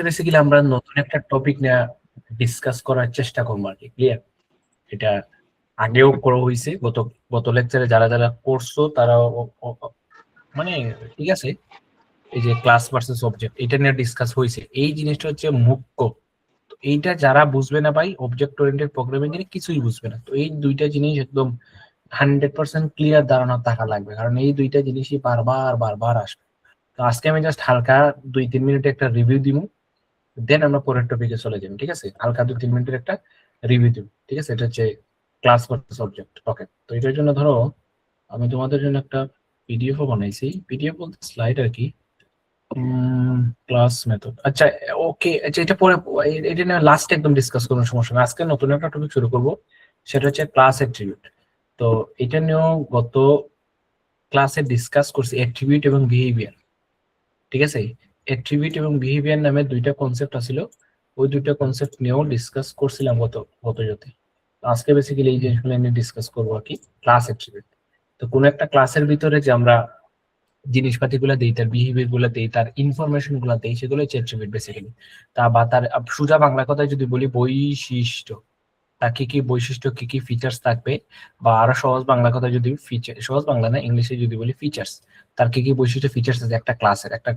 Basically আমরা নতুন একটা টপিক নিয়ে ডিসকাস করার চেষ্টা করবো আর কি। ক্লিয়ার? এটা আগেও করা হয়েছে, গত গত লেকচারে যারা যারা করছো তারা মানে ঠিক আছে, এই যে ক্লাস ভার্সেস অবজেক্ট এটা নিয়ে ডিসকাস হয়েছে। এই জিনিসটা হচ্ছে মুখ্য। তো এইটা যারা বুঝবে না ভাই, অবজেক্ট ওরিয়েন্টেড প্রোগ্রামিং এর কিছুই বুঝবে না। তো এই দুইটা জিনিস একদম 100% ক্লিয়ার ধারণা থাকা লাগবে, কারণ এই দুইটা জিনিসই বারবার বারবার আসবে। তো আজকে আমি জাস্ট হালকা 2-3 মিনিটে একটা রিভিউ দিব, দেন আমরা পরের টপিকে চলে যাবো। ঠিক আছে, হালকা 2-3 মিনিটের একটা রিভিউ দিব। ঠিক আছে, এটা হচ্ছে ক্লাস ভার্সেস অবজেক্ট। ওকে, তো এটার জন্য ধরো আমি তোমাদের জন্য একটা পিডিএফও বানাইছি। পিডিএফ বলতে স্লাইড আর কি, ক্লাস মেথড। আচ্ছা ওকে, আচ্ছা এটা পরে, এটা নিয়ে লাস্ট একদম ডিসকাস করবো, সমস্যা না। আজকে নতুন একটা টপিক শুরু করব, সেটা হচ্ছে ক্লাস অ্যাট্রিবিউট। তো এটা নিয়েও গত ক্লাসে ডিসকাস করছি অ্যাট্রিবিউট এবং বিহেভিয়ার। ঠিক আছে, অ্যাট্রিবিউট এবং বিহেভিয়ার নামে দুইটা কনসেপ্ট আছিল, ওই দুইটা কনসেপ্ট নিয়েও ডিসকাস করছিলাম গত ইয়েতে। আজকে বেসিক্যালি এই জিনিসগুলো নিয়ে ডিসকাস করবো আর কি, ক্লাস অ্যাট্রিবিউট। তো কোন একটা ক্লাসের ভিতরে যে আমরা জিনিসপাতি গুলা দেই, তার বিহেভিয়ার গুলা দেই, তার ইনফরমেশন গুলা দেই, সেগুলো হচ্ছে অ্যাট্রিবিউট বেসিক্যালি। তা বা তার সোজা বাংলা কথায় যদি বলি, বৈশিষ্ট্য, তার কি কি বৈশিষ্ট্য, কি কি ফিচার্স থাকবে, বা আরো সহজ বাংলা কথা যদি ফিচার, সহজ বাংলা না ইংলিশে যদি বলি ফিচার্স, তার কি কি বৈশিষ্ট্য ফিচার্স আছে একটা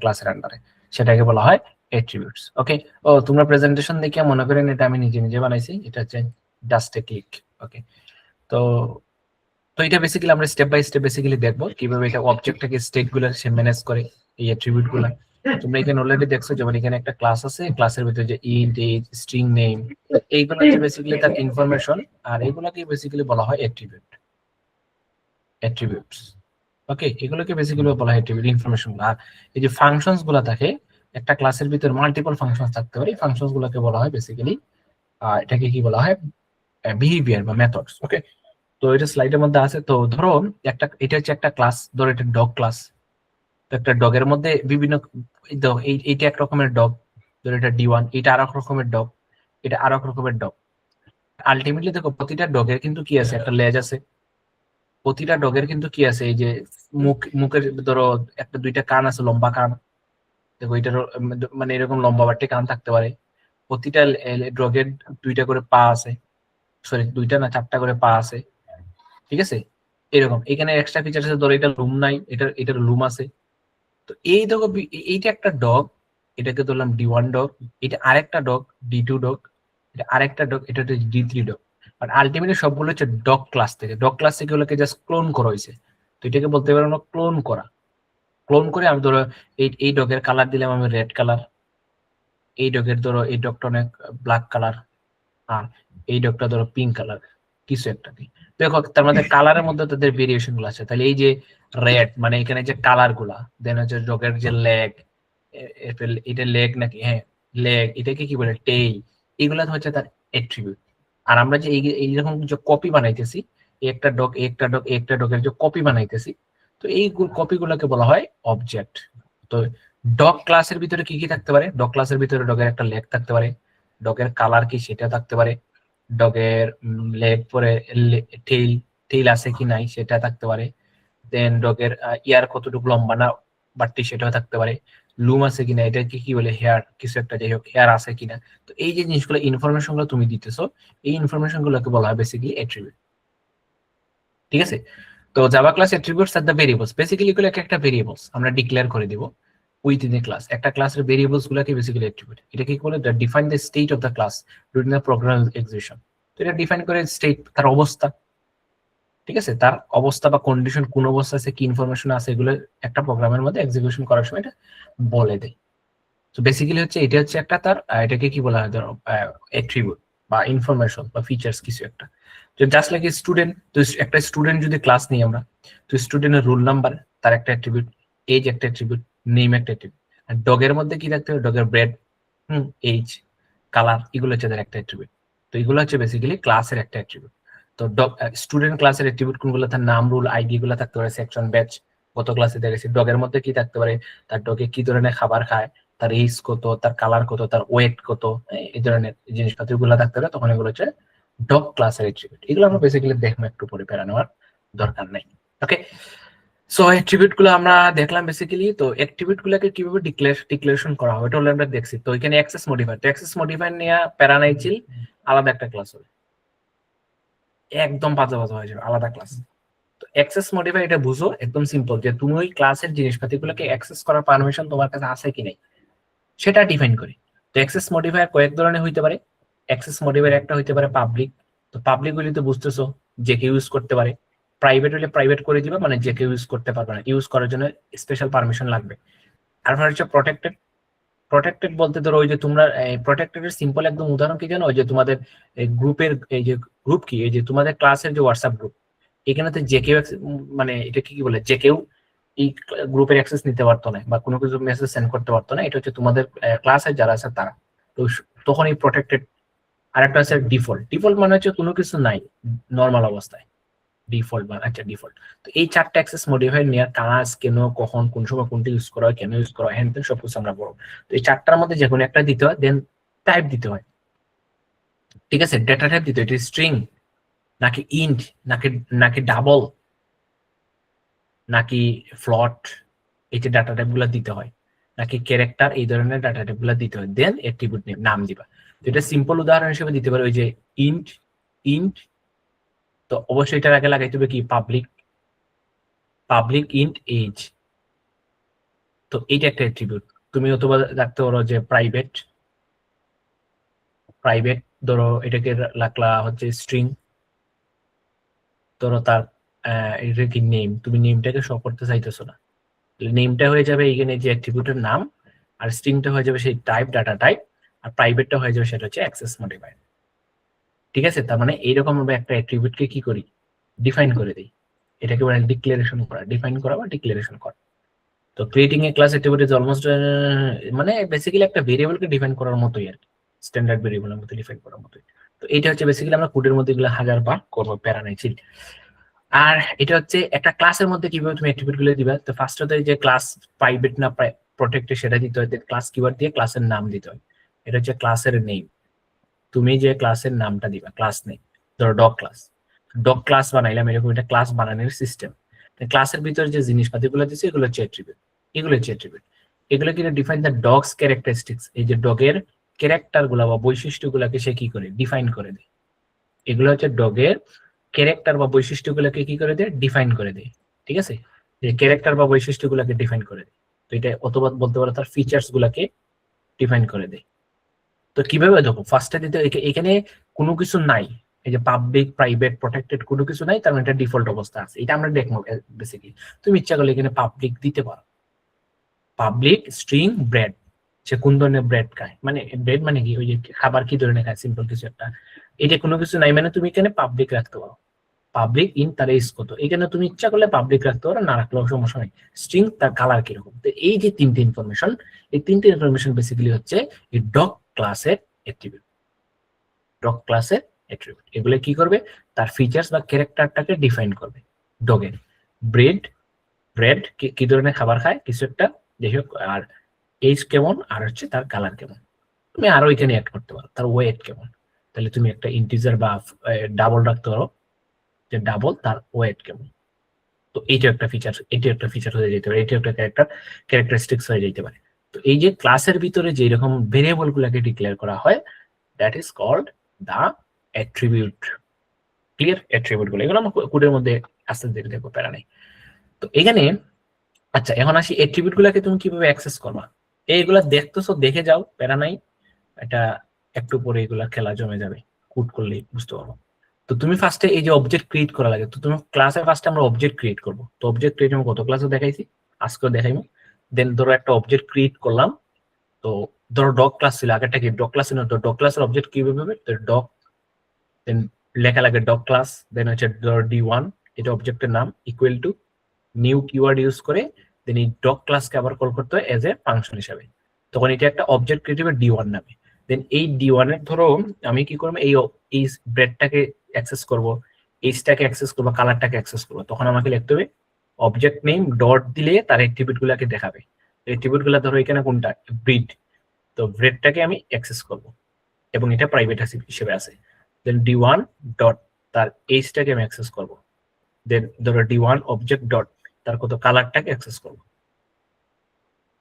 ক্লাসের আন্ডারে, সেটাকে বলা হয় অ্যাট্রিবিউটস। ওকে, ও তোমরা প্রেজেন্টেশন দেখে মনে করেন এটা আমি নিজে নিজে বানাইছি, এটা হচ্ছে জাস্ট এ ক্লিক। ওকে, তো তো এটা বেসিক্যালি আমরা স্টেপ বাই স্টেপ বেসিক্যালি দেখবো কিভাবে এটা অবজেক্টটাকে স্টেট গুলো সে ম্যানেজ করে, এই অ্যাট্রিবিউট গুলা। তোমরা এখানে অলরেডি দেখছো, যেমন এখানে একটা ক্লাস আছে, ক্লাসের ভিতরে যে ইন্ট, এজ, স্ট্রিং নেম, এইগুলো হচ্ছে বেসিক্যালি তার ইনফরমেশন, আর এইগুলোকে বেসিক্যালি বলা হয় অ্যাট্রিবিউটস। ওকে, এগুলোকে বেসিক্যালি বলা হয় অ্যাট্রিবিউট ইনফরমেশন। আর এই যে ফাংশনস গুলা থাকে, একটা ক্লাসের ভিতরে মাল্টিপল ফাংশন থাকতে পারে, এই ফাংশনস গুলোকে বলা হয় বেসিক্যালি, এটাকে কি বলা হয়, বিহেভিয়ার বা মেথডস। ওকে, তো এটা স্লাইডের মধ্যে আছে। তো ধরো এটা হচ্ছে একটা ক্লাস, ধরো এটা ডগ ক্লাস। তো একটা ডগের মধ্যে বিভিন্ন, এইটা এক রকমের ডগ, ধরো এটা D1, এটা আর এক রকমের ডগ, এটা আর এক রকমের ডগ। আলটিমেটলি দেখো প্রতিটা ডগের কিন্তু কি আছে, একটা লেজ আছে। প্রতিটা ডগের কিন্তু কি আছে, এই যে মুখের ধরো একটা দুইটা কান আছে, লম্বা কান। দেখো এটার মানে এরকম লম্বা বাট্টে কান থাকতে পারে। প্রতিটা ডগের দুইটা করে পা আছে, সরি দুইটা না, 4টা করে পা আছে। ঠিক আছে, এরকম এখানে এক্সট্রা ফিচার আছে, ধরো এটা লুম নাই, এটার লুম আছে। তো এই দেখো এইটা একটা ডগ, এটাকে ধরলাম D1 ডগ, এটা আরেকটা ডগ D2 ডগ, এটা আরেকটা ডগ, এটা হচ্ছে D3 ডগ। বাট আলটিমেটলি সবগুলো হচ্ছে ডগ ক্লাস থেকে, ওগুলোকে জাস্ট ক্লোন করা হয়েছে। তো এটাকে বলতে পারো না ক্লোন করা। ক্লোন করে আমি ধরো এই ডগের কালার দিলাম আমি রেড কালার, এই ডগের ধরো এই ডগটা অনেক ব্ল্যাক কালার, আর এই ডগটা ধরো পিঙ্ক কালার, কিছু একটা দিই। দেখো তার মধ্যে কালারের মধ্যে তাদের ভেরিয়েশন গুলো আছে। তাহলে এই যে রেড মানে এখানে যে কালার গুলা, দেন হচ্ছে ডগের যে লেগ, এটা লেগ নাকি, হ্যাঁ লেগ, এটাকে কি বলে টেইল, এগুলা হচ্ছে তার অ্যাট্রিবিউট। আর আমরা যে এইরকম যে কপি বানাইতেছি, একটা ডগ একটা ডগ একটা ডগের যে কপি বানাইতেছি, তো এই কপি গুলাকে বলা হয় অবজেক্ট। তো ডগ ক্লাসের ভিতরে কি কি থাকতে পারে, ডগ ক্লাসের ভিতরে ডগের একটা লেগ থাকতে পারে, ডগের কালার কি সেটা থাকতে পারে, ডগের লেগ পরে টেইল টেইল আছে কি নাই সেটা থাকতে পারে, দেন ডগের ইয়ার কতটুকু লম্বা না বাট্টি সেটাও থাকতে পারে, লুম আছে কিনা, এটা কি কি বলে হেয়ার কিছু একটা, যাই হোক হেয়ার আছে কিনা। তো এই যে জিনিসগুলো ইনফরমেশন গুলো তুমি দিতেছো, এই ইনফরমেশন গুলোকে বলা হয় বেসিক্যালি অ্যাট্রিবিউট। ঠিক আছে, তো Java class attributes are the variables, basically এগুলো একটা ভেরিয়েবলস আমরা ডিক্লেয়ার করে দিব উইথিন এ ক্লাস। একটা ক্লাসের ভেরিয়েবলস গুলোকে বেসিক্যালি অ্যাট্রিবিউট। এটা কি বলে, define the state of the class during the program execution. তো এটা ডিফাইন করে স্টেট, তার অবস্থা। ঠিক আছে, তার অবস্থা বা কন্ডিশন, কোন অবস্থা আছে, কি ইনফরমেশন আছে, এগুলো একটা প্রোগ্রামের মধ্যে এক্সিকিউশন করার সময় এটা বলে দেয়। তো বেসিক্যালি হচ্ছে এটা হচ্ছে একটা তার, এটাকে কি বলা হয়, ধরো অ্যাট্রিবিউট বা ইনফরমেশন বা ফিচার্স কিছু একটা। তো জাস্ট লাইক স্টুডেন্ট, তো একটা স্টুডেন্ট যদি ক্লাস নিই আমরা, তো স্টুডেন্টের রোল নাম্বার তার একটা অ্যাট্রিবিউট, এজ একটা অ্যাট্রিবিউট, নেম একটা অ্যাট্রিবিউট। আর ডগের মধ্যে কি থাকতে হবে, ডগের ব্রেড, এজ, কালার, এগুলো হচ্ছে তার একটা অ্যাট্রিবিউট। তো এগুলো হচ্ছে বেসিক্যালি ক্লাসের একটা অ্যাট্রিবিউট। তো স্টুডেন্ট ক্লাসের অ্যাট্রিবিউট কোনগুলো, তার নাম, রুল, আইডি গুলো থাকতে পারে, সেকশন, ব্যাচ। গত ক্লাসে দেখেছি ডগের মধ্যে কি থাকতে পারে, তার ডগে কি ধরনের খাবার খায়, তার এজ কত, তার কালার কত, তার ওয়েট কত, এই ধরনের জিনিসপত্র গুলো থাকতে পারে। তখন এগুলো হচ্ছে ডগ ক্লাসের অ্যাট্রিবিউট। এগুলো আমরা বেসিক্যালি দেখবো একটু পরে, প্যারা নেওয়ার দরকার নেই। ওকে, সো অ্যাট্রিবিউট গুলো আমরা দেখলাম বেসিক্যালি। তো অ্যাট্রিবিউট গুলোকে কিভাবে ডিক্লারেশন করা হয় এটা হলো আমরা দেখছি। তো এখানে অ্যাক্সেস মডিফায়ার, তো অ্যাক্সেস মডিফায়ার নিয়ে প্যারানাইচিল আলাদা একটা ক্লাস হবে, একদম বাজে বাজে হয়ে যাবে, আলাদা ক্লাস। তো অ্যাক্সেস মডিফায়ার এটা বুঝো একদম সিম্পল, যে তুমি ওই ক্লাসের জিনিসপাতিগুলোকে অ্যাক্সেস করার পারমিশন তোমার কাছে আছে কি নাই সেটা ডিফাইন করি। তো অ্যাক্সেস মডিফায়ার কয়েক ধরনের হইতে পারে। অ্যাক্সেস মডিফায়ার একটা হইতে পারে পাবলিক, তো পাবলিক গুলি তো বুঝতেছো যে কেউ ইউজ করতে পারে। প্রাইভেট হলে প্রাইভেট করে দিবা, মানে যে কেউ ইউজ করতে পারবে না, ইউজ করার জন্য স্পেশাল পারমিশন লাগবে। আর হচ্ছে প্রটেক্টেড। প্রটেক্টেড বলতে ধরো ওই যে তোমরা প্রটেক্টেড এর সিম্পল একদম উদাহরণ কি জানো, ওই যে তোমাদের গ্রুপের এই যে গ্রুপ কি, এই যে তোমাদের ক্লাসের যে হোয়াটসঅ্যাপ গ্রুপ, এখানে তো যে কেউ মানে এটা কি বলে, যে কেউ এই গ্রুপের অ্যাক্সেস নিতে পারতো না বা কোনো কিছু মেসেজ সেন্ড করতে পারতো না, এটা হচ্ছে তোমাদের ক্লাসের যারা আছে তারা। তো তখন এই প্রটেক্টেড। আর একটা আছে ডিফল্ট। ডিফল্ট মানে হচ্ছে কোনো কিছু নাই নর্মাল অবস্থায়, ডিফল্ট মানে আচ্ছা ডিফল্ট। তো এই চারটা অ্যাক্সেস মডিফায়ার নিয়ে কাজ কেন, কখন, কোন সময় কোনটা ইউজ করা হয়, কেন ইউজ করা হয়, হ্যান সবকিছু আমরা বলবো। তো এই চারটার মধ্যে যে কোনো একটা দিতে হয়, দেন টাইপ দিতে হয়, ঠিক আছে। ডেটা টাইপ দিতে হয়, এটা স্ট্রিং নাকি ইন্ট নাকি নাকি ডাবল নাকি ফ্লট, এই যে ডাটা টাইপ গুলো দিতে হয়, নাকি ক্যারেক্টার, এই ধরনের ডাটা টাইপ গুলো দিতে হয়, দেন অ্যাট্রিবিউট নাম দিবা। তো এটা সিম্পল উদাহরণ হিসেবে দিতে পারে ওই যে ইন্ট। ইন্ট তো অবশ্যই এটার আগে লাগাইতে হবে কি পাবলিক, পাবলিক ইন্ট এজ। তো এইটা একটা অ্যাট্রিবিউট। তুমি অথবা রাখতে পারো যে প্রাইভেট, প্রাইভেট ধরো এটাকে রাখলা হচ্ছে স্ট্রিং, ধরো তার এটা কি নেম, তুমি নেমটাকে শো করতে চাইতেছো না, নেমটা হয়ে যাবে এখানে যে অ্যাট্রিবিউটের নাম, আর স্ট্রিংটা হয়ে যাবে সেই টাইপ, ডাটা টাইপ, আর প্রাইভেটটা হয়ে যাবে সেটা হচ্ছে অ্যাক্সেস মডিফায়ার। ঠিক আছে, তার মানে এইরকম ভাবে একটা অ্যাট্রিবিউটকে কি করি, ডিফাইন করে দিই। এটাকে বলে ডিক্লারেশন করা, ডিফাইন করা বা ডিক্লারেশন করা। তো creating a class activity is almost মানে বেসিক্যালি একটা ভেরিয়েবলকে ডিফাইন করার মতোই আর কি, স্ট্যান্ডার্ড ভেরিয়েবলের মতো ডিফাইন করার মতোই। তো এটা হচ্ছে বেসিক্যালি আমরা কোডের মধ্যে এগুলো হাজার বার করবো, প্যারা নাই চিল। আর এটা হচ্ছে একটা ক্লাসের মধ্যে কিভাবে তুমি অ্যাট্রিবিউট গুলো দিবা। তো ফার্স্ট হতে যে ক্লাস প্রাইভেট না প্রটেক্টেড সেটা দিতে হয়, ক্লাস কিওয়ার্ড দিয়ে ক্লাসের নাম দিতে হয়। এটা হচ্ছে ক্লাসের নেম, তুমি যে ক্লাসের নামটা দিবা, ক্লাস নেম। ধরো ডগ ক্লাস, ডগ ক্লাস বানাইলাম, এরকম একটা ক্লাস বানানোর সিস্টেম। ক্লাসের ভিতরে যে জিনিসপাতি গুলো দিচ্ছে এগুলো হচ্ছে অ্যাট্রিবিউট, এগুলো হচ্ছে অ্যাট্রিবিউট। এগুলো কিন্তু ডিফাইন দ্য ডগস ক্যারেক্টারিস্টিক্স, এই যে ডগের ক্যারেক্টার গুলা বা বৈশিষ্ট্য গুলাকে সে কি করে ডিফাইন করে দেয়। এগুলো হচ্ছে ডগের ক্যারেক্টার বা বৈশিষ্ট্য গুলাকে কি করে দেয়, ডিফাইন করে দেয়। ঠিক আছে, যে ক্যারেক্টার বা বৈশিষ্ট্য গুলাকে ডিফাইন করে দেয়। তো এটা অথবা বলতে পারো তার ফিচার্স গুলাকে ডিফাইন করে দেয়। তো কিভাবে দেখো, ফার্স্টে দিতে এখানে কোনো কিছু নাই, এই যে পাবলিক প্রাইভেট প্রটেক্টেড কোনো কিছু নাই, তার মানে এটা ডিফল্ট অবস্থা আছে, এটা আমরা দেখবো বেসিক্যালি। তুমি ইচ্ছা করলে এখানে পাবলিক দিতে পারো, পাবলিক স্ট্রিং ব্রেড, সে কোন ধরনের ব্রেড খায়, মানে ব্রেড মানে কি, ওই যে খাবার কি ধরনের খায়, সিম্পল কিছু একটা। এটা কোনো কিছু নাই মানে তুমি এখানে পাবলিক রাখতে পারো। পাবলিক ইন তার এজ কত, এখানে তুমি ইচ্ছা করলে পাবলিক রাখতে পারো, না রাখলেও সমস্যা নেই। স্ট্রিং তার কালার কিরকম। তো এই যে তিনটে ইনফরমেশন, এই তিনটে ইনফরমেশন বেসিক্যালি হচ্ছে এই ডগ ক্লাসের অ্যাট্রিবিউট। ডগ ক্লাসের অ্যাট্রিবিউট এগুলো কি করবে, তার ফিচার্স বা ক্যারেক্টারটাকে ডিফাইন করবে। ডগের ব্রেড, ব্রেড কি ধরনের খাবার খায় কিছু একটা, যাই হোক, আর এজ কেমন, আর হচ্ছে তার কালার কেমন। তুমি আরো এখানে অ্যাড করতে পারো তার ওয়েট কেমন, তাহলে তুমি একটা ইন্টিজার বা ডাবল রাখতে পারো, যে ডাবল তার ওয়েট কেমন। তো এইটা একটা ফিচার, এটা একটা ফিচার হয়ে যেতে পারে, এটা একটা ক্যারেক্টারিস্টিক্স হয়ে যেতে পারে। তো এই যে ক্লাসের ভিতরে যে রকম ভেরিয়েবল গুলাকে ডিক্লেয়ার করা হয়, that is called the attribute. Clear, attribute গুলো এগুলো আমরা কোডের মধ্যে আস্তে আস্তে দেখবো, প্যারা নেই। তো এখানে আচ্ছা এখন আসি অ্যাট্রিবিউট গুলাকে তুমি কিভাবে অ্যাক্সেস করবা। এইগুলা দেখতেছো, দেখে যাও, প্যারা নাই। এটা একটু পরে এগুলা খেলা জমে যাবে, কোড করলেই বুঝতে পারবো। তো তুমি ফার্স্টে এই যে অবজেক্ট ক্রিয়েট করা লাগে, তো তুমি ক্লাসে ফার্স্টে আমরা অবজেক্ট ক্রিয়েট করবো। তো অবজেক্ট ক্রিয়েট আমি গত ক্লাসে দেখাইছি, আজকেও দেখাইবো। দেন ধরো একটা অবজেক্ট ক্রিয়েট করলাম। তো ধরো ডগ ক্লাস ছিল, আগেরটা কি ডগ ক্লাস ছিল, তো ডগ ক্লাসের অবজেক্ট কিভাবে হবে, তো ডগ, দেন লেখা লাগে ডগ ক্লাস, দেন হচ্ছে D1, এটা অবজেক্টের নাম, equal to new keyword use করে দেন এই ডগ ক্লাসকে আবার কল করতে হয় এজ এ ফাংশন হিসাবে। তখন এটা একটা অবজেক্ট ক্রিয়েট হবে D1 নামে। দেন এই D1 এর ধরো আমি কি করবো, এই ব্রেডটাকে অ্যাক্সেস করব, এইজটাকে অ্যাক্সেস করবো, কালারটাকে অ্যাক্সেস করবো, তখন আমাকে লিখতে হবে অবজেক্ট নেম ডট দিলে তার অ্যাট্রিবিউট গুলাকে দেখাবে। অ্যাট্রিবিউট গুলা ধরো এখানে কোনটা, ব্রিড, তো ব্রেডটাকে আমি অ্যাক্সেস করব এবং এটা প্রাইভেট হিসেবে আছে। দেন D1 ডট তার এইজটাকে আমি অ্যাক্সেস করব, দেন ধরো D1 অবজেক্ট ডট তার কত কালারটাকে অ্যাক্সেস করবো,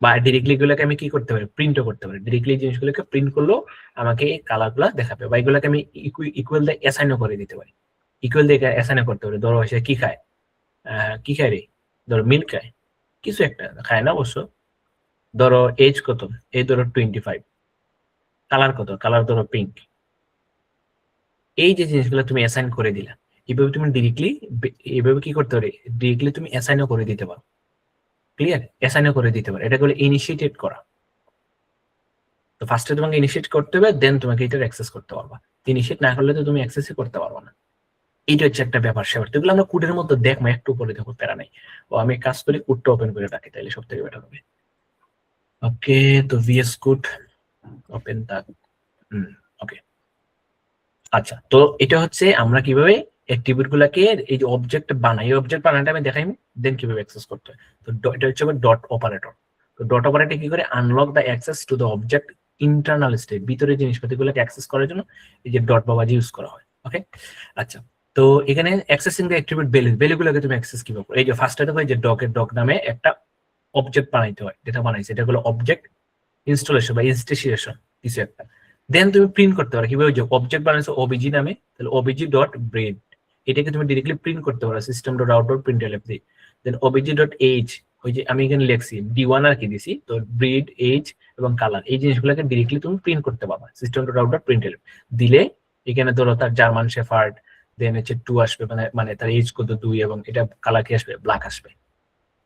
বা ডিরেক্টলি এগুলোকে আমি কি করতে পারি, প্রিন্টও করতে পারি। ডিরেক্টলি জিনিসগুলোকে প্রিন্ট করলেও আমাকে এই কালারগুলো দেখাবে, বা এগুলোকে আমি ইকুয়াল দিয়ে অ্যাসাইনও করে দিতে পারি। ইকুয়াল দিয়ে অ্যাসাইনও করতে পারি। ধরো সে কি খায়, কি খায় রে, ধরো মিল্ক খায়, কিছু একটা খায় না অবশ্য। ধরো এজ কত, এই ধরো 25, কালার কত, কালার ধরো পিঙ্ক। এই যে জিনিসগুলো তুমি অ্যাসাইন করে দিলা, এইভাবে তুমি ডিরেক্টলি এইভাবে কি করতে পারি, ডিরেক্টলি তুমি অ্যাসাইনও করে দিতে পারো। ক্লিয়ার, অ্যাসাইনও করে দিতে পারো। এটা হলো ইনিশিয়েটেড করা। তো ফার্স্টে তোমাকে ইনিশিয়েট করতে হবে, দেন তোমাকে এটার অ্যাক্সেস করতে পারবা। ইনিশিয়েট না করলে তো তুমি অ্যাক্সেসই করতে পারবা না। এইটা হচ্ছে একটা ব্যাপার স্যাপার। তো এগুলো আমরা কোডের মধ্যে দেখবো, একটু পরে দেখো, প্যারা নাই। ও আমি কাজ করি, কোডটা ওপেন করে রাখি, তাহলে সব থেকে বেটার হবে। ওকে, তো ভিএস কোড ওপেন থাক। ওকে, আচ্ছা। তো এটা হচ্ছে আমরা কিভাবে অ্যাট্রিবিউট গুলাকে এই যে অবজেক্ট বানাই, এই অবজেক্ট বানানোটা আমি দেখাই, দেন কিভাবে অ্যাক্সেস করতে হয়। তো এটা হচ্ছে ডট অপারেটর। তো ডট অপারেটর কি করে, unlock the access to the object internal state, ভিতরে জিনিসপাতিগুলোকে অ্যাক্সেস করার জন্য এই যে ডট বাবাজি ইউজ করা হয়। ওকে, আচ্ছা। তো এখানে অ্যাক্সেসিং দ্য অ্যাট্রিবিউট ভ্যালুগুলোকে তুমি অ্যাক্সেস কিভাবে করো, এই যে ফার্স্টে দেখো, এই যে ডক নামে একটা অবজেক্ট বানাইতে হয়, যেটা বানাইছে এটা হলো অবজেক্ট ইনস্টলেশন বা ইনস্টিটিউশন কিছু একটা। দেন তুমি প্রিন্ট করতে পারো কিভাবে, যে অবজেক্ট বানাইছো ওবিজি নামে, তাহলে ওবিজি ডট ব্রেড, এটাকে তুমি ডিরেক্টলি প্রিন্ট করতে পারো সিস্টেম ডট আউট ডট প্রিন্টএলএফ দিয়ে। দেন ওবিজি ডট এইজ, ওই যে আমি এখানে লিখছি D1 আর কি দিছি, তো ব্রিড, এজ এবং কালার, এই জিনিসগুলোকে ডিরেক্টলি তুমি প্রিন্ট করতে পারবা সিস্টেম ডট আউট ডট প্রিন্টএলএফ দিলে। এখানে ধরো তার জার্মান শেফার্ড, দেন হচ্ছে 2 আসবে, মানে তার এজ কত 2, এবং এটা কালার কি আসবে, ব্ল্যাক আসবে।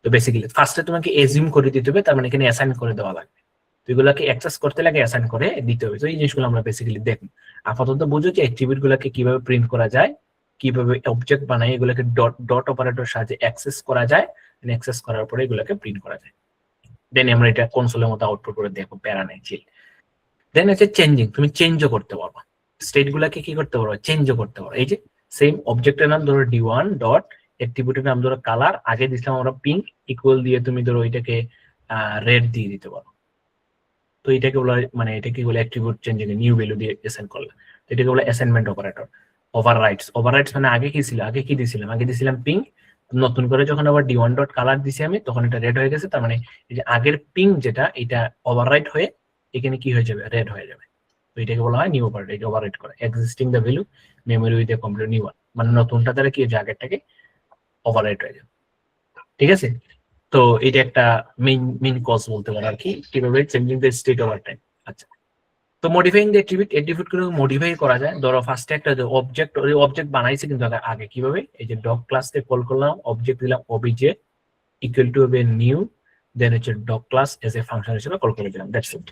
তো বেসিক্যালি ফার্স্টে তোমাকে এজিউম করে দিতে হবে, তার মানে এখানে অ্যাসাইন করে দেওয়া লাগবে। তো এগুলোকে অ্যাক্সেস করতে লাগে, অ্যাসাইন করে দিতে হবে। তো এই জিনিসগুলো আমরা বেসিক্যালি দেখব। আপাতত বুঝো যে অ্যাট্রিবিউট গুলোকে কিভাবে প্রিন্ট করা যায়, কিভাবে অবজেক্ট বানাই, এগুলোকে ডট অপারেটর সাহায্যে অ্যাক্সেস করা যায়, অ্যাক্সেস করার পরে এগুলোকে প্রিন্ট করা যায়। দেন আমরা এটা কনসোলের মতো আউটপুট করে দেখো, প্যারা নাই, চিল। দেন হচ্ছে চেঞ্জিং, তুমি চেঞ্জও করতে পারবা, স্টেট গুলাকে কি করতে পারবা, চেঞ্জও করতে পারো। এই যে সেম অবজেক্টের নাম ধরো D1 ডট, অ্যাট্রিবিউটের নাম ধরো কালার, আগে দিছিলাম আমরা পিঙ্ক, ইকুয়াল দিয়ে তুমি ধরো এটাকে রেড দিয়ে দিতে পারো। তো এটাকে বলা, মানে এটাকে বলে অ্যাট্রিবিউট চেঞ্জিং, নিউ ভ্যালু দিয়ে অ্যাসাইন করলে। তো এটাকে বলে অ্যাসাইনমেন্ট অপারেটর। ওভাররাইটস মানে আগে কি ছিল, আগে কি দিছিলাম, আগে দিছিলাম পিঙ্ক, নতুন করে যখন আবার D1 ডট কালার দিছি আমি, তখন এটা রেড হয়ে গেছে। তার মানে এই যে আগের পিঙ্ক যেটা, এটা ওভাররাইট হয়ে এখানে কি হয়ে যাবে, রেড হয়ে যাবে। তো এটাকে বলা হয় নিউ অপারেটর। এটা ওভাররাইট করে existing the value memory with a complete new one, মানে নতুনটা দ্বারা কি হয়ে যায়, আগেরটাকে ওভাররাইট হয়ে যাবে। ঠিক আছে, তো এটা একটা মেইন কজ বলতে পারো আর কি, কিভাবে changing the state over time. আচ্ছা, তো মডিফাইং দ্য অ্যাট্রিবিউট গুলো মডিফাই করা যায়। ধরো ফার্স্টে একটা অবজেক্ট বানাইছে, কিন্তু আগে কিভাবে, এই যে ডগ ক্লাসকে কল করলাম, অবজেক্ট দিলাম ওবিজে ইকুয়াল টু হবে নিউ, দেন হচ্ছে dog class as a function হিসেবে কল করে দিলাম, দ্যাটস ইট।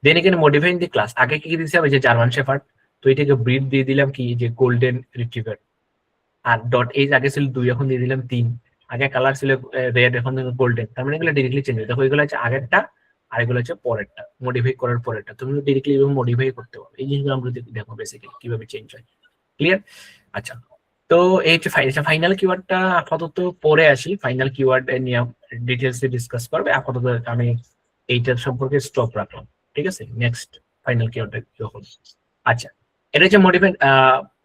দেন এখানে মডিফাইং দি ক্লাস, আগে কি দিয়েছিলাম, এই যে জার্মান শেফার্ড, তো এটাকে ব্রিড দিয়ে দিলাম কি, যে গোল্ডেন রিট্রিভার। আর ডট এজ আগে ছিল 2, এখন দিয়ে দিলাম 3। আগে কালার ছিল রেড, এখন গোল্ডেন। তার মানে এগুলো ডিরেক্টলি চেঞ্জ হয়। দেখো এগুলো হচ্ছে আগেরটা, আর এগুলো হচ্ছে পরেরটা, মডিফাই করার পরেরটা। তুমি ডিরেক্টলি এভাবে মডিফাই করতে পারো। এই জিনিসগুলো আমরা দেখো বেসিক্যালি কিভাবে চেঞ্জ হয়। ক্লিয়ার? আচ্ছা, তো এই হচ্ছে ফাইনাল কিওয়ার্ডটা আপাতত পরে আসি, ফাইনাল কিওয়ার্ড নিয়ে ডিটেলসে ডিসকাস করবে। আপাতত আমি এইটার সম্পর্কে স্টপ রাখলাম। ঠিক আছে, নেক্সট ফাইনাল কিওয়ার্ডটা কি হবে। আচ্ছা, এটা হচ্ছে মডিফাই,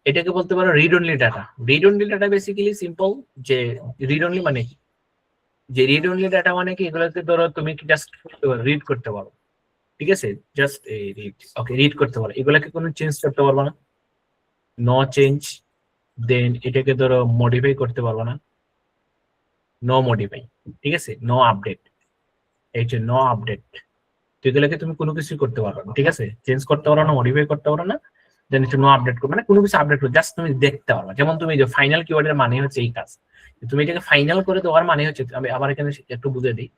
এটাকে বলতে পারো read only data. Read only data basically simple, যে রিড অনলি মানে কি, যে রিড অনলি ডাটা মানে কি, এগুলোতে ধরো তুমি জাস্ট রিড করতে পারো। ঠিক আছে, জাস্ট রিড, ওকে, রিড করতে পারো, এগুলোকে কোনো চেঞ্জ করতে পারবো না, নো চেঞ্জ। দেন এটাকে ধরো মডিফাই করতে পারবো না, নো মডিফাই। ঠিক আছে, নো আপডেট, এই যে নো আপডেট। তো এগুলোকে তুমি কোনো কিছু করতে পারবে না। ঠিক আছে, চেঞ্জ করতে পারো না, মডিফাই করতে পারো না, দেন হচ্ছে নো আপডেট করবে, মানে কোনো কিছু আপডেট করবে, জাস্ট তুমি দেখতে পারবে। যেমন তুমি যে ফাইনাল কিওয়ার্ডের মানে হচ্ছে এই কাজ, তুমি এটাকে ফাইনাল করে দেওয়ার মানে হচ্ছে, আমি আবার এখানে একটু বুঝে দিই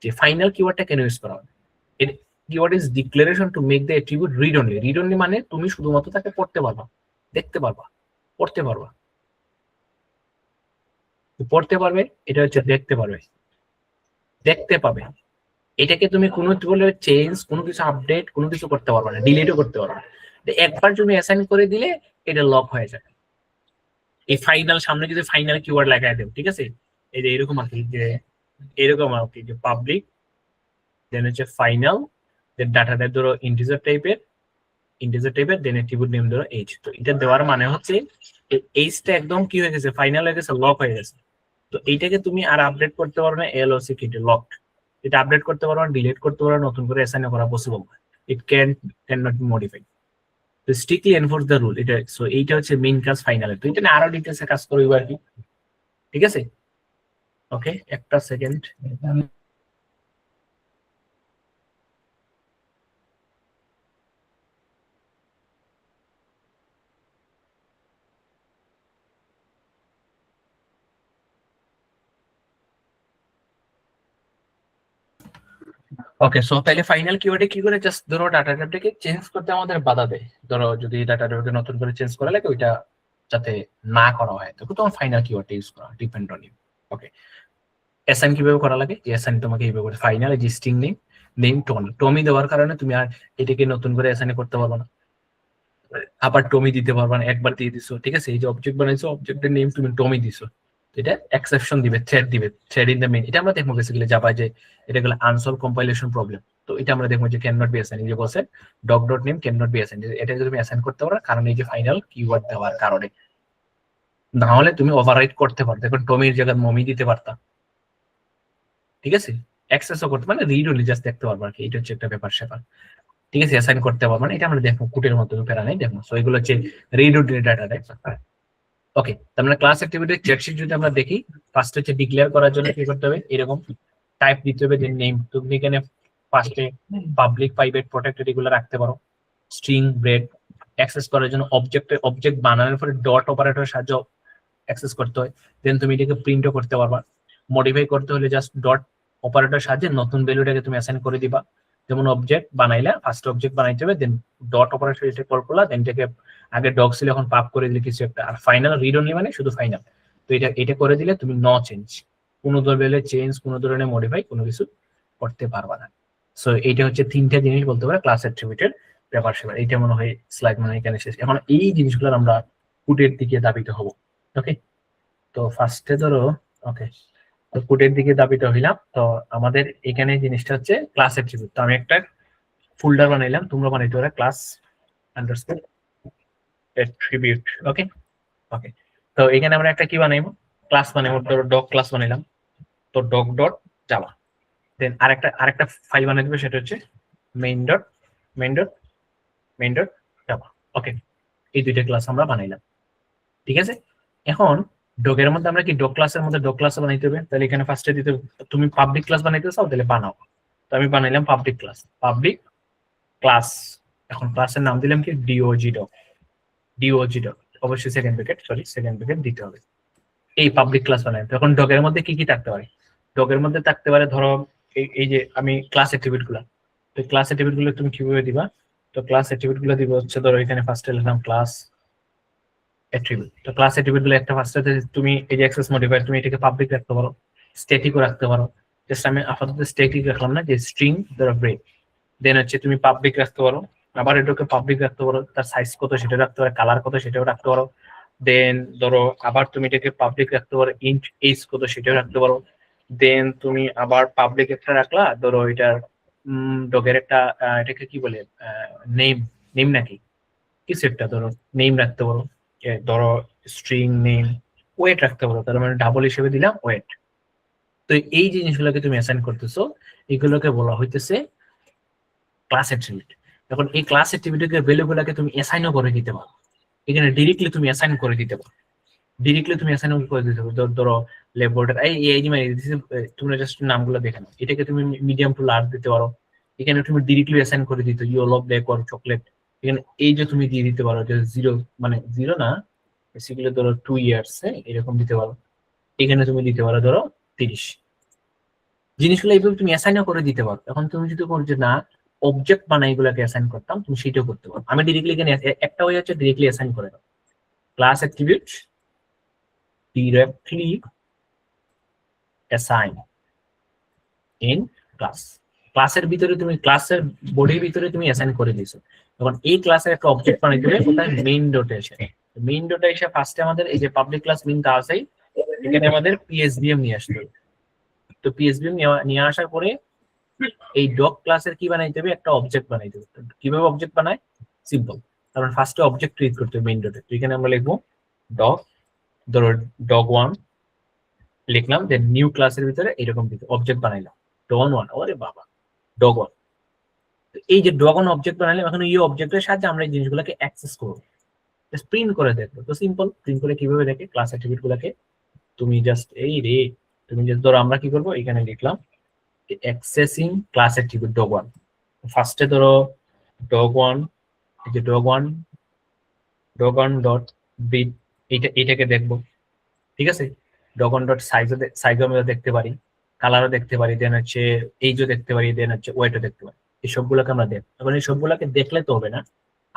যে ফাইনাল কিওয়ার্ডটা কেন ইউজ করা হয়। এর keyword is declaration to make the attribute read only. Read only মানে তুমি শুধুমাত্র তাকে পড়তে পারবা, দেখতে পারবা, পড়তে পারবা। পড়তে পারবে, এটা হচ্ছে দেখতে পারবে, দেখতে পাবে। এটাকে তুমি কোনো বলে চেঞ্জ, কোনো কিছু আপডেট, কোনো কিছু করতে পারবে না, ডিলিটও করতে পারবে না। একবার তুমি অ্যাসাইন করে দিলে এটা লক হয়ে যায়। এই ফাইনাল সামনে যদি ফাইনাল কিওয়ার্ড লাগাই দেব, ঠিক আছে, এই যে এরকম আর কি, যে এরকম আর কি, যে পাবলিক, দেন হচ্ছে ফাইনাল, দেন ডাটা টাইপ ধরো ইন্টিজার টাইপের, দেন অ্যাট্রিবিউট নেম ধরো এইচ। তো এটা দেওয়ার মানে হচ্ছে এইচটা একদম কি হয়ে গেছে, ফাইনাল হয়ে গেছে, লক হয়ে গেছে। তো এইটাকে তুমি আর আপডেট করতে পারো না, এলওসি কিটে লকড, এটা আপডেট করতে পারো না, ডিলিট করতে পারো, নতুন করে অ্যাসাইন করা পসিবল না, ইট ক্যান নট বি মডিফাইড। তো স্ট্রিক্টলি এনফোর্স দ্য রুল, এটা সো এইটা হচ্ছে মেইন কাজ ফাইনালে। তো এটা নিয়ে আরো ডিটেলসে কাজ করবে আর কি, ঠিক আছে? ওকে, একটা সেকেন্ড। ওকে, সো তাহলে ফাইনাল কিওয়ার্ডে কি করে, জাস্ট ধরো ডাটা টাইপটাকে চেঞ্জ করতে আমাদের বাধা দেয়, ধরো যদি ডাটা টাইপকে নতুন করে চেঞ্জ করা লাগে ওইটা যাতে না করা হয়, তো তোমার ফাইনাল কিওয়ার্ডটা ইউজ করা depend on you. Okay, assign কিভাবে করা লাগে, যে অ্যাসাইন তোমাকে এইভাবে করে ফাইনাল যে স্ট্রিং নেম, নেম টমি, টমি দেওয়ার কারণে তুমি আর এটাকে নতুন করে অ্যাসাইন করতে পারবে না, আবার টমি দিতে পারবে না, একবার দিয়ে দিছো, ঠিক আছে? এই যে অবজেক্ট বানাইছো, অবজেক্টের নেম তুমি টমি দিছো, এটা এক্সেপশন দিবে, থ্রেড দিবে, থ্রেড ইন দ্য মেইন। এটা আমরা দেখবো বেসিক্যালি জাভায় যে এটা গুলো আনসলভ কম্পাইলেশন প্রবলেম। তো এটা আমরা দেখবো যে ক্যান নট বি অ্যাসাইন, যে বলছে dog dot name can not be assign, এটা তুমি অ্যাসাইন করতে পারো কারণ এই যে ফাইনাল কিওয়ার্ড দেওয়ার কারণে। না হলে তুমি ওভাররাইট করতে পারো, দেখো টমির জায়গায় মমি দিতে পারতা, ঠিক আছে? অ্যাক্সেসও করতে মানে রিড অনলি জাস্ট দেখতে পারবো আর কি, এটা হচ্ছে একটা ব্যাপার স্যাপার, ঠিক আছে? অ্যাসাইন করতে পারবো মানে এটা আমরা দেখবো কুটের মতো প্যারা নেই, দেখবো। সো এগুলো হচ্ছে রিড অনলি ডাটা টাইপ। ওকে, তার মানে ক্লাস অ্যাক্টিভিটি চেকশিট যদি আমরা দেখি, ফার্স্ট হচ্ছে ডিক্লেয়ার করার জন্য কি করতে হবে, এরকম টাইপ দিতে হবে, যে নেম তুমি এখানে ফার্স্টে পাবলিক প্রাইভেট প্রটেক্টেড এগুলো রাখতে পারো, স্ট্রিং ব্রেড অ্যাক্সেস করার জন্য অবজেক্ট বানানোর পরে ডট অপারেটরের সাহায্যে অ্যাক্সেস করতে হয়, দেন তুমি এটাকে প্রিন্টও করতে পারবা। মডিফাই করতে হলে জাস্ট ডট অপারেটরের সাহায্যে নতুন ভ্যালুটাকে তুমি অ্যাসাইন করে দিবা, যেমন অবজেক্ট বানাইলা, ফার্স্ট অবজেক্ট বানাইতে হবে, দেন ডট অপারেটর এটা কল করলা, দেন এটাকে আগে ডগ ছিল এখন পাপ করে দিলে কিছু একটা, আর ফাইনাল রিড অনলি মানে শুধু ফাইনাল। তো এটা করে দিলে তুমি ন চেঞ্জ, কোনো ধরনের চেঞ্জ, কোনো ধরনের মডিফাই কোনো কিছু করতে পারবা না। সো এইটা হচ্ছে তিনটা জিনিস বলতে পারে ক্লাস অ্যাট্রিবিউটের ব্যাপার সেবার। এইটা মনে হয় স্লাইড মানে এখানে শেষ। এখন এই জিনিসগুলো আমরা কুটের দিকে দাবিত হব। ওকে, তো ফার্স্টে ধরো, ওকে, তো কোডের দিকে দাবিত হইলাম। তো আমাদের এখানে জিনিসটা হচ্ছে ক্লাস অ্যাট্রিবিউট। তো আমি একটা ফোল্ডার বানাইলাম, তোমরা বানাইতে পারো ক্লাস আন্ডারস্কোর অ্যাট্রিবিউট। ওকে ওকে, তো এখানে আমরা একটা কি বানাইবো, ক্লাস বানাইবো, ধরো ডগ ক্লাস বানাইলাম, তো ডগ ডট জাভা, দেন আরেকটা ফাইল বানাই দেবো, সেটা হচ্ছে main dot main dot main dot Java. Okay, এই দুইটা ক্লাস আমরা বানাইলাম, ঠিক আছে? এখন ডগের মধ্যে আমরা কি ডগ ক্লাসের মধ্যে ডগ ক্লাস বানাইতে হবে, তাহলে এখানে ফার্স্টে দিতে হবে, তুমি পাবলিক ক্লাস বানাইতে চাও তাহলে বানাও। তো আমি বানাইলাম পাবলিক ক্লাস। এখন ক্লাসের নাম দিলাম কি ডিওজি ডগ, অবশ্যই সেকেন্ড ব্র্যাকেট দিতে হবে। এই পাবলিক ক্লাস বানাই। এখন ডগের মধ্যে কি কি থাকতে পারে, ডগের মধ্যে থাকতে পারে ধরো এই যে আমি ক্লাস অ্যাট্রিবিউট গুলা, তো ক্লাস অ্যাট্রিবিউট গুলো তুমি কিভাবে দিবা, তো ক্লাস অ্যাট্রিবিউট গুলো দিব হচ্ছে ধরো এখানে ফার্স্টে লিখলাম ক্লাস অ্যাট্রিবিউট। তো ক্লাস অ্যাট্রিবিউট গুলো একটা ফার্স্টে তুমি এই যে অ্যাক্সেস মডিফায়ার তুমি এটাকে পাবলিক রাখতে পারো, স্ট্যাটিকও রাখতে পারো। জাস্ট আমি আপাতত স্ট্যাটিক রাখলাম না, যে স্ট্রিং ধরো ব্রেক, দেন হচ্ছে তুমি পাবলিক রাখতে পারো, আবার এটাকে পাবলিক রাখতে পারো, তার সাইজ কত সেটা রাখতে পারো, কালার কত সেটাও রাখতে পারো। দেন ধরো আবার তুমি এটাকে পাবলিক রাখতে পারো, ইন্ট এজ কত সেটাও রাখতে পারো। দেন তুমি আবার পাবলিক একটা রাখলা, ধরো এটার ডগের একটা এটাকে কি বলে নেম, নেম নাকি কিছু একটা ধরো নেম রাখতে পারো, ধরো স্ট্রিং নেম, ওয়েট রাখতে পারো, তার মানে ডাবল হিসেবে দিলাম ওয়েট। তো এই জিনিসগুলোকে তুমি অ্যাসাইন করতেছো, এগুলোকে বলা হইতেছে ক্লাস অ্যাট্রিবিউট। এখন এই ক্লাস অ্যাট্রিবিউটের ভ্যালুগুলোকে তুমি অ্যাসাইনও করে দিতে পারো, এখানে ডিরেক্টলি তুমি অ্যাসাইন করে দিতে পারো, ধরো লেবোর্ডার এই তোমরা জাস্ট নামগুলো দেখে নাও, এটাকে তুমি মিডিয়াম টু লার্জ দিতে পারো, এখানে তুমি ডিরেক্টলি অ্যাসাইন করে দিতে ইয়েলো ব্ল্যাক অর চকলেট, এখানে এই যে তুমি দিয়ে দিতে পারো যে জিরো, মানে জিরো না বেসিক্যালি ধরো 2 ইয়ার্স, এরকম দিতে পারো, এখানে তুমি দিতে পারো ধরো 30। জিনিসগুলো এইভাবে তুমি অ্যাসাইনও করে দিতে পারো। এখন তুমি যদি বলো যে না অবজেক্ট বানাই এগুলোকে অ্যাসাইন করতাম, তুমি সেটাও করতে পারো। আমি ডিরেক্টলি এখানে একটা ওয়ে হচ্ছে ডিরেক্টলি অ্যাসাইন করে দাও, class attribute directly assign in class, ক্লাসের ভিতরে তুমি ক্লাসের বডির ভিতরে তুমি অ্যাসাইন করে দিয়েছো। তখন এই ক্লাসের একটা অবজেক্ট বানাইতে হবে, কোথায় মেইন ডটে এসে, মেইন ডটে এসে ফার্স্টে আমাদের এই যে পাবলিক ক্লাস মেইন তা আছেই, এখানে আমাদের পিএসবিএম নিয়ে আসতে হবে। তো পিএসবিএম নিয়ে আসার পরে এই ডগ ক্লাসের কি বানাইতে হবে, একটা অবজেক্ট বানাইতে হবে। কিভাবে অবজেক্ট বানায়, সিম্পল, কারণ ফার্স্টে অবজেক্ট ক্রিয়েট করতে হবে মেইন ডটে। তো এখানে আমরা লিখবো ডগ, ধরো ডগ 1, লিখলাম, দেন নিউ ক্লাসের ভিতরে এরকম অবজেক্ট বানাইলাম ডগন ওয়ান। ওরে বাবা, ডগন। এই যে ডগন অবজেক্ট বানাইলাম, এখন এই অবজেক্টের সাহায্যে আমরা এই জিনিসগুলোকে অ্যাক্সেস করবো, প্রিন্ট করে দেখবো। তো সিম্পল, প্রিন্ট করে কিভাবে দেখে ক্লাস অ্যাট্রিবিউট গুলাকে তুমি জাস্ট এই রে, তুমি জাস্ট ধরো আমরা কি করবো, এখানে লিখলাম accessing class attribute dog one. ফার্স্টে ধরো ডগ ওয়ান, এই যে ডগ ওয়ান ডট বিট, এইটাকে দেখবো, ঠিক আছে। ডগ ওয়ান ডট সাইজও আমরা দেখতে পারি, কালারও দেখতে পারি, দেন হচ্ছে এইজও দেখতে পারি, দেন হচ্ছে ওয়েটও দেখতে পারি। এই সবগুলোকে আমরা দেখবো। এখন এই সবগুলোকে দেখলে তো হবে না,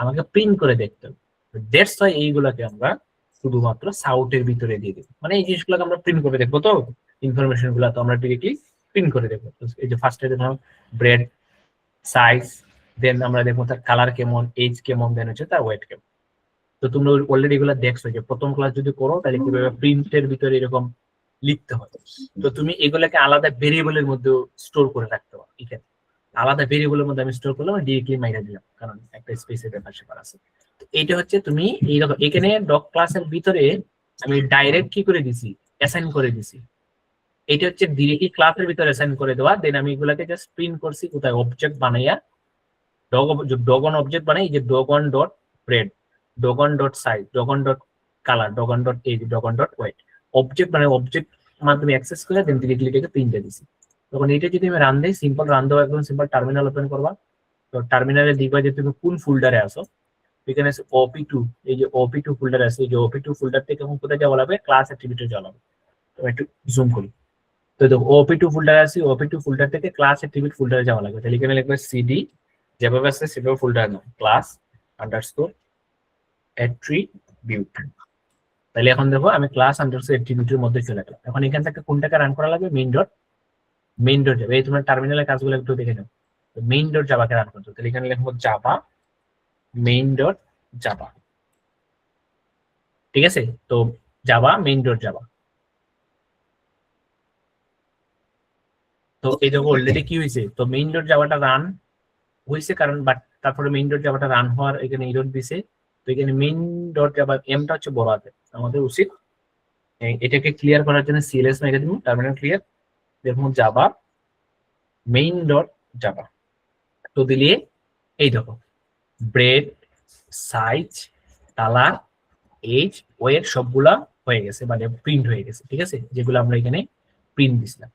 আমাকে প্রিন্ট করে দেখতে হবে। দ্যাটস ওয়াই এইগুলাকে আমরা শুধুমাত্র সাউটের ভিতরে দিয়ে দেবো, মানে এই জিনিসগুলোকে আমরা প্রিন্ট করে দেখবো। তো ইনফরমেশন গুলো তো আমরা ডিরেক্টলি প্রিন্ট করে দেখবো। এই যে ফার্স্টে দেখলাম ব্রেড, সাইজ, দেন আমরা দেখবো তার কালার কেমন, এজ কেমন, দেন হচ্ছে তার ওয়েট কেমন। তো তোমরা অলরেডি এগুলো দেখছো যে প্রথম ক্লাস যদি করো তাহলে কিভাবে প্রিন্টের ভিতরে এরকম লিখতে হয়। তো তুমি এগুলোকে আলাদা ভেরিয়েবলের মধ্যে স্টোর করে রাখতে পারো। এখানে আলাদা ভেরিয়েবলের মধ্যে আমি স্টোর করলাম, ডিরেক্টলি মাইরা দিলাম, কারণ একটা স্পেসের ব্যাপার স্যাপার আছে। এইটা হচ্ছে তুমি এইরকম, এখানে ডক ক্লাসের ভিতরে আমি ডাইরেক্ট কি করে দিছি, অ্যাসাইন করে দিছি। এটা হচ্ছে ডিরেক্টলি ক্লাসের ভিতরে অ্যাসাইন করে দেওয়া, দেন আমি এগুলাকে জাস্ট প্রিন্ট করছি কোথায়, অবজেক্ট বানাইয়া ডগন অবজেক্ট বানাই, যে ডগন ডট ব্রেড, ডগন ডট সাইজ, ডগন ডট কালার, ডগন ডট এজ, ডগন ডট ওয়েট। অবজেক্ট মানে অবজেক্ট মাধ্যমে অ্যাক্সেস করে দেন ডিরেক্টলি এটাকে প্রিন্টে দিছি। তখন এটা যদি আমি রান দিই, সিম্পল রান দেওয়া, একদম সিম্পল টার্মিনাল ওপেন করবা। তো টার্মিনালে দেখবা যে তুমি কোন ফোল্ডারে আসো, এখানে আছে OP2, এই যে OP2 ফোল্ডার আছে, এই যে OP2 ফোল্ডার থেকে এখন কোথায় যাওয়া লাগবে, ক্লাস অ্যাক্টিভিটি যাওয়া লাগবে। তো একটু জুম করি, তো দেখো OP2 ফোল্ডার আছে, OP2 ফোল্ডার থেকে ক্লাস অ্যাক্টিভিটি ফোল্ডারে যাওয়া লাগবে। তাহলে এখানে লিখবে সিডি, যেভাবে আছে সেভাবে ফোল্ডার নাম ক্লাস আন্ডারস্কোর অ্যাট্রিবিউট। তাহলে এখন দেখো আমি ক্লাস আন্ডারস্কোর অ্যাট্রিবিউটের মধ্যে চলে গেলাম। এখন এখান থেকে কোনটাকে রান করা লাগবে, মেইন ডট যাবে। এই তোমরা টার্মিনালের কাজগুলো একটু দেখে নাও। মেইন ডট জাভাকে রান করতে, তাহলে এখানে লিখবো জাভা মেইন ডট জাভা, ঠিক আছে। তো জাভা মেইন ডট জাভা, তো এই দেখো অলরেডি কি হয়েছে, তো মেইন ডট জাভাটা রান হয়েছে, কারণ বাট তারপরে মেইন ডট জাভাটা রান হওয়ার এখানে এরর দিছে। তো এখানে মেইন ডট জাভা এমটা হচ্ছে বড় হাতে, আমাদের উচিত এটাকে ক্লিয়ার করার জন্য সিএলএস মেরে দিব, টার্মিনাল ক্লিয়ার, দেখুন জাভা মেইন ডট জাভা। তো দিলে এই দেখো breed, size, colour, age, weight সবগুলা হয়ে গেছে, মানে প্রিন্ট হয়ে গেছে, ঠিক আছে, যেগুলো আমরা এখানে প্রিন্ট দিছিলাম।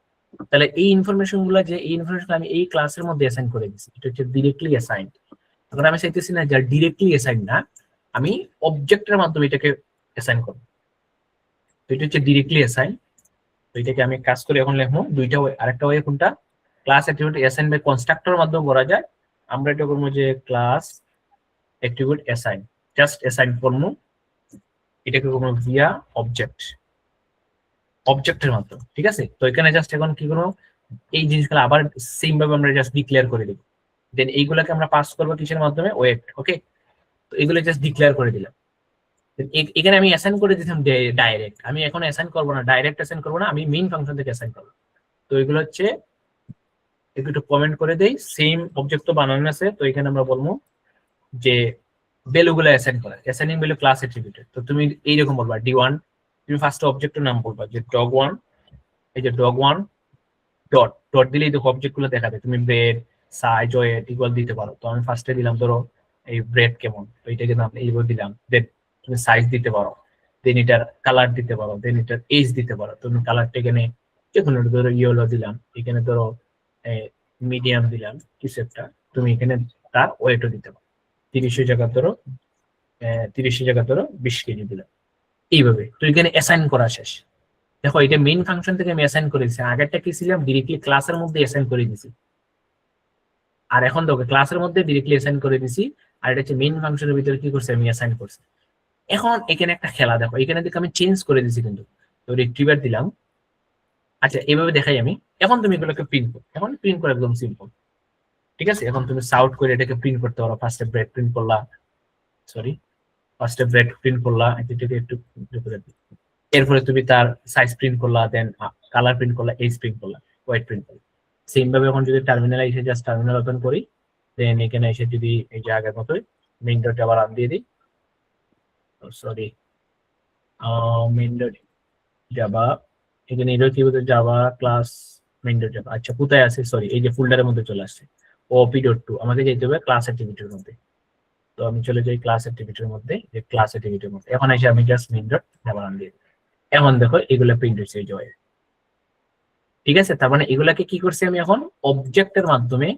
তাহলে এই ইনফরমেশন গুলা, যে এই ইনফরমেশন আমি এই ক্লাসের মধ্যে অ্যাসাইন করে দিচ্ছি, এটা হচ্ছে ডিরেক্টলি অ্যাসাইন। এখন আমি চাইতেছি না যে ডিরেক্টলি অ্যাসাইন না, আমি অবজেক্টের মাধ্যমে এটাকে অ্যাসাইন করবো। তো এটা হচ্ছে ডিরেক্টলি অ্যাসাইন। তো এটাকে আমি কাজ করে এখন লিখবো দুইটা ওয়ে। আরেকটা ওয়ে কোনটা, class attribute assign by constructor মাধ্যমে করা যায়। আমরা এটা করবো যে class attribute assign, just assign করবো, এটাকে করবো ভিয়া অবজেক্টের মাধ্যমে, ঠিক আছে। তো এখানে জাস্ট এখন কি করবো, এই জিনিসগুলো আবার সেম ভাবে আমরা জাস্ট ডিক্লেয়ার করে দেবো। দেন এইগুলোকে আমরা পাস করবো কিসের মাধ্যমে, ওয়েট, ওকে। তো এগুলো জাস্ট ডিক্লেয়ার করে দিলাম। এখানে আমি অ্যাসাইন করে দিলাম ডাইরেক্ট, আমি এখন অ্যাসাইন করবো না, ডাইরেক্ট অ্যাসাইন করবো না, আমি মেইন ফাংশন থেকে অ্যাসাইন করবো। তো এগুলো হচ্ছে একটু কমেন্ট করে দেই, সেম অবজেক্ট তো বানানো আছে। তো এখানে আমরা বলবো যে ভ্যালু গুলো অ্যাসাইন করা, অ্যাসাইনিং ভ্যালু ক্লাস অ্যাট্রিবিউটেড। তো তুমি এইরকম বলবা D1, তুমি ফার্স্ট অবজেক্টের নাম বলবা যে ডগ1, এই যে ডগ1 ডট ডট দিলেই দেখো অবজেক্ট গুলো দেখাবে। তুমি ব্রেড, সাইজ, ওয়েট ইকুয়াল দিতে পারো। তো আমি ফার্স্টে দিলাম ধরো এই ব্রেড কেমন, তো এটাকে নাম এইভাবে দিলাম। দেন তুমি সাইজ দিতে পারো, দেন এটার কালার দিতে পারো, দেন এটার এজ দিতে পারো। তুমি কালারটা এখানে যে কোনো ধরো ইয়েলো দিলাম, এখানে ধরো মিডিয়াম দিলাম কিছু একটা, তুমি এখানে তার ওয়েটও দিতে পারো। 30 জায়গা ধরো 20 কেজি দিলাম, এইভাবে। তো এখানে অ্যাসাইন করা শেষ। দেখো এটা মেইন ফাংশন থেকে আমি অ্যাসাইন করেছি, আগেরটা কি ছিলাম ডিরেক্টলি ক্লাসের মধ্যে অ্যাসাইন করে দিছি, আর এখন দেখো ক্লাসের মধ্যে ডিরেক্টলি অ্যাসাইন করে দিছি, আর এটা হচ্ছে মেইন ফাংশনের ভিতরে কি করছে, আমি অ্যাসাইন করছি। এখন এখানে একটা খেলা দেখো, এখানে দেখো আমি চেঞ্জ করে দিছি কিন্তু, তো রিট্রিভার দিলাম। আচ্ছা এইভাবে দেখাই আমি। এখন তুমি এগুলোকে প্রিন্ট করো, এখন প্রিন্ট করা একদম সিম্পল, ঠিক আছে। এখন তুমি সাউট করে এটাকে প্রিন্ট করতে পারো। ফার্স্টে ব্রেড প্রিন্ট করলা, সরি ফার্স্টে ব্রেড প্রিন্ট করলা, এটাকে একটু করে দিই। এরপরে তুমি তার সাইজ প্রিন্ট করলা, দেন কালার প্রিন্ট করলা, এজ প্রিন্ট করলা, ওয়েট প্রিন্ট করলা। সেম ভাবে এখন যদি টার্মিনালে এসে জাস্ট টার্মিনাল ওপেন করি, দেন এখানে এসে যদি এই যে আগের মতোই মেইন ডট আবার আন দিয়ে দিই, সরি মেইন ডট জাভা এখানে এটা কি বলতে Java class main dot Java. আচ্ছা কোথায় আছে, সরি এই যে ফোল্ডারের মধ্যে চলে আসছে op.2, আমাকে যেতে হবে ক্লাস অ্যাক্টিভিটির মধ্যে। তো আমি চলে যাই ক্লাস অ্যাক্টিভিটির মধ্যে, যে ক্লাস অ্যাক্টিভিটির মধ্যে এখন এসে আমি জাস্ট মেইন ডট জাভা নাম দিয়ে দিই। এখন দেখো এগুলা প্রিন্ট হচ্ছে এই যে, ঠিক আছে। তার মানে এগুলাকে কি করছি আমি এখন অবজেক্টের মাধ্যমে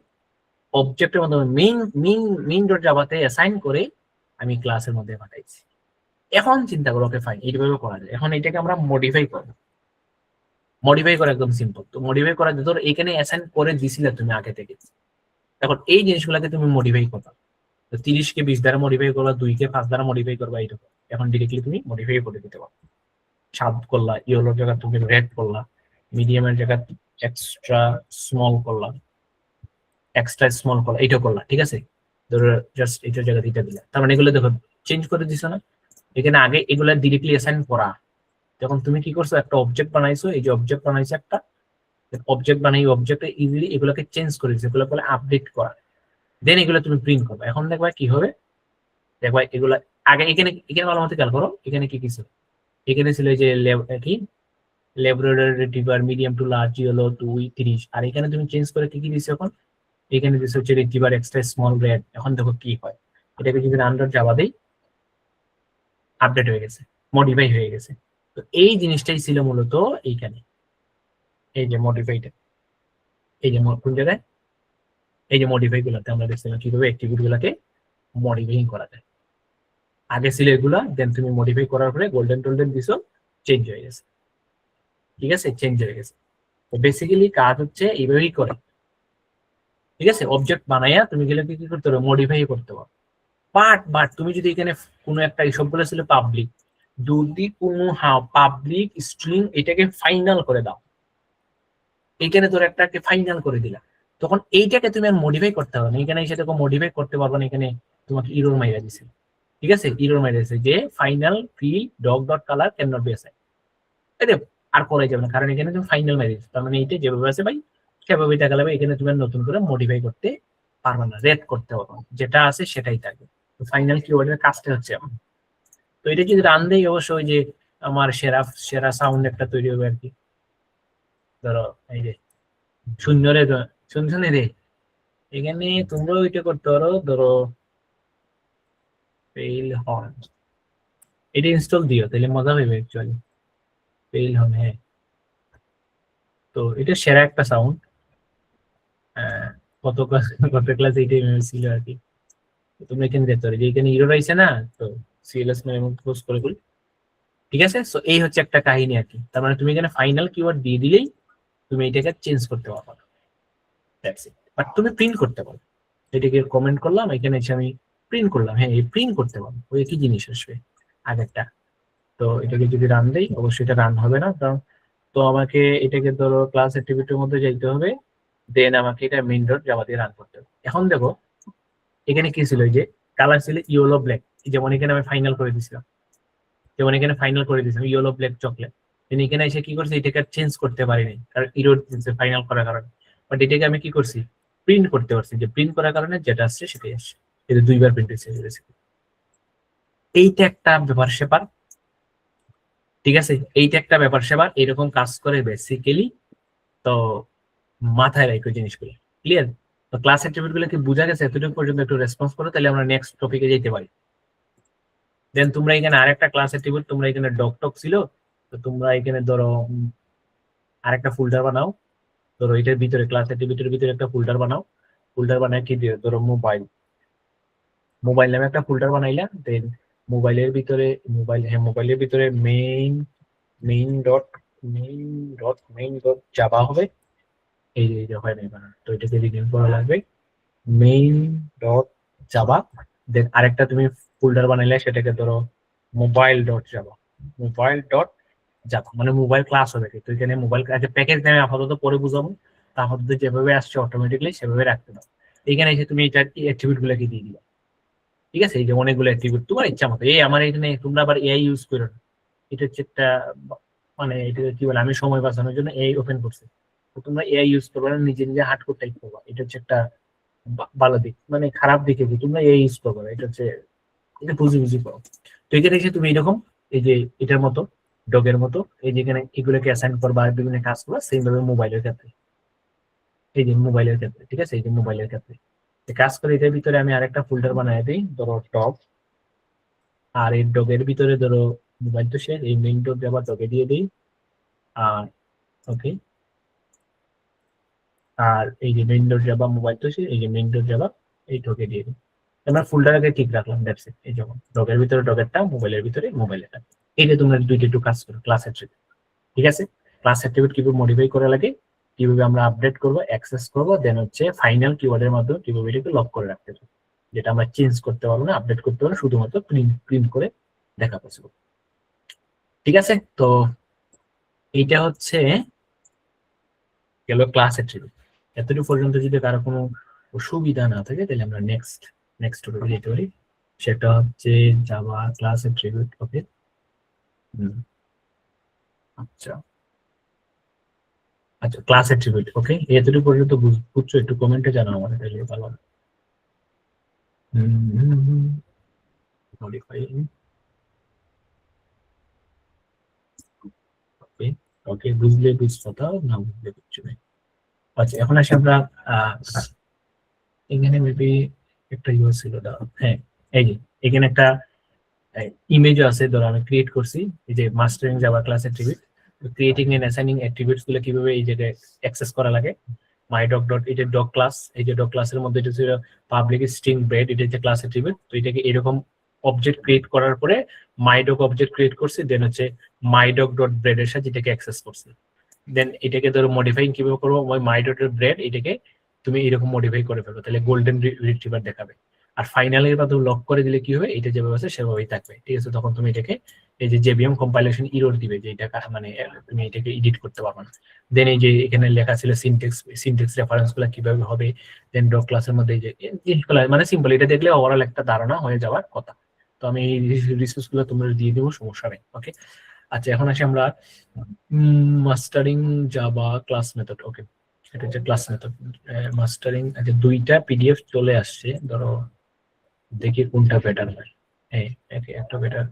মেইন ডট জাভাতে অ্যাসাইন করে আমি ক্লাসের মধ্যে পাঠাইছি। এখন চিন্তা করো, ওকে ফাইন, এইভাবে করা যায়। এখন এটাকে আমরা মডিফাই করবো। মডিফাই করা একদম সিম্পল। তো মডিফাই করা ধর এখানে অ্যাসাইন করে দিছিলে তুমি আগে থেকে, এখন এই জিনিসগুলোকে তুমি মডিফাই করবা। তো 30 কে 20 দ্বারা মডিফাই করবা, 2 কে 5 দ্বারা মডিফাই করবা, এইরকম। এখন ডিরেক্টলি তুমি মডিফাই করে দিতে পারো। সাব করলা, ইয়েলোর জায়গা তুমি রেড করলা, মিডিয়ামের জায়গা এক্সট্রা স্মল করলা, এইটা করলা, ঠিক আছে। ধরো জাস্ট এটার জায়গা দিতে দিলা, তার মানে এগুলো দেখো চেঞ্জ করে দিছো না। এখানে আগে এগুলা ডিরেক্টলি অ্যাসাইন করা, যখন তুমি কি করছো একটা অবজেক্ট বানাইছো, এই যে অবজেক্ট বানাইছো একটা অবজেক্ট বানাই, অবজেক্টে ইজিলি এগুলোকে চেঞ্জ করে দিচ্ছে, এগুলো বলে আপডেট করা। দেন এগুলো তুমি প্রিন্ট করবে। এখন দেখবা কি হবে, দেখবা এগুলা আগে এখানে ভালো মতো খেয়াল করো, এখানে কি ছিল, এখানে ছিল যে কি Labrador retriever medium to large হলো 2 30, আর এখানে তুমি চেঞ্জ করে কি দিছো এখন, এখানে দিছো হচ্ছে রিট্রিভার এক্সট্রা স্মল রেড। এখন দেখো কি হয়, এটাকে যদি আন্ডার জাভা দেই আপডেট হয়ে গেছে, মডিফাই হয়ে গেছে। তো এই জিনিসটাই ছিল মূলত এইখানে, এই যে মডিফাইটা, এই যে কোন জায়গায়, এই যে মডিফাই গুলাতে আমরা দেখছিলাম কিভাবে অ্যাক্টিভিটি গুলাকে মডিফাইং করা যায়। আগে ছিল এগুলা, দেন তুমি মডিফাই করার পরে গোল্ডেন দিছো, চেঞ্জ হয়ে গেছে, ঠিক আছে, চেঞ্জ হয়ে গেছে। তো বেসিক্যালি কাজ হচ্ছে এইভাবেই করে, ঠিক আছে। অবজেক্ট বানাইয়া তুমি গেলে কি করতে পারো, মডিফাই করতে পারো। বাট তুমি যদি এখানে কোনো একটা সবগুলো ছিল পাবলিক, যদি কোনো পাবলিক স্ট্রিং এটাকে ফাইনাল করে দাও, এইখানে তোর একটাকে ফাইনাল করে দিলা, তখন এইটাকে তুমি আর মডিফাই করতে হবে না। এখানে সেটাকে মডিফাই করতে পারবে না, এখানে তোমাকে ইরর মাইরা দিছে, ঠিক আছে। ইরর মাইরা দিছে যে final field dog dot colour can not be assigned, এটা আর করা যাবে না, কারণ এখানে তুমি ফাইনাল মাইরা দিছো। তার মানে এইটা যেভাবে আছে ভাই সেভাবেই টাকা লাগবে, এখানে তুমি আর নতুন করে মডিফাই করতে পারবে না, রেড করতে পারবে না, যেটা আছে সেটাই থাকবে। ফাইনাল কিওয়ার্ডের কাজটা হচ্ছে এমন। তো এটা যদি রান দেই অবশ্যই যে আমার সেরা সেরা সাউন্ড একটা তৈরি হবে আর কি। ধরো এই যে শূন্য রে, শুনছো রে, এখানে তোমরা ওইটা করতে পারো, ধরো ফেইল হর্ন, এটা ইনস্টল দিও, তাহলে মজা হইবে অ্যাকচুয়ালি। ফেইল হর্ন, হ্যাঁ। তো এটা সেরা একটা সাউন্ড, কত ক্লাস এইটা ছিল আর কি। তোমরা এখানে দেখতে পারো যে এখানে ইরর আইছে না, তো সিএলএস মেমো ক্লোজ করে দিই, ঠিক আছে। সো এই হচ্ছে একটা কাহিনী আর কি। তার মানে তুমি এখানে ফাইনাল কিওয়ার্ড দিয়ে দিলেই তুমি এটাকে চেঞ্জ করতে পারো, দ্যাটস ইট। বাট তুমি প্রিন্ট করতে পারো, এটাকে কমেন্ট করলাম, এখানে এসে আমি প্রিন্ট করলাম, হ্যাঁ এই প্রিন্ট করতে পারো, ওই একই জিনিস আসবে আগেরটা। তো এটাকে যদি রান দেই অবশ্যই এটা রান হবে না, কারণ তো আমাকে এটাকে ধরো ক্লাস অ্যাক্টিভিটির মধ্যে যাইতে হবে, দেন আমাকে এটা মেইন ডট জাভা দিয়ে রান করতে হবে। এখন দেখো এখানে কি ছিল, যে কালার ছিল ইয়েলো ব্ল্যাক, যেমন এখানে আমি ফাইনাল করে দিছিলাম, ইয়েলো ব্ল্যাক চকলেট। এখানে এসে কি করছে, এটাকে চেঞ্জ করতে পারিনি কারণ ইরোর ফাইনাল করার কারণে। বাট এটাকে আমি কি করছি, প্রিন্ট করতে পারছি, যে প্রিন্ট করার কারণে যেটা আসছে সেটাই আসছে। এটা 2বার প্রিন্ট হয়েছে। এইটা একটা ব্যাপার স্যাপার, ঠিক আছে, এইটা একটা ব্যাপার স্যাপার, এরকম কাজ করে বেসিক্যালি। তো মাথায় রাখো জিনিসগুলো, ক্লিয়ার। তো ক্লাস অ্যাক্টিভিটি গুলো কি বোঝা গেছে? এতটুকু পর্যন্ত একটু রেসপন্স করো, তাহলে আমরা নেক্সট টপিকে যেতে পারি। দেন তোমরা এখানে আরেকটা ক্লাস অ্যাক্টিভিটি, তোমরা এখানে ডক টক ছিল, তো তোমরা এখানে ধরো আরেকটা ফোল্ডার বানাও, ধরো এটার ভিতরে ক্লাস অ্যাক্টিভিটির ভিতরে একটা ফোল্ডার বানাও। ফোল্ডার বানায় কি দিও, ধরো মোবাইল নামে একটা ফোল্ডার বানাইলা। দেন মোবাইলের ভিতরে মেইন ডট জাভা হবে। এই যে হয় না বানানো, তো এটাকে রিনেম করা লাগবে মেইন ডট জাভা। দেন আরেকটা তুমি ফোল্ডার বানাইলে সেটাকে ধরো মোবাইল ডট জাভা, মানে মোবাইল ক্লাস হবে। তো এখানে মোবাইল প্যাকেজ নামে আপাতত পরে বুঝাবো, তা আপাতত যেভাবে আসছে অটোমেটিকলি সেভাবে রাখতে দাও। এখানে এসে তুমি এটা অ্যাট্রিবিউট গুলোকে দিয়ে দিবা, ঠিক আছে। এই যে অনেকগুলো অ্যাট্রিবিউট তোমার ইচ্ছা মতো। এই আমার এখানে তোমরা আবার এআই ইউজ করো না, এটা হচ্ছে একটা মানে এটা কি বলে, আমি সময় বাঁচানোর জন্য এআই ওপেন করছি। তো তোমরা এআই ইউজ করবে না, নিজে নিজে হার্ড কোড টাইপ করবা, এটা হচ্ছে একটা ভালো দিক। মানে খারাপ দিকে কি, তোমরা এআই ইউজ করবে না, এটা হচ্ছে এটা বুঝি করো। তো এখানে এসে তুমি এরকম এই যে এটার মতো ডগের মতো এই যেখানে এগুলোকে অ্যাসাইন করবা আর বিভিন্ন কাজ করবা, সেম ভাবে মোবাইলের ক্ষেত্রে, এই যে মোবাইলের ক্ষেত্রে, ঠিক আছে, এই যে মোবাইলের ক্ষেত্রে কাজ করে। এটার ভিতরে আমি আরেকটা ফোল্ডার বানাই দিই, ধরো টপ, আর এই ডগের ভিতরে ধরো মোবাইল তো শেষ, এই মেইন ডগ আবার ডগে দিয়ে দিই, আর ওকে, আর এই যে মেইন ডট জাভা মোবাইল তো শেষ, এই যে মেইন ডট জাভা এই ডগে দিয়ে দিই। আমরা ফোল্ডারকে ঠিক রাখলাম, দ্যাটস ইট। এই যখন ডগের ভিতরে ডগেরটা, মোবাইলের ভিতরে মোবাইলেরটা, এইটা তোমরা দুইটা একটু কাজ করো ক্লাস অ্যাট্রিবিউট, ঠিক আছে। ক্লাস অ্যাট্রিবিউট কিভাবে মডিফাই করা লাগে, কিভাবে আমরা আপডেট করব, অ্যাক্সেস করব, দেন হচ্ছে ফাইনাল কিওয়ার্ডের মাধ্যমে কিভাবে এটাকে লক করে রাখতে হবে, যেটা আমরা চেঞ্জ করতে পারবো না, আপডেট করতে পারবো, শুধুমাত্র প্রিন্ট করে দেখা পসিবল, ঠিক আছে। তো এইটা হচ্ছে গেল ক্লাস অ্যাট্রিবিউট। এতটুকু পর্যন্ত যদি কারো কোনো অসুবিধা না থাকে তাহলে আমরা নেক্সট টপিকে যেতে পারি, সেটা হচ্ছে জাভা ক্লাস অ্যাট্রিবিউট। ওকে, আচ্ছা আচ্ছা, ক্লাস অ্যাট্রিবিউট। ওকে, এতটুকু পর্যন্ত বুঝছো? একটু কমেন্টে জানাও আমাদের, তাহলে ভালো হবে। মডিফাই, ওকে ওকে, বুঝলে বুঝছো, তাও না বুঝলে বুঝছো না। আচ্ছা, এখন আসি আমরা এখানে মেবি একটা ইউজ ছিল, হ্যাঁ, এই যে এখানে একটা ইমেজও আছে, ধরো আমি ক্রিয়েট করছি, এই যে mastering Java class attribute, creating and assigning attributes গুলো কিভাবে এই যে অ্যাক্সেস করা লাগে। মাই ডগ ডট, এই যে ডগ ক্লাস, এই যে ডগ ক্লাসের মধ্যে এটা ছিল পাবলিক স্ট্রিং ব্রেড, এটা হচ্ছে ক্লাস অ্যাট্রিবিউট। তো এটাকে এরকম অবজেক্ট ক্রিয়েট করার পরে মাই ডগ অবজেক্ট ক্রিয়েট করছি, দেন হচ্ছে মাই ডগ ডট ব্রেড এর সাথে এটাকে অ্যাক্সেস করছি। দেন এটাকে ধরো মডিফাইং কিভাবে করবো, ওই মাই ডট ব্রেড এটাকে তুমি এরকম মডিফাই করে ফেলবে, তাহলে গোল্ডেন রিট্রিভার দেখাবে। আর ফাইনালের মাধ্যমে লক করে দিলে কি হবে, এটা যেভাবে আছে সেভাবেই থাকবে, ঠিক আছে। তখন তুমি এটাকে এই যে জেবিএম কম্পাইলেশন ইরর দিবে, যে এটা মানে তুমি এটাকে এডিট করতে পারবে না। দেন এই যে এখানে লেখা ছিল সিনটেক্স রেফারেন্স গুলো কিভাবে হবে, দেন ডগ ক্লাসের মধ্যে এই যে জিনিসগুলো মানে সিম্পল, এটা দেখলে ওভারঅল একটা ধারণা হয়ে যাওয়ার কথা। তো আমি এই রিসোর্স গুলো তোমরা দিয়ে দেবো, সমস্যা নেই। ওকে, আচ্ছা, এখন আসি আমরা মাস্টারিং জাভা ক্লাস মেথড। ওকে, এটা হচ্ছে ক্লাস মেথড মাস্টারিং। আচ্ছা, দুইটা পিডিএফ চলে আসছে, ধরো দেখি কোনটা বেটার হয়। এই একটা বেটার,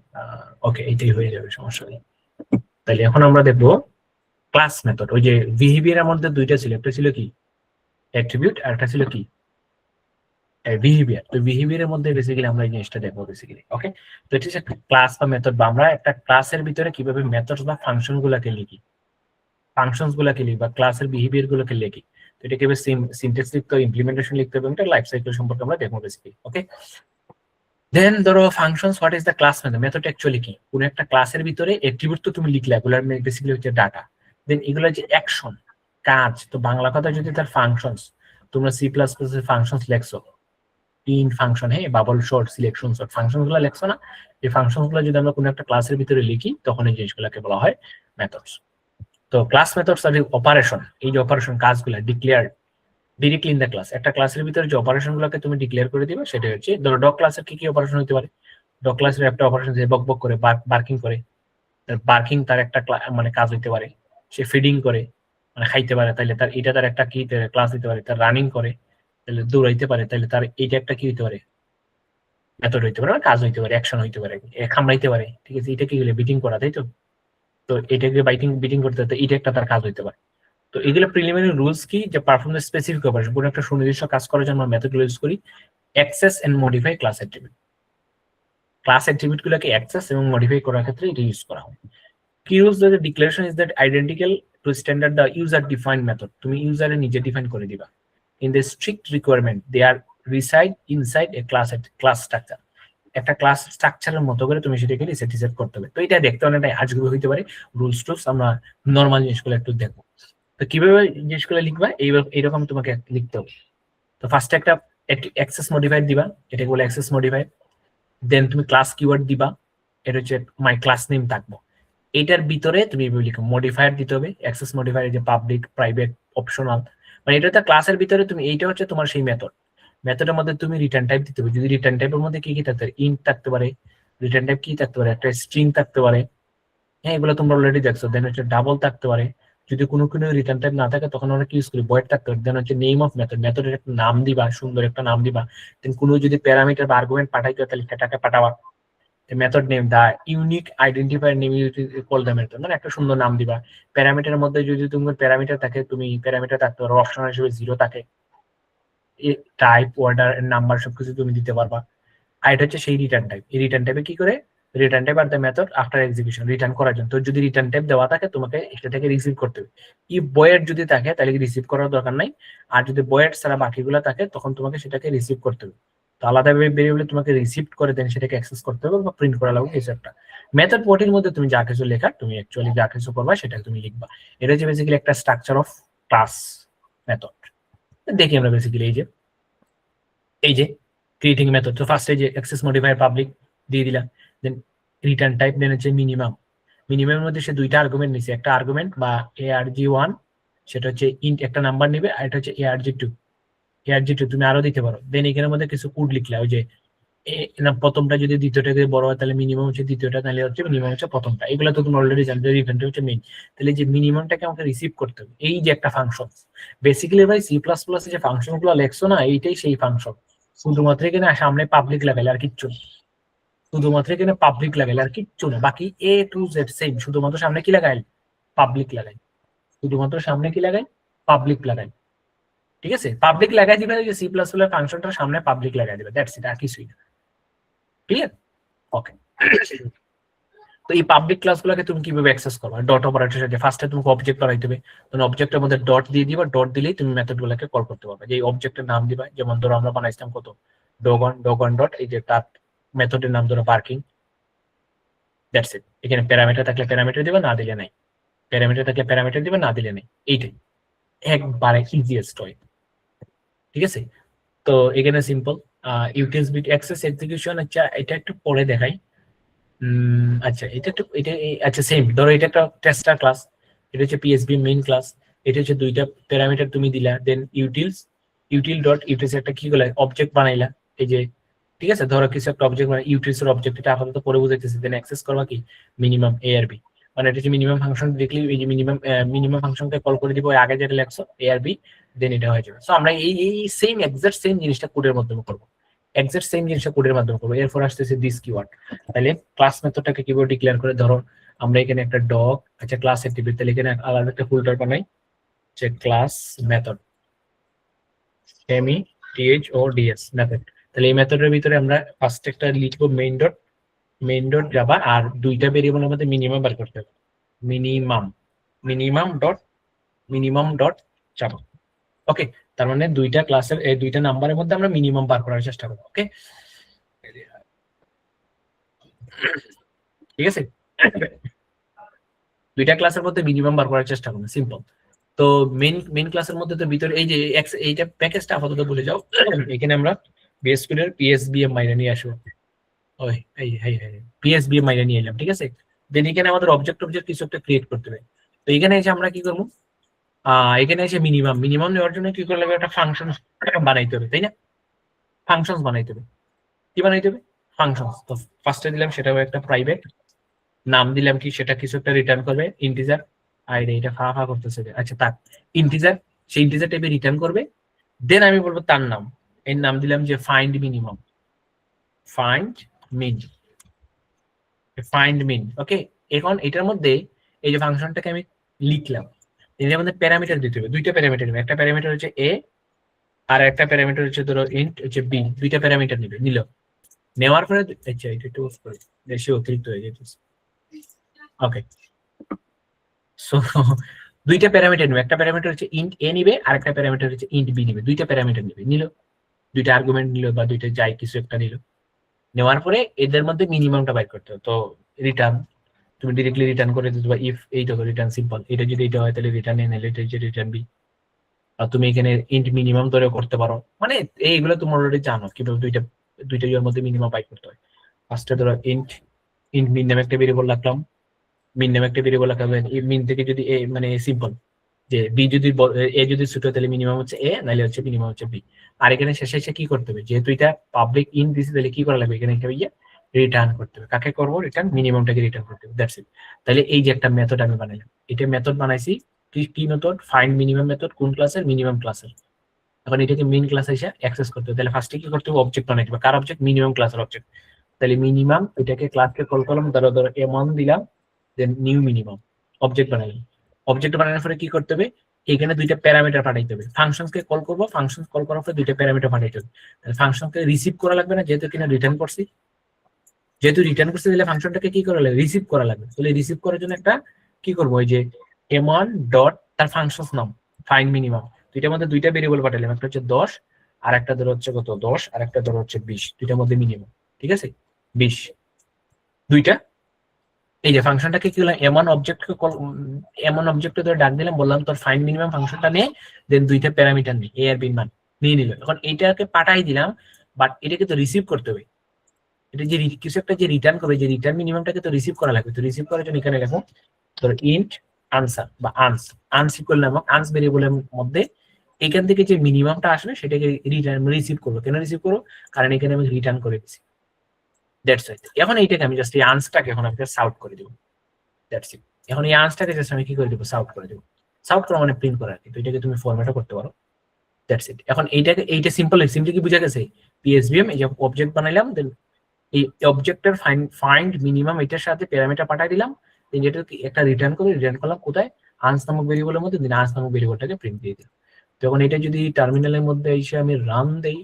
ওকে, এইটাই হয়ে যাবে, সমস্যা নেই। তাহলে এখন আমরা দেখবো ক্লাস মেথড। ওই যে বিহেভিয়ারের মধ্যে দুইটা ছিল, একটা ছিল কি অ্যাট্রিবিউট, আর একটা ছিল কি বিহেভিয়ার। তো বিহেভিয়ারের মধ্যে বেসিক্যালি আমরা এই জিনিসটা দেখবো বেসিক্যালি। ওকে, তো এটা হচ্ছে ক্লাস বা মেথড, বা আমরা একটা ক্লাসের ভিতরে কিভাবে মেথড বা ফাংশন গুলাকে লিখি, ফাংশনস গুলাকে লিখি বা ক্লাসের বিহেভিয়ার গুলোকে লিখি। তো এটা কিভাবে সিনট্যাক্স লিখতে হবে, ইমপ্লিমেন্টেশন লিখতে হবে, এটা লাইফ সাইকেল সম্পর্কে আমরা দেখবো বেসিক্যালি। ওকে, দেন ধরো functions, what is the class method, method actually কি। কোন একটা ক্লাসের ভিতরে অ্যাট্রিবিউট তো তুমি লিখলে, এগুলোর বেসিক্যালি হচ্ছে ডাটা। দেন এগুলো যে অ্যাকশন, কাজ, তো বাংলা কথা যদি তার ফাংশনস, তোমরা সি প্লাস প্লাস এর ফাংশনস লেখছো, ইন্ট ফাংশন, হ্যাঁ, bubble short, selection short, function গুলো লেখছো না, এই ফাংশন গুলো যদি আমরা কোনো একটা ক্লাসের ভিতরে লিখি, তখন এই জিনিসগুলোকে বলা হয় মেথডস। তো ক্লাস মেথডস আর অপারেশন, এই যে অপারেশন কাজগুলো declare directly in the class, একটা ক্লাসের ভিতরে যে অপারেশন গুলোকে তুমি ডিক্লেয়ার করে দিবে, সেটা হচ্ছে ধরো ডগ ক্লাসের কি কি অপারেশন হতে পারে। ডগ ক্লাসের একটা অপারেশন যে বক বক করে বার্কিং করে, বার্কিং তার একটা মানে কাজ হইতে পারে। সে ফিডিং করে মানে খাইতে পারে, তাহলে তার এটা তার একটা কি ক্লাস হইতে পারে। তার রানিং করে, তাহলে দৌড়াইতে পারে, তাহলে তার এইটা একটা কি হইতে পারে, মেথড হইতে পারে, কাজ হইতে পারে, অ্যাকশন হইতে পারে, খামড়াইতে পারে, ঠিক আছে। এটা কি হলে বিটিং করা, তাই তো। তো এটাকে বিটিং করতে হতে এটা একটা তার কাজ হইতে পারে। তো এগুলো প্রিলিমিনারি রুলস কি, যে পারফর্ম দ্য স্পেসিফিক অপারেশন, কোনো একটা সুনির্দিষ্ট কাজ করার জন্য আমরা মেথড ইউজ করি। Access and modify class attribute, class attribute গুলোকে অ্যাক্সেস এবং মডিফাই করার ক্ষেত্রে এটা ইউজ করা হয়। কি rules, the declaration is that identical to standard the user defined method, তুমি ইউজারে নিজে ডিফাইন করে দিবা। In the strict requirement they are reside inside a class structure, একটা ক্লাস স্ট্রাকচারের মতো করে তুমি সেটাকে সেট করতে হবে। তো এটা দেখতে অনেকটা আজগুবি হইতে পারে, রুলস টুলস আমরা নর্মাল জিনিসগুলো একটু দেখবো। তো কিভাবে জিনিসগুলো লিখবা, এইরকম তোমাকে লিখতে হবে। তো ফার্স্টে একটা অ্যাক্সেস মডিফায়ার দিবা, এটাকে বলে অ্যাক্সেস মডিফায়ার। দেন তুমি ক্লাস কিওয়ার্ড দিবা, এটা হচ্ছে মাই ক্লাস নেম থাকবো। এটার ভিতরে তুমি লিখো মডিফায়ার দিতে হবে, অ্যাক্সেস মডিফায়ার, যে পাবলিক, প্রাইভেট, অপশনাল, মানে এটা তো ক্লাসের ভিতরে তুমি, এইটা হচ্ছে তোমার সেই মেথড। মেথডের মধ্যে তুমি রিটার্ন টাইপ দিতে হবে, যদি রিটার্ন টাইপের মধ্যে কি কি থাকতে পারে, ইন্ট থাকতে পারে, রিটার্ন টাইপ কি থাকতে পারে, একটা স্ট্রিং থাকতে পারে, হ্যাঁ, এগুলো তোমরা অলরেডি দেখছো। দেন হচ্ছে ডাবল থাকতে পারে, যদি কোনো রিটার্ন টাইপ না থাকে তখন আমরা কি ইউজ করি, ভয়েড থাকতে পারে। দেন হচ্ছে নেম অফ মেথড, মেথডের একটা নাম দিবা, সুন্দর একটা নাম দিবা। দেন কোনো যদি প্যারামিটার বা আর্গুমেন্ট পাঠাইতে হয় তাহলে সেটাকে পাঠাবা। Method name the unique identifier name you call the method, মানে একটা সুন্দর নাম দিবা। প্যারামিটারের মধ্যে যদি তোমার প্যারামিটার থাকে, তুমি প্যারামিটার থাকতে পারো, অপশন হিসেবে 0 থাকে, টাইপ অর্ডার নাম্বার সবকিছু তুমি দিতে পারবা। আর এটা হচ্ছে সেই রিটার্ন টাইপ। এই রিটার্ন টাইপে কি করে, return type are the method after execution, return করার জন্য। তো যদি রিটার্ন টাইপ দেওয়া থাকে তোমাকে এটা থেকে রিসিভ করতে হবে। ইফ বয়েড যদি থাকে তাহলে রিসিভ করার দরকার নাই, আর যদি বয়েড ছাড়া বাকিগুলো থাকে তখন তোমাকে সেটাকে রিসিভ করতে হবে। তো আলাদা ভেরিয়েবলে তোমাকে রিসিভ করে দেন সেটাকে অ্যাক্সেস করতে হবে বা প্রিন্ট করা লাগবে কিছু একটা। মেথড বডির মধ্যে তুমি যা কিছু লেখা, তুমি অ্যাকচুয়ালি যা কিছু করবা সেটা তুমি লিখবা। এটা হচ্ছে বেসিক্যালি একটা স্ট্রাকচার অফ ক্লাস মেথড। দেখি আমরা বেসিক্যালি এই যে ক্রিয়েটিং মেথড। তো ফার্স্টে যে অ্যাক্সেস মডিফায়ার পাবলিক দিয়ে দিলাম, দেন রিটার্ন টাইপ, দেন হচ্ছে মিনিমাম। মিনিমামের মধ্যে সে দুইটা আর্গুমেন্ট নিছে, একটা আর্গুমেন্ট বা arg1 সেটা হচ্ছে ইন্ট একটা নাম্বার নিবে, আর এটা হচ্ছে arg2। arg2 তুমি আরো দিতে পারো। দেন এখানের মধ্যে কিছু কোড লিখলা, ওই যে প্রথমটা যদি দ্বিতীয়টা থেকে বড় হয় তাহলে মিনিমাম হচ্ছে দ্বিতীয়টা, তাহলে হচ্ছে মিনিমাম হচ্ছে প্রথমটা। এগুলো তো তুমি অলরেডি জানো, রিটার্নটা হচ্ছে মেইন। তাহলে যে মিনিমামটাকে আমাকে রিসিভ করতে হবে, এই যে একটা ফাংশন। বেসিক্যালি ভাই সি প্লাস প্লাস যে ফাংশন গুলো লেখছো না, এইটাই সেই ফাংশন। শুধুমাত্র এখানে সামনে পাবলিক লাগাইলে আর কিচ্ছু, শুধুমাত্র এখানে পাবলিক লাগাইলে আর কিচ্ছু না, বাকি এ টু জেড সেম। শুধুমাত্র সামনে কি লাগাই, পাবলিক লাগাই। শুধুমাত্র সামনে কি লাগাই, পাবলিক লাগাই। ঠিক আছে, পাবলিক লাগাই দিবে, যে সি প্লাস প্লাস ফাংশনটার সামনে পাবলিক লাগাই দিবে, দ্যাটস ইট, আর কিছুই না। ক্লিয়ার? ওকে। তো এই পাবলিক ক্লাসগুলোকে তুমি কিভাবে অ্যাক্সেস করবে, ডট অপারেটরের সাথে ফার্স্টে তুমি অবজেক্ট বানাইতে হবে। তুমি অবজেক্টের মধ্যে ডট দিয়ে দিবা, ডট দিলেই তুমি মেথডগুলোকে কল করতে পারবে। যে অবজেক্টের নাম দিবা, যেমন ধরো আমরা বানাইছিলাম কত, ডগন ডট, এই যে তার মেথডের নাম ধরো পার্কিং, দ্যাটস ইট। এখানে প্যারামিটার থাকলে প্যারামিটার দিবা, না দিলে নাই। প্যারামিটার থাকলে প্যারামিটার দিবা, না দিলে নাই। এইটাই একবারে ইজিয়েস্ট ওয়ে। ঠিক আছে, তো এখানে সিম্পল ইউটিএস বিট অ্যাক্সেস এক্সিকিউশন। আচ্ছা এটা একটু পরে দেখাই। আচ্ছা আচ্ছা সেম ধরো এটা একটা টেস্টার ক্লাস, এটা হচ্ছে পিএসবি মেইন ক্লাস। এটা হচ্ছে দুইটা প্যারামিটার তুমি দিলা, দেন ইউটিল ডট ইউটিলস একটা কি করলা, অবজেক্ট বানাইলা। এই যে ঠিক আছে, ধরো কিছু একটা অবজেক্ট বানাই, ইউটিলস এর অবজেক্ট, এটা আপাতত পরে বুঝাইতেছি। দেন অ্যাক্সেস করবা কি, মিনিমাম এ আর বি, মানে এটা হচ্ছে মিনিমাম ফাংশন। দেখলি এই যে মিনিমাম ফাংশনকে কল করে দিব, আগে যেটা লেখছো এ আর বি, দেন এটা হয়ে যাবে। সো আমরা এই সেম এক্সাক্ট সেম জিনিসটা কোডের মাধ্যমে করবো, এক্সাক্ট সেম জিনিসটা কোডের মাধ্যমে করবো। এরপর আসতেছে দিস কিওয়ার্ড। তাহলে ক্লাস মেথডটাকে কিভাবে ডিক্লেয়ার করে, ধরো আমরা এখানে একটা ডগ, আচ্ছা ক্লাস অ্যাক্টিভিটি, তাহলে এখানে আলাদা একটা ফোল্ডার বানাই, যে ক্লাস মেথড METHODS মেথড। তাহলে এই মেথডের ভিতরে আমরা ফার্স্ট একটা লিখবো মেইন ডট যাবা, আর দুইটা ভেরিয়েবলের মধ্যে মিনিমাম বার করতে হবে, মিনিমাম ডট যাবা। ওকে, তার মানে দুইটা ক্লাসের এই দুইটা নাম্বারের মধ্যে আমরা মিনিমাম বার করার চেষ্টা করবো। ওকে, ঠিক আছে, দুইটা ক্লাসের মধ্যে মিনিমাম বার করার চেষ্টা করবো, সিম্পল। তো মেইন ক্লাসের মধ্যে তো ভিতরে এই যে এইটা প্যাকেজটা আপাতত বলে যাও। এখানে আমরা বিএসকিউএল এর পিএসবিএম মাইনে নিয়ে আসবো, ওই এই পিএসবিএম মাইনে নিয়ে এলাম। ঠিক আছে, দেন এখানে আমাদের অবজেক্ট কিছু একটা ক্রিয়েট করতে হবে। তো এখানে এসে আমরা কি করবো, এখানে এসে মিনিমাম নেওয়ার জন্য কি করে লাগবে, একটা ফাংশন বানাইতে হবে, তাই না? ফাংশন বানাইতে হবে, কি বানাইতে হবে, ফাংশন। তো ফার্স্টে দিলাম সেটাও একটা প্রাইভেট, নাম দিলাম কি, সেটা কিছু একটা রিটার্ন করবে, ইন্টিজার। আর এটা ফা করতেছে, আচ্ছা তার ইন্টিজার, সেই ইন্টিজার টাইপে রিটার্ন করবে। দেন আমি বলবো তার নাম, এর নাম দিলাম যে ফাইন্ড মিন। ওকে, এখন এটার মধ্যে এই যে ফাংশনটাকে আমি লিখলাম, এর মধ্যে প্যারামিটার দিতে হবে, দুইটা প্যারামিটার নেবে। একটা প্যারামিটার হচ্ছে এ, আর একটা প্যারামিটার হচ্ছে ধরো ইন্ট হচ্ছে বি। দুইটা প্যারামিটার নিল, নেওয়ার পরে আচ্ছা এটা একটু বেশি অতিরিক্ত হয়ে যেতেছে। ওকে, সো দুইটা প্যারামিটার নেবে, একটা প্যারামিটার হচ্ছে ইন্ট এ নিবে, আর একটা প্যারামিটার হচ্ছে ইন্ট বি নিবে। দুইটা প্যারামিটার নিল, দুইটা আর্গুমেন্ট নিল বা দুইটা যাই কিছু একটা নিল। নেওয়ার পরে এদের মধ্যে মিনিমামটা বাইর করতে হবে। তো রিটার্ন, তুমি ডিরেক্টলি রিটার্ন করে দিতে পারো, ইফ এইটা রিটার্ন সিম্পল, এটা যদি এটা হয় তাহলে রিটার্ন এ, নাহলে এটা হচ্ছে রিটার্ন বি। আর তুমি এখানে ইন্ট মিনিমাম ধরে করতে পারো, মানে এইগুলো তুমি অলরেডি জানো কিভাবে দুইটা ইয়ের মধ্যে মিনিমাম বাইর করতে হয়। ফার্স্টে ধরো ইন্ট মিন নামে একটা ভেরিয়েবল রাখলাম, মিন থেকে যদি এ মানে সিম্পল, যে বি যদি এ যদি ছোট হয় তাহলে মিনিমাম হচ্ছে এ, নাহলে হচ্ছে মিনিমাম হচ্ছে বি। আর এখানে শেষে এসে কি করতে হবে, যেহেতু এটা পাবলিক ইন দিছে তাহলে কি করা লাগবে, এখানে একটা রিটার্ন করতে হবে। কাকে করবো, রিটার্ন মিনিমামটাকে রিটার্ন করতে হবে, দ্যাটস ইট। তাহলে এই যে একটা মেথড আমি বানাইলাম, এটা মেথড বানাইছি কি মেথড, ফাইন্ড মিনিমাম মেথড, কোন ক্লাসের, মিনিমাম ক্লাসের। এখন এটাকে মেইন ক্লাসে এসে অ্যাক্সেস করতে হবে। তাহলে ফার্স্টে কি করতে হবে, অবজেক্ট বানাইতে হবে। কার অবজেক্ট, মিনিমাম ক্লাসের অবজেক্ট। তাহলে মিনিমাম এটাকে ক্লাসকে কল করলাম, ধরো ধরো m1 দিলাম, দেন নিউ মিনিমাম অবজেক্ট বানাইলাম। অবজেক্ট বানানোর পরে কি করতে হবে, এখানে দুইটা প্যারামিটার পাঠাইতে হবে। ফাংশনকে কল করবো, ফাংশন কল করার পরে দুইটা প্যারামিটার পাঠাইতে হবে। ফাংশনকে রিসিভ করা লাগবে না, যেহেতু কিনা রিটার্ন করছি, যেহেতু রিটার্ন করছি তাহলে ফাংশনটাকে কি করা লাগবে, রিসিভ করা লাগবে। তাহলে রিসিভ করার জন্য একটা কি করবো, ওই যে m1 ডট তার ফাংশন নাম ফাইন্ড মিনিমাম, দুইটার মধ্যে দুইটা ভেরিয়েবল পাঠাইলাম, একটা হচ্ছে 10 আর একটা ধরো হচ্ছে কত 10 আর একটা ধরো হচ্ছে 20, দুইটার মধ্যে মিনিমাম, ঠিক আছে 20 দুইটা। এই যে ফাংশনটাকে কি করলাম, এমন অবজেক্টকে কল, এমন অবজেক্টে ধরে ডাক দিলাম, বললাম তোর ফাইন্ড মিনিমাম ফাংশনটা নিয়ে দেন দুইটা প্যারামিটার নিয়ে এ আর বির মান নিয়ে নিল। এখন এইটাকে পাঠাই দিলাম, বাট এটাকে তো রিসিভ করতে হবে। এটা যে কিছু একটা যে রিটার্ন করবে, যে রিটার্ন মিনিমামটাকে তো রিসিভ করা লাগবে। তো রিসিভ করার জন্য এখানে দেখো ধরো ইন্ট আনসার বা আনস ইকুয়াল নামক আনস ভেরিয়েবলের মধ্যে এখান থেকে যে মিনিমামটা আসবে সেটাকে রিটার্ন রিসিভ করবো। কেন রিসিভ করবো, কারণ এখানে আমি রিটার্ন করে দিচ্ছি। That's it. এখন এইটাকে আমি জাস্ট এই আনসটাকে এখন আমি জাস্ট আউট করে দেবো। That's it. এখন এই আনসটাকে জাস্ট আমি কি করে দেবো, সাউট করে দেবো। সাউট করা মানে প্রিন্ট করা আর কি। তো এটাকে তুমি ফরম্যাটও করতে পারো। That's it. এখন এইটা সিম্পলি কি বুঝা গেছে, পিএসবিএম এই যে অবজেক্ট বানাইলাম, দেন এই অবজেক্টের ফাইন্ড মিনিমাম এটার সাথে প্যারামিটার পাঠিয়ে দিলাম, দেন যেটা একটা রিটার্ন করে রিটার্ন করলাম কোথায়, আনস নামক ভেরিয়েবলের মধ্যে, দেন আনস নামক ভেরিয়েবলটাকে প্রিন্ট দিয়ে দিলাম। তখন এটা যদি টার্মিনালের মধ্যে এসে আমি রান দেই,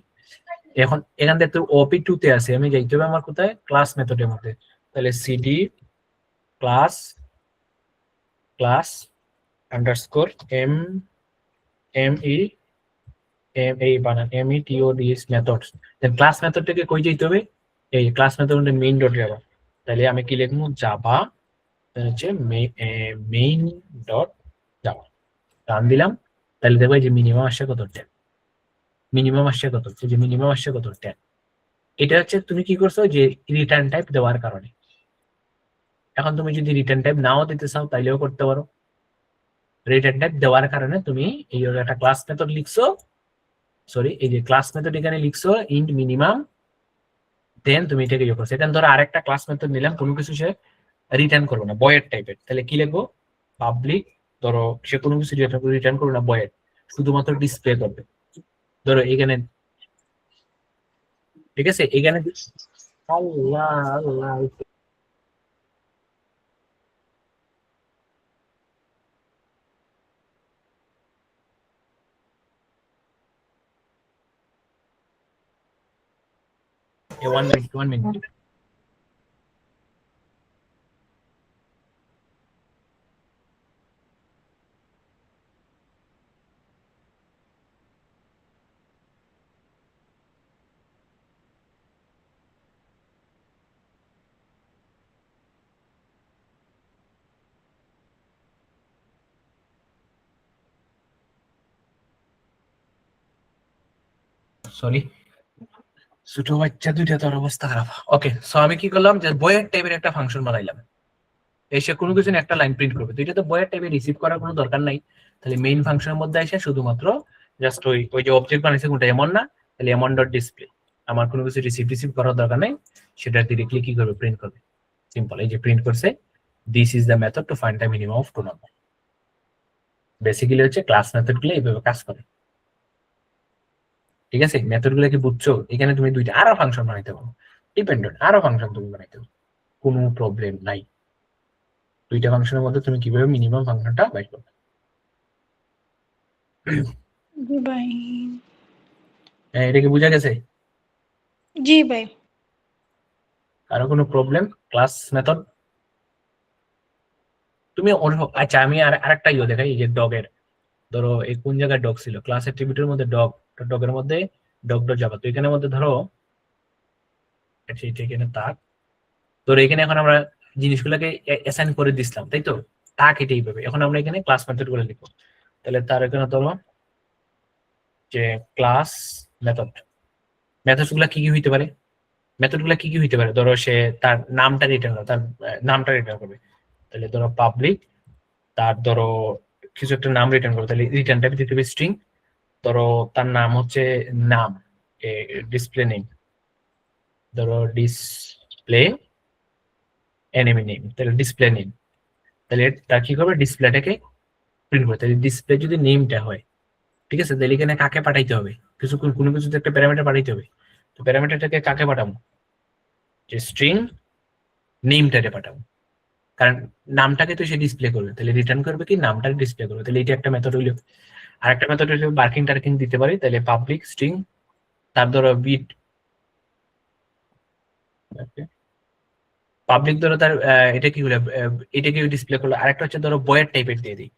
এখন এখান থেকে OP2 তে আছে, আমি যাইতে হবে আমার কোথায়, ক্লাস মেথডের মধ্যে। তাহলে CD class class underscore METODS methods, then class মেথডটাকে কই যাইতে হবে, এই class method main dot Java. তাহলে আমি কি লিখবো, জাভা হচ্ছে মেইন ডট জাভা, রান দিলাম। তাহলে দেখো যে মিনিমাম আসছে কত, 10। মিনিমাম আসছে কত, যে মিনিমাম আসছে কত, 10। এটা হচ্ছে তুমি কি করছো, যে রিটার্ন টাইপ দেওয়ার কারণে। এখন তুমি যদি রিটার্ন টাইপ নাও দিতে চাও তাইলেও করতে পারো। রিটার্ন টাইপ দেওয়ার কারণে তুমি এই একটা ক্লাস মেথড লিখছো, সরি এই যে ক্লাস মেথড এখানে লিখছো ইন্ট মিনিমাম, দেন তুমি এটাকে ইয়ে করছো। এটা ধরো আরেকটা ক্লাস মেথড নিলাম, কোনো কিছু সে রিটার্ন করবো না, বয়েড টাইপের, তাহলে কি লিখবো, পাবলিক, ধরো সে কোনো কিছু রিটার্ন করবে না, বয়েড, শুধুমাত্র ডিসপ্লে করবে। ধরো এখানে, ঠিক আছে, এখানে আল্লাহ আল্লাহ one minute. সরি, ছোট বাচ্চা দুইটা, তোর অবস্থা খারাপ। ওকে, সো আমি কি করলাম, যে বয়েড টাইপের একটা ফাংশন বানাইলাম, এসে কোনো কিছু একটা লাইন প্রিন্ট করবে। তো এটা তো বয়েড টাইপে রিসিভ করার কোনো দরকার নাই। তাহলে মেইন ফাংশনের মধ্যে এসে শুধুমাত্র জাস্ট ওই যে অবজেক্ট বানাইছে কোনটা, এমন না, তাহলে এমন ডট ডিসপ্লে, আমার কোনো কিছু রিসিভ করার দরকার নাই, সেটা ডিরেক্টলি কি করবে, প্রিন্ট করবে। সিম্পল, এই যে প্রিন্ট করছে, this is the method to find the minimum of 2 number. Basically হচ্ছে ক্লাস মেথড গুলো এইভাবে কাজ করে। ঠিক আছে, মেথড গুলো কি বুঝছো? এখানে তুমি দুইটা আরো ফাংশন বানাইতে পারো, ডিপেন্ডেন্ট আরো ফাংশন তুমি বানাইতে পারো, কোনো প্রবলেম নাই। দুইটা ফাংশনের মধ্যে তুমি কিভাবে মিনিমাম ফাংশনটা বাইর করবে। জি ভাই। হ্যাঁ, এটা কি বোঝা গেছে? জি ভাই। কারো কোনো প্রবলেম? ক্লাস মেথড তুমি আচ্ছা, আমি আরেকটা ইয়ে দেখাই, এই যে ডগের, ধরো এই কোন জায়গায় ডগ ছিল, ক্লাস অ্যাট্রিবিউটের মধ্যে ডগ, ডগের মধ্যে ডগ ডট যাবা। তো এখানের মধ্যে ধরো আচ্ছা, এটা এখানে তাক, ধরো এখানে এখন আমরা জিনিসগুলোকে অ্যাসাইন করে দিছিলাম, তাই তো, তাক এটাই পাবে। এখন আমরা এখানে ক্লাস মেথড গুলো লিখবো। তাহলে তার এখানে ধরো যে ক্লাস মেথড, মেথড গুলা কি কি হইতে পারে, মেথড গুলা কি কি হইতে পারে, ধরো সে তার নামটা রিটার্ন করবে, তার নামটা রিটার্ন করবে। তাহলে ধরো পাবলিক, তার ধরো কিছু একটা নাম রিটার্ন করবে, তাহলে রিটার্ন টাইপ দিতে হবে স্ট্রিং। ধরো তার নাম হচ্ছে নাম, ডিসপ্লে নেম, ধরো ডিসপ্লে এনিমি নেম, তাহলে ডিসপ্লে নেম। তাহলে তার কি করবে, ডিসপ্লেটাকে প্রিন্ট করবে। তাহলে ডিসপ্লে যদি নেমটা হয়, ঠিক আছে, তাহলে এখানে কাকে পাঠাইতে হবে, কোনো কিছু একটা প্যারামিটার পাঠাইতে হবে। তো প্যারামিটারটাকে কাকে পাঠাবো, যে স্ট্রিং নেমটারে পাঠাবো, কারণ নামটাকে তো সে ডিসপ্লে করবে, তাহলে রিটার্ন করবে কি নামটা ডিসপ্লে করবে, তাহলে এটা একটা মেথড হইলো। আর একটা মেথড হইলো বার্কিং টার্কিং দিতে পারি, তাহলে পাবলিক স্ট্রিং তার ধরো বিট পাবলিক ধরো তার এটা কি হলো, এটাকে ডিসপ্লে করলো। আরেকটা হচ্ছে ধরো বয়েড টাইপের দিয়ে দিই,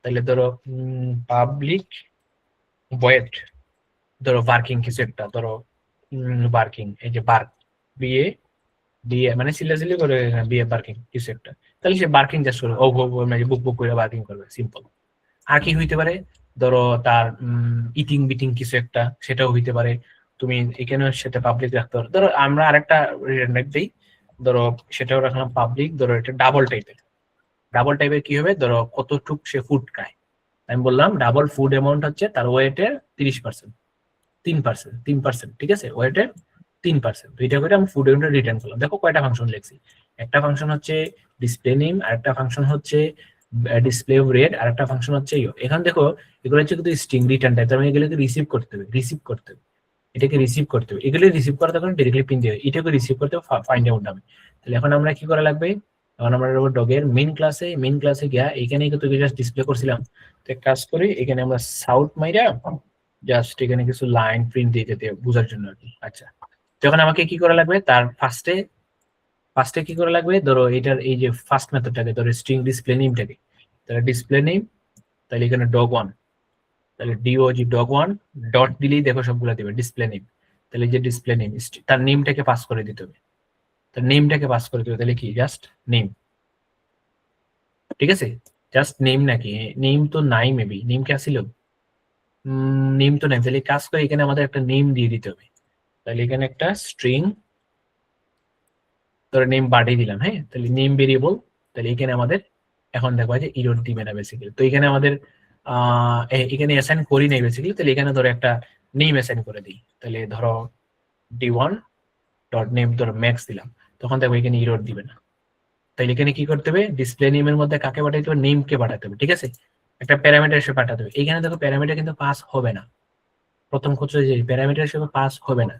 তাহলে ধরো পাবলিক বয়েড ধরো ওয়ার্কিং কিছু একটা ধরো ওয়ার্কিং, এই যে বার্ক বিএ দিয়ে মানে সিলাসিলি করে বিএ পার্কিং কিছু একটা, তাহলে সে পার্কিং জাস্ট করবে, ও মানে বুক বুক করে পার্কিং করবে, সিম্পল। আর কি হইতে পারে, ধরো তার ইটিং বিটিং কিছু একটা, সেটাও হইতে পারে। তুমি এখানেও সেটা পাবলিক রাখতে পারো। ধরো আমরা আরেকটা রিটার্ন দিই, ধরো সেটাও রাখলাম পাবলিক, ধরো এটা ডাবল টাইপের। ডাবল টাইপের কি হবে, ধরো কতটুক সে ফুড খায়, আমি বললাম ডাবল ফুড অ্যামাউন্ট হচ্ছে তার ওয়েটের 30%, 3%, ঠিক আছে, ওয়েটের 3%। দুইটা করে আমি ফুড অ্যামাউন্ট রিটার্ন করলাম। দেখো কয়টা ফাংশন লিখছি, একটা ফাংশন হচ্ছে ডিসপ্লে নেম, আরেকটা ফাংশন হচ্ছে ডিসপ্লে রেট, আর একটা ফাংশন হচ্ছে এখানে দেখো এগুলো হচ্ছে কিন্তু স্ট্রিং রিটার্ন টাইপ, তার মানে এগুলোকে রিসিভ করতে হবে, এটাকে রিসিভ করতে হবে, এগুলো রিসিভ করা তখন ডাইরেক্টলি পিন দিবে, এটাকে রিসিভ করতে হবে ফাইন্ড আউট নামে। তাহলে এখন আমরা কি করা লাগবে, এখন আমরা ডগের মেইন ক্লাসে গিয়া এখানে কিন্তু জাস্ট ডিসপ্লে করছিলাম, তো এক কাজ করি এখানে আমরা সাউথ মাইরা জাস্ট এখানে কিছু লাইন প্রিন্ট দিয়ে দিতে বোঝার জন্য আর কি। আচ্ছা, যখন আমাকে কি করা লাগবে, তার ফার্স্টে কি করা লাগবে, ধরো এটার এই যে ফার্স্ট মেথডটাকে ধরো স্ট্রিং ডিসপ্লে নেমটাকে, তাহলে ডিসপ্লে নেম, তাহলে এখানে ডগ ওয়ান, তাহলে ডিওজি ডগ ওয়ান ডট দিলেই দেখো সবগুলো দিবে ডিসপ্লে নেম। তাহলে যে ডিসপ্লে নেম তার নেমটাকে পাস করে দিতে হবে, তার নেমটাকে পাস করে দিতে হবে, তাহলে কি জাস্ট নেম, ঠিক আছে, জাস্ট নেম নাকি নেম তো নাই, মেবি নেম কি আসিল, নেম তো নাই, তাহলে কাজ করে এখানে আমাদের একটা নেম দিয়ে দিতে হবে। তাহলে এখানে একটা স্ট্রিং ধরে নেম পাঠিয়ে দিলাম, হ্যাঁ, তাহলে নেম ভেরিয়েবল, তাহলে এখানে আমাদের এখন দেখো যে ইরোর দিবে না বেসিক্যালি, তো এখানে আমাদের এখানে অ্যাসাইন করি নাই বেসিক্যালি, তাহলে এখানে ধরো একটা নেম অ্যাসাইন করে দিই, তাহলে ধরো d1 ডট নেম ধরো ম্যাক্স দিলাম, তখন দেখো এখানে ইরোর দিবে না। তাহলে এখানে কি করতে হবে, ডিসপ্লে নেমের মধ্যে কাকে পাঠাইতে হবে, নেমকে পাঠাতে হবে, ঠিক আছে, একটা প্যারামিটার হিসেবে পাঠাতে হবে। এখানে দেখো প্যারামিটার কিন্তু পাস হবে না, প্রথম ক্ষেত্রে যে প্যারামিটার হিসেবে পাস হবে না,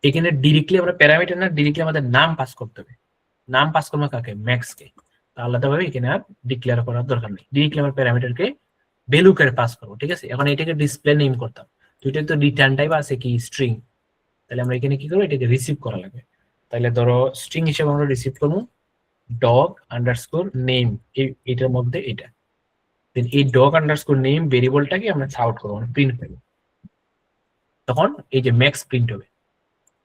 এখানে ডিরেক্টলি আমরা প্যারামিটার না, ডিরেক্টলি আমাদের নাম পাস করতে হবে। নাম পাস করবো কাকে, ম্যাক্স কে, আলাদাভাবে এখানে আর ডিক্লেয়ার করার দরকার নেই, ডিরেক্টলি আমরা প্যারামিটারকে ভ্যালু করে পাস করবো, ঠিক আছে। এখন এটাকে ডিসপ্লে নেম করতাম, তো এটা তো রিটার্ন টাইপ আছে কি স্ট্রিং, তাহলে আমরা এখানে কি করবো, এটাকে রিসিভ করা লাগবে। তাহলে ধরো স্ট্রিং হিসেবে আমরা রিসিভ করবো ডগ আন্ডারস্কোর নেম, এটার মধ্যে এটা, এই ডগ আন্ডারস্কোর নেম ভেরিয়েবলটাকে আমরা আউট করবো, প্রিন্ট করবো, তখন এই যে ম্যাক্স প্রিন্ট হবে।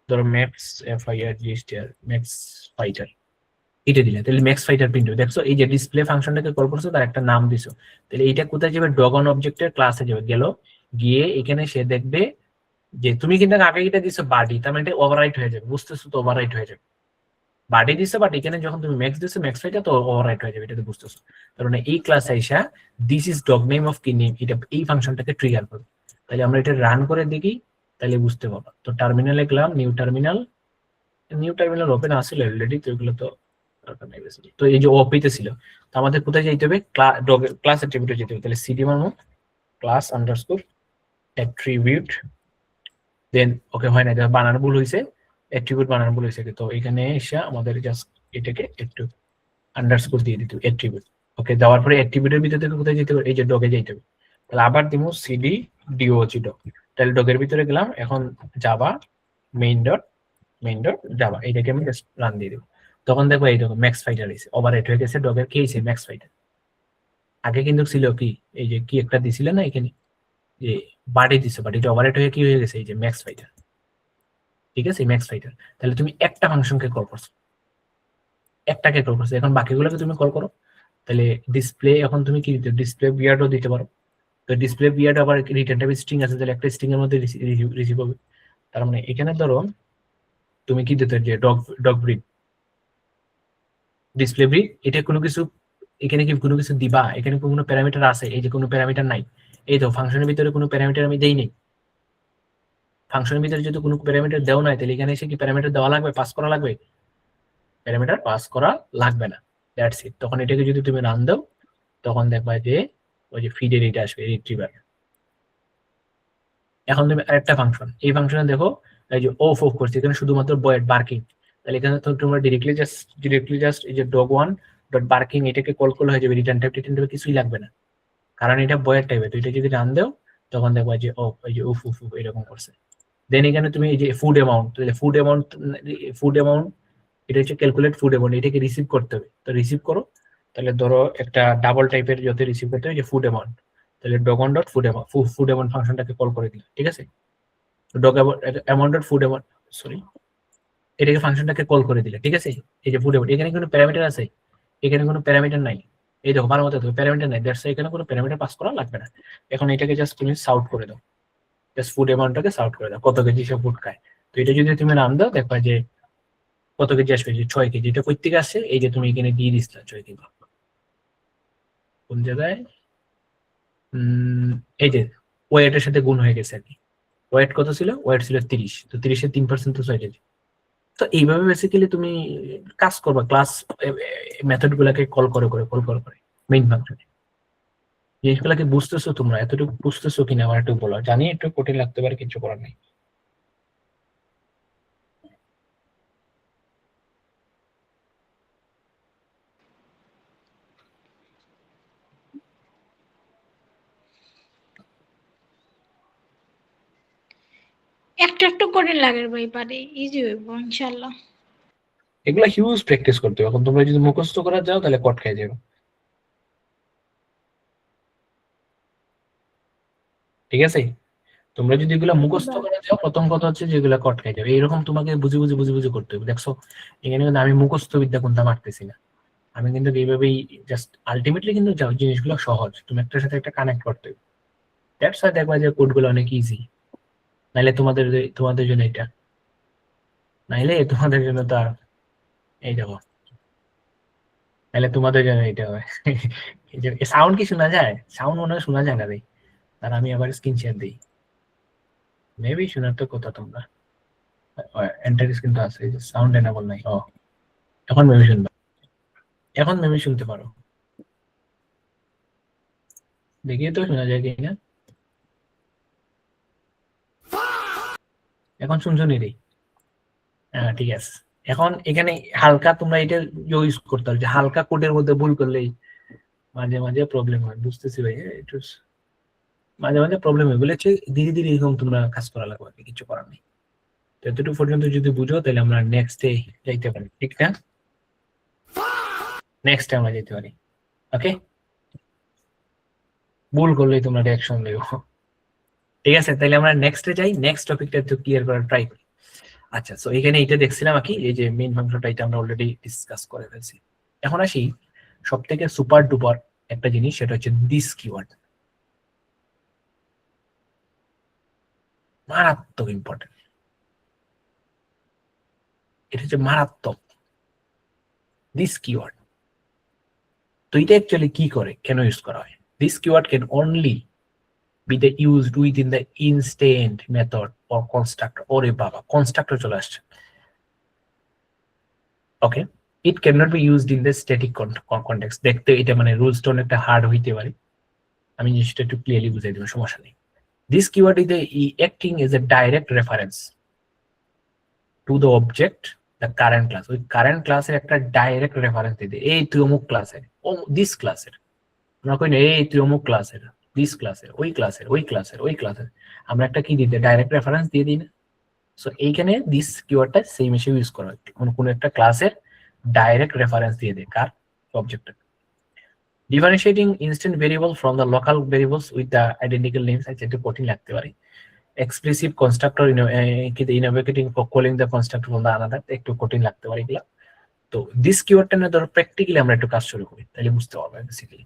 ধরো ম্যাক্স FIR ম্যাক্স ফাইটার, এটা দিলে তাহলে ম্যাক্স ফাইটার প্রিন্ট হবে। দেখছো এই যে ডিসপ্লে ফাংশনটাকে কল করছো, তার একটা নাম দিছো, তাহলে এইটা কোথায় যাবে, ডগন অবজেক্টের ক্লাসে যাবে, গিয়ে এখানে সে দেখবে যে তুমি কিন্তু আগে এটা দিছো বাডি, তার মানে এটা ওভাররাইট হয়ে যাবে, বুঝতেছো তো, ওভাররাইট হয়ে যাবে, বাডি দিছো বাট এখানে যখন তুমি ম্যাক্স দিছো ম্যাক্স ফাইটার তো ওভাররাইট হয়ে যাবে, এটা তো বুঝতেছো। তার মানে এই ক্লাসে আইসা this is dog name of কি নেম, এটা এই ফাংশনটাকে ট্রিগার করবে। তাহলে আমরা এটা রান করে দেখি, তাহলে বুঝতে পারবো। তো টার্মিনালে গেলাম, নিউ টার্মিনাল ওপেন আসলে অলরেডি, তো এগুলো তো দরকার নাই বেশি। তো এই যে ওপিতে ছিল, তো আমাদের কোথায় যেতে হবে, ক্লাস অ্যাট্রিবিউটে যেতে হবে, তাহলে সিডি মানো ক্লাস আন্ডারস্কোর অ্যাট্রিবিউট, দেন ওকে হয় না, বানান ভুল হয়েছে, অ্যাট্রিবিউট বানান ভুল হয়েছে, তো এখানে এসে আমাদের জাস্ট এটাকে একটু আন্ডারস্কোর দিয়ে দিতে হবে অ্যাট্রিবিউট। ওকে, দেওয়ার পরে অ্যাট্রিবিউটের ভিতর থেকে কোথায় যেতে হবে, এই যে ডগে যেতে হবে, তাহলে আবার দিব সিডি ডিওজি ডগ, তাহলে ডগের ভিতরে গেলাম, এখন জাভা মেইন ডট জাভা, এইটাকে আমি জাস্ট রান দিয়ে দেবো, তখন দেখো এই দেখো ম্যাক্স ফাইটার এসে ওভাররাইট হয়ে গেছে, ডগের কি হয়েছে ম্যাক্স ফাইটার। আগে কিন্তু ছিল কি, এই যে কি একটা দিছিল না এখানে, যে বাড়ি দিছে, বাট এটা ওভাররাইট হয়ে কি হয়ে গেছে, এই যে ম্যাক্স ফাইটার, ঠিক আছে, ম্যাক্স ফাইটার। তাহলে তুমি একটা ফাংশনকে কল করছো, একটাকে কল করছো, এখন বাকিগুলোকে তুমি কল করো। তাহলে ডিসপ্লে এখন তুমি কি দিতে, ডিসপ্লে বিয়ার্ডও দিতে পারো, তো ডিসপ্লে বিয়ার্ড আবার রিটার্ন টাইপ স্ট্রিং আছে, তাহলে একটা স্ট্রিং এর মধ্যে রিসিভ হবে। তার মানে এখানে ধরো তুমি কি দিতে, যে ডগ ব্রিড, ডিসপ্লে ব্রিড, এটা কোনো কিছু, এখানে কি কোনো কিছু দিবা, এখানে কোনো প্যারামিটার আছে, এই যে কোনো প্যারামিটার নাই, এই তো ফাংশনের ভিতরে কোনো প্যারামিটার আমি দেই নাই, ফাংশনের ভিতরে যদি কোনো প্যারামিটার দেওয়া নাই, তাহলে এখানে এসে কি প্যারামিটার দেওয়া লাগবে, পাস করা লাগবে, প্যারামিটার পাস করা লাগবে না, দ্যাটস ইট। তখন এটাকে যদি তুমি রান দাও, তখন দেখবা যে ওই যে ফিডের এটা আসবে রিট্রিভার। এখন তুমি আরেকটা ফাংশন, এই ফাংশনে দেখো এই যে অফ করছে, এখানে শুধুমাত্র বয়েড বার্কিং, তাহলে এখানে তো তোমরা ডিরেক্টলি জাস্ট এই যে dog1 ডট বার্কিং এটাকে কল করলে হয়ে যাবে, রিটার্ন টাইপ কিছুই লাগবে না, কারণ এটা বয়ের টাইপের। তো এটা যদি রান দাও তখন দেখবা যে ও এই যে উফ উফ উফ এরকম করছে। দেন এখানে তুমি এই যে ফুড অ্যামাউন্ট এটা হচ্ছে ক্যালকুলেট ফুড অ্যামাউন্ট, এটাকে রিসিভ করতে হবে। তো রিসিভ করো, তাহলে ধরো একটা ডাবল টাইপের যত রিসিভ করতে হবে যে ফুড অ্যামাউন্ট, তাহলে ডগন ডট ফুড অ্যামাউন্ট ফাংশনটাকে কল করে দিলে, ঠিক আছে। Dog amount dot food amount, sorry, এটাকে ফাংশনটাকে কল করে দিলে, ঠিক আছে। এই যে ফুড অ্যামাউন্ট, এখানে কোনো প্যারামিটার আছে? এখানে কোনো প্যারামিটার নাই। এই দেখো ভালো মতো দেখো, প্যারামিটার নাই, দ্যাটস এখানে কোনো প্যারামিটার পাস করা লাগবে না। এখন এটাকে জাস্ট তুমি সাউট করে দাও, জাস্ট ফুড অ্যামাউন্টটাকে সাউট করে দাও, কত কেজি সে ফুড খায়। তো এটা যদি তুমি নাম দাও, দেখবা যে কত কেজি আসবে, যে 6 কেজি। এটা কই থেকে আসছে? এই যে তুমি এখানে দিয়ে দিচ্ছ 6 কেজি, কোন জায়গায়, এই যে ওয়েটের সাথে গুণ হয়ে গেছে আর কি। ওয়েট কত ছিল? ওয়েট ছিল 30, তো 30-এর 3% তো 6 কেজি। তো এইভাবে বেসিক্যালি তুমি কাজ করবা, ক্লাস মেথড গুলাকে কল করে মেইন ফাংশনে। জিনিসগুলোকে বুঝতেছো তোমরা? এতটুকু বুঝতেছো কিনা আমার একটু বলো, জানি একটু কঠিন লাগতে পারে, কিছু করার নেই। একটু একটু করে লাগে ভাই, পারে ইজি হইব ইনশাআল্লাহ। এগুলা হিউজ প্র্যাকটিস করতে হবে। এখন তোমরা যদি মুখস্থ করা যাও তাহলে কট খেয়ে যাবে, ঠিক আছে। তোমরা যদি এগুলা জি মুখস্থ ভাই। করে যাও, প্রথম কথা হচ্ছে যে এগুলা কট খাই যাবে। এরকম তোমাকে বুঝে বুঝে করতে হবে। দেখছো এখানে কিন্তু আমি মুখস্থ বিদ্যা কোনটা মারতেছি না, আমি কিন্তু এইভাবেই জাস্ট আলটিমেটলি কিন্তু জিনিসগুলো সহজ, তুমি একটার সাথে একটা কানেক্ট করতে হবে। দ্যাটস ওয়াই দেখবা যে কোডগুলো অনেক ইজি। নাইলে তোমাদের জন্য এটা, নাইলে তোমাদের জন্য তো আর এই দেখো, নাইলে তোমাদের জন্য এটা হয়। সাউন্ড কি শোনা যায়? সাউন্ড মনে হয় শোনা যায় না রে। আর আমি আবার স্ক্রিন শেয়ার দিই, মেবি শোনার তো কথা তোমরা। এন্টারেস কিন্তু আছে, সাউন্ড এনাবল নাই। ও এখন মেবি শুনবা, এখন মেবি শুনতে পারো, দেখিয়ে তো শোনা যায় কিনা। এখন শুনছো নি রে? হ্যাঁ ঠিক আছে। এখন এখানে হালকা তোমরা এটা ইউজ করতে হবে, যে হালকা কোডের মধ্যে ভুল করলেই মাঝে মাঝে প্রবলেম হয়, বুঝতেছি ভাই, একটু মাঝে মাঝে প্রবলেম হয় বলেছে। ধীরে ধীরে এরকম তোমরা কাজ করা লাগবে, আর কি, কিছু করার নেই। তো এতটুকু পর্যন্ত যদি বুঝো তাহলে আমরা নেক্সটে যাইতে পারি, ঠিক না? নেক্সটে আমরা যেতে পারি, ওকে। ভুল করলেই তোমরা রিয়াকশন দেবো, ঠিক আছে। তাহলে আমরা নেক্সটে যাই, নেক্সট টপিকটা একটু ক্লিয়ার করার ট্রাই করি। আচ্ছা, সো এখানে এটা দেখছিলাম আর কি, এই যে মেইন ফাংশনটা, এটা আমরা অলরেডি ডিসকাস করে ফেলছি। এখন আসি সব থেকে সুপার ডুপার একটা জিনিস, সেটা হচ্ছে দিস কিওয়ার্ড। মারাত্মক ইম্পর্টেন্ট, এটা হচ্ছে মারাত্মক, দিস কিওয়ার্ড। তো এটা অ্যাকচুয়ালি কি করে, কেন ইউজ করা হয়? This keyword can only be the used within the instant method or constructor. ওরে বাবা, কনস্ট্রাক্টর চলে আসছে, okay. It can not be used in the static context. দেখতে এটা মানে রুলস টোন একটা হার্ড হইতে পারে, আমি জিনিসটা একটু ক্লিয়ারলি বুঝাই দেবো, সমস্যা নেই। This keyword is acting as a direct reference to the object the current class. ওই কারেন্ট ক্লাসের একটা ডাইরেক্ট রেফারেন্স দিতে, এই তুই অমুক ক্লাসের, ও দিস ক্লাসের। আমরা কই না এই তুই অমুক ক্লাসের, দিস ক্লাসের, ওই ক্লাসের। আমরা একটা কি দিতে, ডাইরেক্ট রেফারেন্স দিয়ে দিই না? সো এইখানে দিস কিওয়ার্ডটা সেম হিসেবে ইউজ করা হয়, কোনো একটা ক্লাসের ডাইরেক্ট রেফারেন্স দিয়ে দেয়, কার? Object. Differentiating instant variable from the local variables with the identical names. আচ্ছা, একটু কঠিন লাগতে পারে। Explicit constructor innovating calling the constructor from the another, একটু কঠিন লাগতে পারে এগুলা। তো দিস কিওয়ার্ডটা নিয়ে ধরো প্র্যাকটিক্যালি আমরা একটু কাজ শুরু করি, তাহলে বুঝতে পারবে বেসিক্যালি।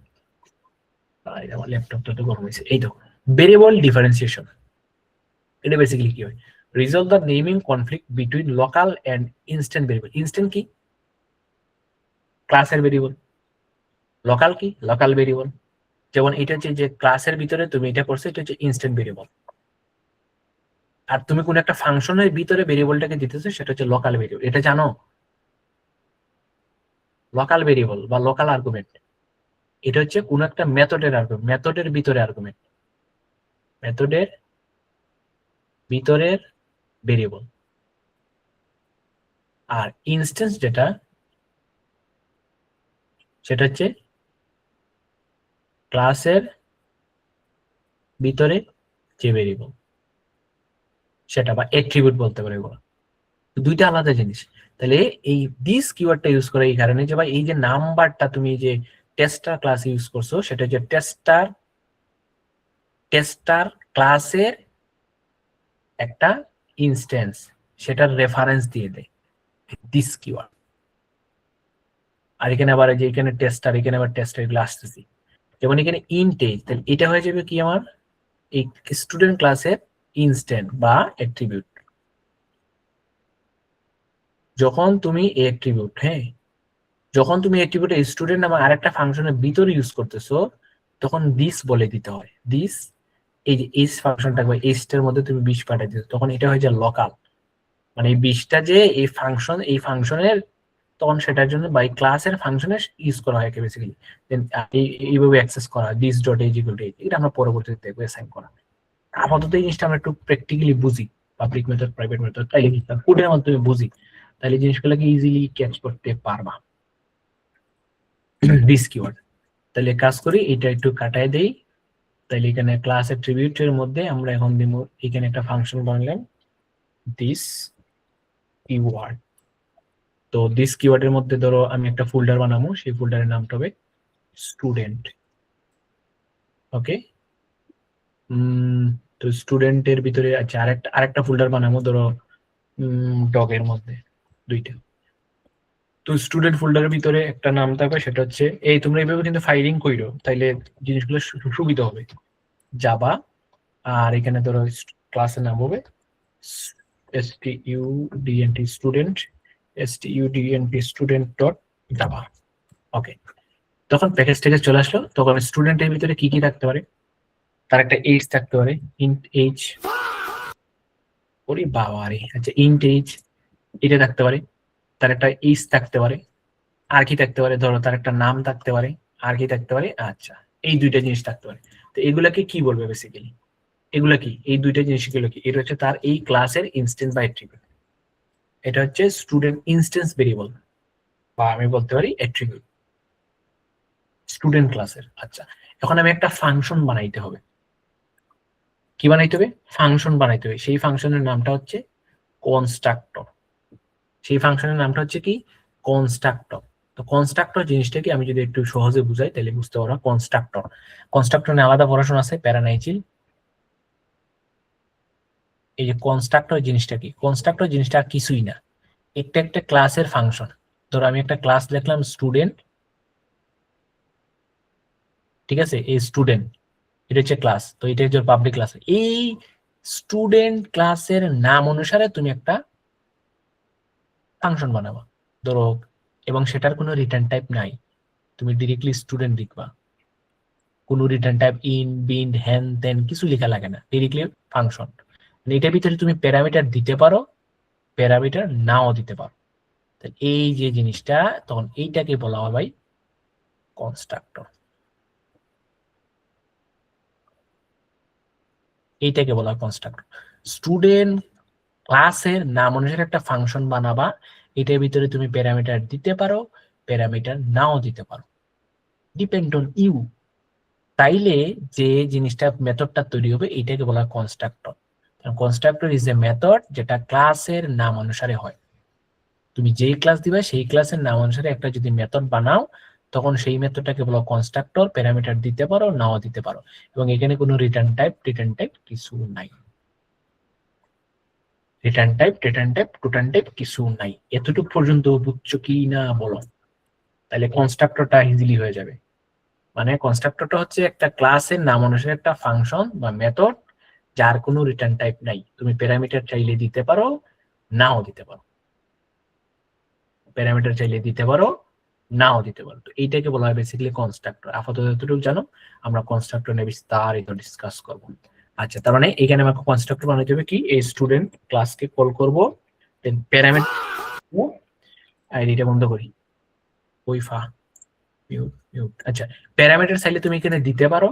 আমার ল্যাপটপটা তো গরম হয়েছে। এই দেখো, ভেরিয়েবল ডিফারেন্সিয়েশন, এটা বেসিক্যালি কি হয়? Resolve the naming conflict between local and instant variable. Instant কি? ক্লাসের ভেরিয়েবল। লোকাল কি? Local variable. যেমন এটা হচ্ছে যে ক্লাসের ভিতরে তুমি এটা করছো, এটা হচ্ছে ইনস্ট্যান্ট ভেরিয়েবল। আর তুমি কোন একটা ফাংশনের ভিতরে ভেরিয়েবলটাকে দিতেছো, সেটা হচ্ছে লোকাল ভেরিয়েবল। এটা জানো? লোকাল ভেরিয়েবল বা লোকাল আর্গুমেন্ট, এটা হচ্ছে কোন একটা মেথডের আর্গুমেন্ট, মেথডের ভিতরে আর্গুমেন্ট, মেথডের ভিতরের ভেরিয়েবল। আর ইনস্ট্যান্স যেটা সেটা হচ্ছে ক্লাসের ভিতরে যে ভেরিয়েবল সেটা বা অ্যাট্রিবিউট বলতে পারে এগুলো দুইটা আলাদা জিনিস। তাহলে এই দিস কিওয়ার্ডটা ইউজ করে এই কারণে যে ভাই এই যে নাম্বারটা তুমি যে টেস্টার ক্লাস ইউজ করছো সেটা যে টেস্টার ক্লাসের একটা ইনস্ট্যান্স, সেটার রেফারেন্স দিয়ে দেয় দিস কিওয়ার্ড। আর এখানে আবার যে এখানে টেস্টার, এখানে আবার টেস্টার, এগুলো আসতেছি। যেমন এখানে ইনটেজ, তাহলে এটা হয়ে যাবে কি আমার এই স্টুডেন্ট ক্লাসের ইনস্ট্যান্ট বা অ্যাট্রিবিউট। যখন তুমি অ্যাট্রিবিউট, হ্যাঁ, যখন তুমি অ্যাট্রিবিউট স্টুডেন্ট নামে আরেকটা ফাংশনের ভিতরে ইউজ করতেছো তখন দিস বলে দিতে হয়। দিস, এই যে এস ফাংশনটা বা এসটার মধ্যে তুমি 20 পাঠিয়ে দিচ্ছ, তখন এটা হয়ে যায় লোকাল, মানে এই 20টা যে এই ফাংশনের তখন সেটার জন্য বাই ক্লাসের ফাংশনে ইউজ করা হয় বেসিক্যালি। দেন এইভাবে অ্যাক্সেস করা this dot age equal to H, এটা আমরা পরবর্তীতে দেখবো অ্যাসাইন করা। আপাতত এই জিনিসটা আমরা একটু প্র্যাকটিক্যালি বুঝি, পাবলিক মেথড প্রাইভেট মেথড তাইলে কি কোডের মাধ্যমে বুঝি, তাহলে জিনিসগুলোকে ইজিলি ক্যাচ করতে পারবা। দিস কিওয়ার্ড, তাহলে কাজ করি এটা একটু কাটায় দেই। তাহলে এখানে ক্লাস অ্যাট্রিবিউটের মধ্যে আমরা এখন দিব এখানে একটা ফাংশন বানালাম দিস কিওয়ার্ড। তো দিস কিওয়ার্ডের মধ্যে ধরো আমি একটা ফোল্ডার বানাবো, সেই ফোল্ডারের নামটা হবে স্টুডেন্ট। ওকে, তো স্টুডেন্টের ভিতরে আচ্ছা আরেকটা ফোল্ডার বানাবো ধরো ডগের মধ্যে দুইটা। তো স্টুডেন্ট ফোল্ডারের ভিতরে একটা নাম থাকবে, সেটা হচ্ছে এই তোমরা এইভাবে কিন্তু ফাইলিং কইরো তাইলে জিনিসগুলো সুবিধা হবে। জাভা, আর এখানে ধরো ক্লাসের নাম হবে student ডট জাভা। ওকে, তখন প্যাকেজ থেকে চলে আসলো। তখন স্টুডেন্টের ভিতরে কি কি থাকতে পারে, তার একটা এইজ থাকতে পারে, ইন্ট এইজ, ওরে বাবা রে, আচ্ছা ইন্ট এইজ এটা থাকতে পারে, তার একটা এইজ থাকতে পারে, আর কি থাকতে পারে ধরো তার একটা নাম থাকতে পারে, আর কি থাকতে পারে, আচ্ছা এই দুইটা জিনিস থাকতে পারে। তো এগুলাকে কি বলবে বেসিক্যালি, এগুলা কি এই দুইটা জিনিসগুলো কি, এটা হচ্ছে তার এই ক্লাসের ইনস্ট্যান্স বা অ্যাট্রিবিউট। এটা হচ্ছে স্টুডেন্ট ইনস্ট্যান্স ভেরিয়েবল বা আমি বলতে পারি অ্যাট্রিবিউট স্টুডেন্ট ক্লাসের। আচ্ছা, এখন আমি একটা ফাংশন বানাইতে হবে। কি বানাইতে হবে? ফাংশন বানাইতে হবে। সেই ফাংশনের নামটা হচ্ছে কনস্ট্রাক্টর। সেই ফাংশনের নামটা হচ্ছে কি? কনস্ট্রাক্টর। তো কনস্ট্রাক্টর জিনিসটা কি আমি যদি একটু সহজে বুঝাই তাহলে বুঝতে পারো। কনস্ট্রাক্টর নিয়ে আলাদা পড়াশোনা আছে, প্যারানাইচিল। এই যে কনস্ট্রাক্টর জিনিসটা কি? কনস্ট্রাক্টর জিনিসটা আর কিছুই না, একটা একটা ক্লাসের ফাংশন। ধরো আমি একটা ক্লাস লিখলাম স্টুডেন্ট, ঠিক আছে, এই স্টুডেন্ট এটা হচ্ছে ক্লাস, তো এটা হচ্ছে পাবলিক ক্লাস। এই স্টুডেন্ট ক্লাসের নাম অনুসারে তুমি একটা ফাংশন বানাবা ধরো, এবং সেটার কোনো রিটার্ন টাইপ নাই, তুমি ডিরেক্টলি স্টুডেন্ট লিখবা, কোনো রিটার্ন টাইপ ইন বিন হ্যান দেন কিছু লেখা লাগে না, ডিরেক্টলি ফাংশন। এটার ভিতরে তুমি প্যারামিটার দিতে পারো, প্যারামিটার নাও দিতে পারো। এই যে জিনিসটা, তখন এইটাকে বলা হয় ভাই কনস্ট্রাক্টর। এইটাকে বলা হয় কনস্ট্রাক্টর। স্টুডেন্ট ক্লাসের নাম অনুসারে একটা ফাংশন বানাবা, এটার ভিতরে তুমি প্যারামিটার দিতে পারো, প্যারামিটার নাও দিতে পারো, ডিপেন্ড অন ইউ। তাইলে যে জিনিসটা মেথডটা তৈরি হবে এটাকে বলা হয় constructor. Constructor is a method যেটা ক্লাসের নাম অনুসারে হয়। তুমি যেই ক্লাস দিবা সেই ক্লাসের নাম অনুসারে একটা যদি মেথড বানাও তখন সেই মেথডটাকে বলা কনস্ট্রাক্টর, প্যারামিটার দিতে পারো নাও দিতে পারো, এবং এখানে কোনো রিটার্ন টাইপ কিছু নাই। রিটার্ন টাইপ কিছু নাই। এতটুকু পর্যন্ত বুঝছো কি না বলো, তাহলে কনস্ট্রাক্টরটা ইজিলি হয়ে যাবে। মানে কনস্ট্রাক্টরটা হচ্ছে একটা ক্লাসের নাম অনুসারে একটা ফাংশন বা মেথড যার কোনো রিটার্ন টাইপ নাই, তুমি প্যারামিটার চাইলে দিতে পারো নাও দিতে পারো, প্যারামিটার চাইলে দিতে পারো নাও দিতে পারো। তো এইটাকে বলা হয় বেসিক্যালি কনস্ট্রাক্টর। আপাতত যতটুকু জানো, আমরা কনস্ট্রাক্টর নিয়ে বিস্তারিত ডিসকাস করব। আচ্ছা, তার মানে এখানে আমাকে কনস্ট্রাক্টর বানাতে হবে কি, এই স্টুডেন্ট ক্লাসকে কল করব, দেন প্যারামিটার, আইডিটা বন্ধ করি, ওইফা মিউট মিউট। আচ্ছা, প্যারামিটার চাইলে তুমি এখানে দিতে পারো,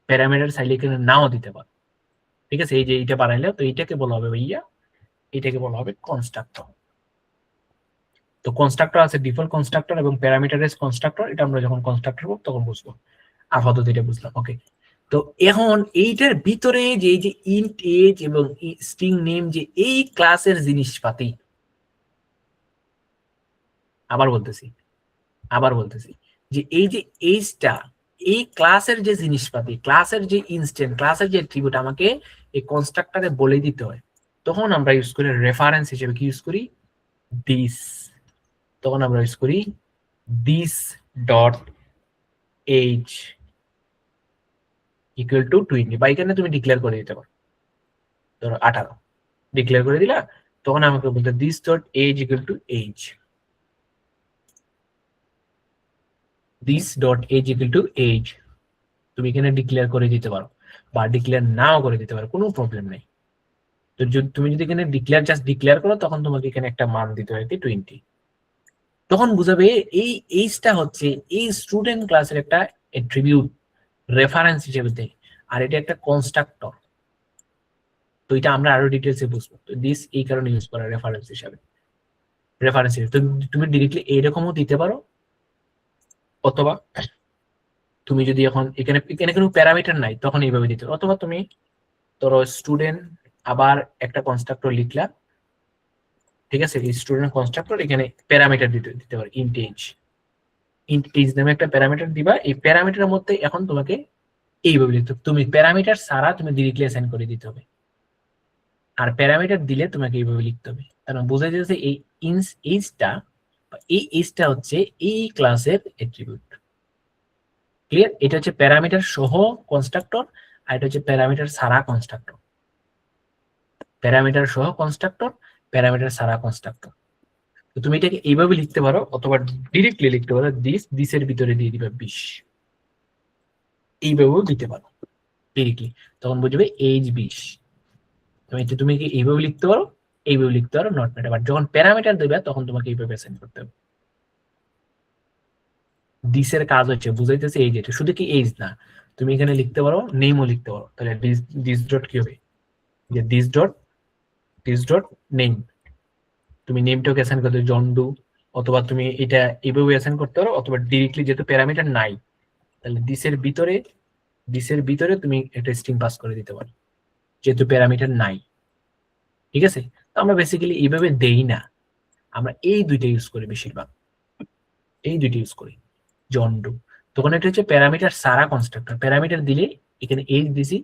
প্যারামিটার চাইলে এখানে নাও দিতে পারো, ঠিক আছে। এই যে এইটা বানাইলে তো এইটাকে বলা হবে ভাইয়া, এটাকে বলা হবে কনস্ট্রাক্টর। তো কনস্ট্রাক্টর আছে ডিফল্ট কনস্ট্রাক্টর এবং প্যারামিটারাইজ কনস্ট্রাক্টর, এটা আমরা যখন কনস্ট্রাক্টর করব তখন বুঝবো। আপাতত এটা বুঝলাম, ওকে। তো এখন এইটার ভিতরে যে এই যে ইন্ট এজ এবং স্ট্রিং নেম, যে এই ক্লাসের জিনিসপাতি, আবার বলতেছি যে এই যে এইজটা, এই ক্লাসের যে জিনিসপাতি, ক্লাসের যে ইনস্ট্যান্ট, ক্লাসের যে অ্যাট্রিবিউট আমাকে এই কনস্ট্রাক্টরে বলে দিতে হয়, তখন আমরা ইউজ করি রেফারেন্স হিসেবে কি ইউজ করি, দিস। তখন আমরা ইউজ করি this dot age equal to 20, বা এখানে তুমি ডিক্লেয়ার করে দিতে পারো, ধরো 18 ডিক্লেয়ার করে দিলা, তখন আমাকে বলতে this dot age equal to age, this dot age equal to age. তুমি এখানে ডিক্লেয়ার করে দিতে পারো বা ডিক্লেয়ার নাও করে দিতে পারো, কোনো প্রবলেম নেই। তো তুমি যদি এখানে জাস্ট ডিক্লেয়ার করো, তখন তোমাকে এখানে একটা মান দিতে হয় 20। তখন বুঝাবে এই এইজটা হচ্ছে এই স্টুডেন্ট ক্লাসের একটা অ্যাট্রিবিউট রেফারেন্স হিসেবে দেয়, আর এটা একটা কনস্ট্রাক্টর। তো এটা আমরা আরো ডিটেলসে বুঝবো। তো দিস এই কারণে ইউজ করা রেফারেন্স হিসাবে, তুমি ডিরেক্টলি এইরকমও দিতে পারো, অথবা তুমি যদি এখন এখানে এখানে কোনো প্যারামিটার নাই তখন এইভাবে দিতে পারো, অথবা তুমি ধরো স্টুডেন্ট আবার একটা কনস্ট্রাক্টর লিখলা, ঠিক আছে, এই স্টুডেন্ট কনস্ট্রাক্টর এখানে প্যারামিটার দিতে পারো, ইন্ট এজ নামে একটা প্যারামিটার দিবা। এই প্যারামিটারের মধ্যে এখন তোমাকে এইভাবে লিখতে হবে, তুমি প্যারামিটার ছাড়া তুমি ডিরেক্টলি অ্যাসাইন করে দিতে হবে, আর প্যারামিটার দিলে তোমাকে এইভাবে লিখতে হবে। কারণ বোঝা যাচ্ছে এই এইজটা হচ্ছে এই ক্লাসের অ্যাট্রিবিউট। ক্লিয়ার? এটা হচ্ছে প্যারামিটার সহ কনস্ট্রাক্টর, আর এটা হচ্ছে প্যারামিটার ছাড়া কনস্ট্রাক্টর। প্যারামিটার সহ কনস্ট্রাক্টর, প্যারামিটার ছাড়া কনস্ট্রাক্টর। তো তুমি এটাকে এইভাবে লিখতে পারো, অথবা ডিরেক্টলি লিখতে পারো দিসের ভিতরে দিয়ে দিবে 20, এইভাবেও দিতে পারো ডিরেক্টলি, তখন বুঝবে এজ 20। তুমি কি এইভাবে লিখতে পারো, এইভাবে লিখতে পারো, নট ম্যাটার। বাট যখন প্যারামিটার দেবে তখন তোমাকে এইভাবে অ্যাসাইন করতে হবে। দিসের কাজ হচ্ছে বুঝাইতেছে এই যেটা, শুধু কি এজ না, তুমি এখানে লিখতে পারো নেমও লিখতে পারো। তাহলে দিস ডট কি হবে, যে দিস ডট নেম, তুমি নেমটাকে অ্যাসাইন করতে জন্ডু, অথবা তুমি এটা এইভাবে অ্যাসাইন করতে পারো, অথবা ডিরেক্টলি যেহেতু প্যারামিটার নাই, তাহলে দিসের ভিতরে তুমি একটা স্ট্রিং পাস করে দিতে পারো, যেহেতু প্যারামিটার নাই। ঠিক আছে? তো আমরা বেসিক্যালি এইভাবে দেই না, আমরা এই দুইটা ইউজ করি বেশিরভাগ, এই দুইটা ইউজ করি জন্ডু। তখন এটা হচ্ছে প্যারামিটার সারা কনস্ট্রাক্টর, প্যারামিটার দিলে এখানে এজ দিছি,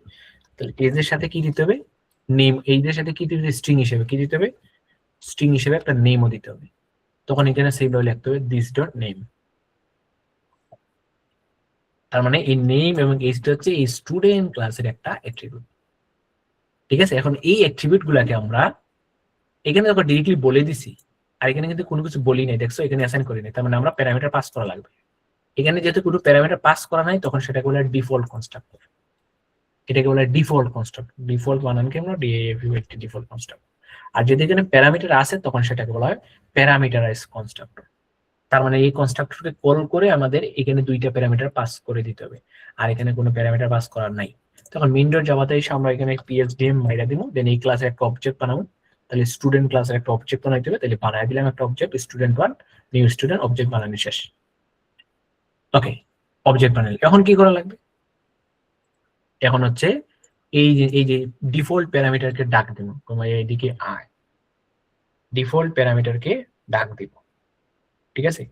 তাহলে এজ এর সাথে কি দিতে হবে, নেম। এইজ এর সাথে কি দিতে হবে, স্ট্রিং হিসেবে কি দিতে হবে, স্ট্রিং হিসেবে একটা নেমও দিতে হবে। তখন এখানে সেইভাবে লিখতে হবে দিস ডট নেম। তার মানে এই নেম এবং এইজটা হচ্ছে এই স্টুডেন্ট ক্লাসের একটা অ্যাট্রিবিউট। ঠিক আছে? এখন এই অ্যাট্রিবিউট গুলাকে আমরা এখানে যখন ডিরেক্টলি বলে দিছি, আর এখানে কিন্তু কোনো কিছু বলি নাই, দেখছো এখানে অ্যাসাইন করি নাই, তার মানে আমরা প্যারামিটার পাস করা লাগবে। এখানে যেহেতু কোনো প্যারামিটার পাস করা নাই, তখন সেটাকে বলে ডিফল্ট কনস্ট্রাক্টর। এটাকে বলে ডিফল্ট কনস্ট্রাক্টর, ডিফল্ট বানানকে আমরা ডিএফইউ একটি ডিফল্ট কনস্ট্রাক্টর। আর যদি এখানে প্যারামিটার আসে, তখন সেটাকে বলা হয় প্যারামিটারাইজ কনস্ট্রাক্টর। তার মানে এই কনস্ট্রাক্টরকে কল করে আমাদের এখানে দুইটা প্যারামিটার পাস করে দিতে হবে, আর এখানে কোনো প্যারামিটার পাস করার নাই। তখন উইন্ডোর জাভাতে এসে আমরা এখানে পিএসডিএম মাইরা দিব, দেন এই ক্লাসের একটা অবজেক্ট বানাবো। তাহলে স্টুডেন্ট ক্লাসের একটা অবজেক্ট বানাইতে হবে, তাহলে বানাই দিলাম একটা অবজেক্ট স্টুডেন্ট1, নিউ স্টুডেন্ট, অবজেক্ট বানানো শেষ। ওকে, অবজেক্ট বানালে এখন কি করা লাগবে, এখন হচ্ছে এই যে ডিফল্ট প্যারামিটারকে ডাক দিব, তোমার এইদিকে আয়, ডিফল্ট প্যারামিটারকে ডাক দিব। ঠিক আছে?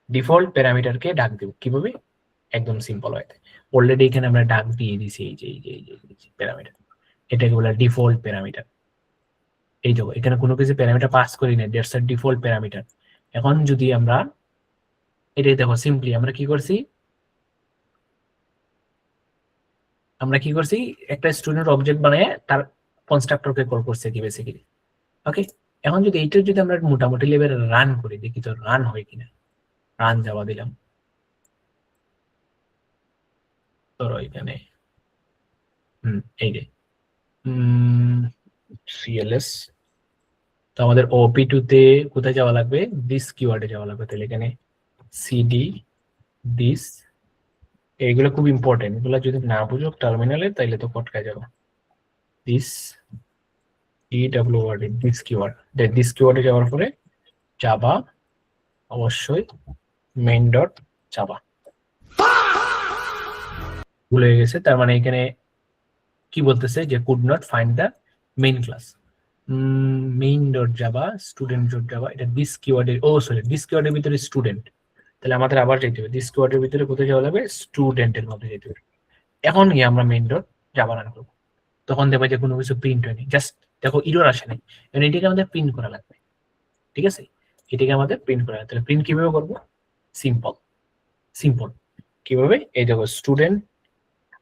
ডিফল্ট প্যারামিটারকে ডাক দিব কিভাবে, একদম সিম্পল হয়। অলরেডি এখানে আমরা ডাক দিয়ে দিছি এই যে প্যারামিটার, এটাকে বলে ডিফল্ট প্যারামিটার। এই দেখো এখানে কোনো কিছু প্যারামিটার পাস করি না, দ্যাটস আ ডিফল্ট প্যারামিটার। এখন যদি আমরা এটাই দেখো, সিম্পলি আমরা কি করছি, একটা স্টুডেন্ট অবজেক্ট বানিয়ে তার কনস্ট্রাক্টরকে কল করছে কি বেসিক্যালি। ওকে, এখন যদি এইটা যদি আমরা মোটামুটি লেভেলে রান করি, দেখি তো রান হয় কিনা। রান যাওয়া দিলাম, ধরো এখানে এই যে সিএলএস, তো আমাদের ওপি2 তে কোথায় যাওয়া লাগবে, দিস কিওয়ার্ডে যাওয়া লাগবে। তাহলে এখানে সিডি দিস, এইগুলো খুব ইম্পর্টেন্ট, এগুলো যদি না বুঝো টার্মিনালে তাইলে তো কটকা যাবে। দিস ডিডব্লিউআরডি দিস কিওয়ার্ড, দিস কিওয়ার্ডে যাওয়ার পরে জাভা অবশ্যই মেইন ডট জাভা। ভুল হয়ে গেছে, তার মানে এখানে কি বলতেছে যে could not find the main class. Main dot Java student dot Java, এটা দিস কিওয়ার্ডের, ও সরি দিস কিওয়ার্ডের ভিতরে স্টুডেন্ট, তাহলে আমাদের আবার যেতে হবে দিস কিওয়ার্ডের ভিতরে কোথায় যাওয়া যাবে, স্টুডেন্টের মধ্যে যেতে হবে। এখন গিয়ে আমরা মেইন ডট জাভা রান করবো, তখন দেখবো যে কোনো কিছু প্রিন্ট হয়নি, জাস্ট দেখো ইরর আসে নাই, কারণ এটাকে আমাদের প্রিন্ট করা লাগবে। ঠিক আছে, এটাকে আমাদের প্রিন্ট করা লাগবে। তাহলে প্রিন্ট কিভাবে করবো, সিম্পল সিম্পল কিভাবে, এই দেখো স্টুডেন্ট,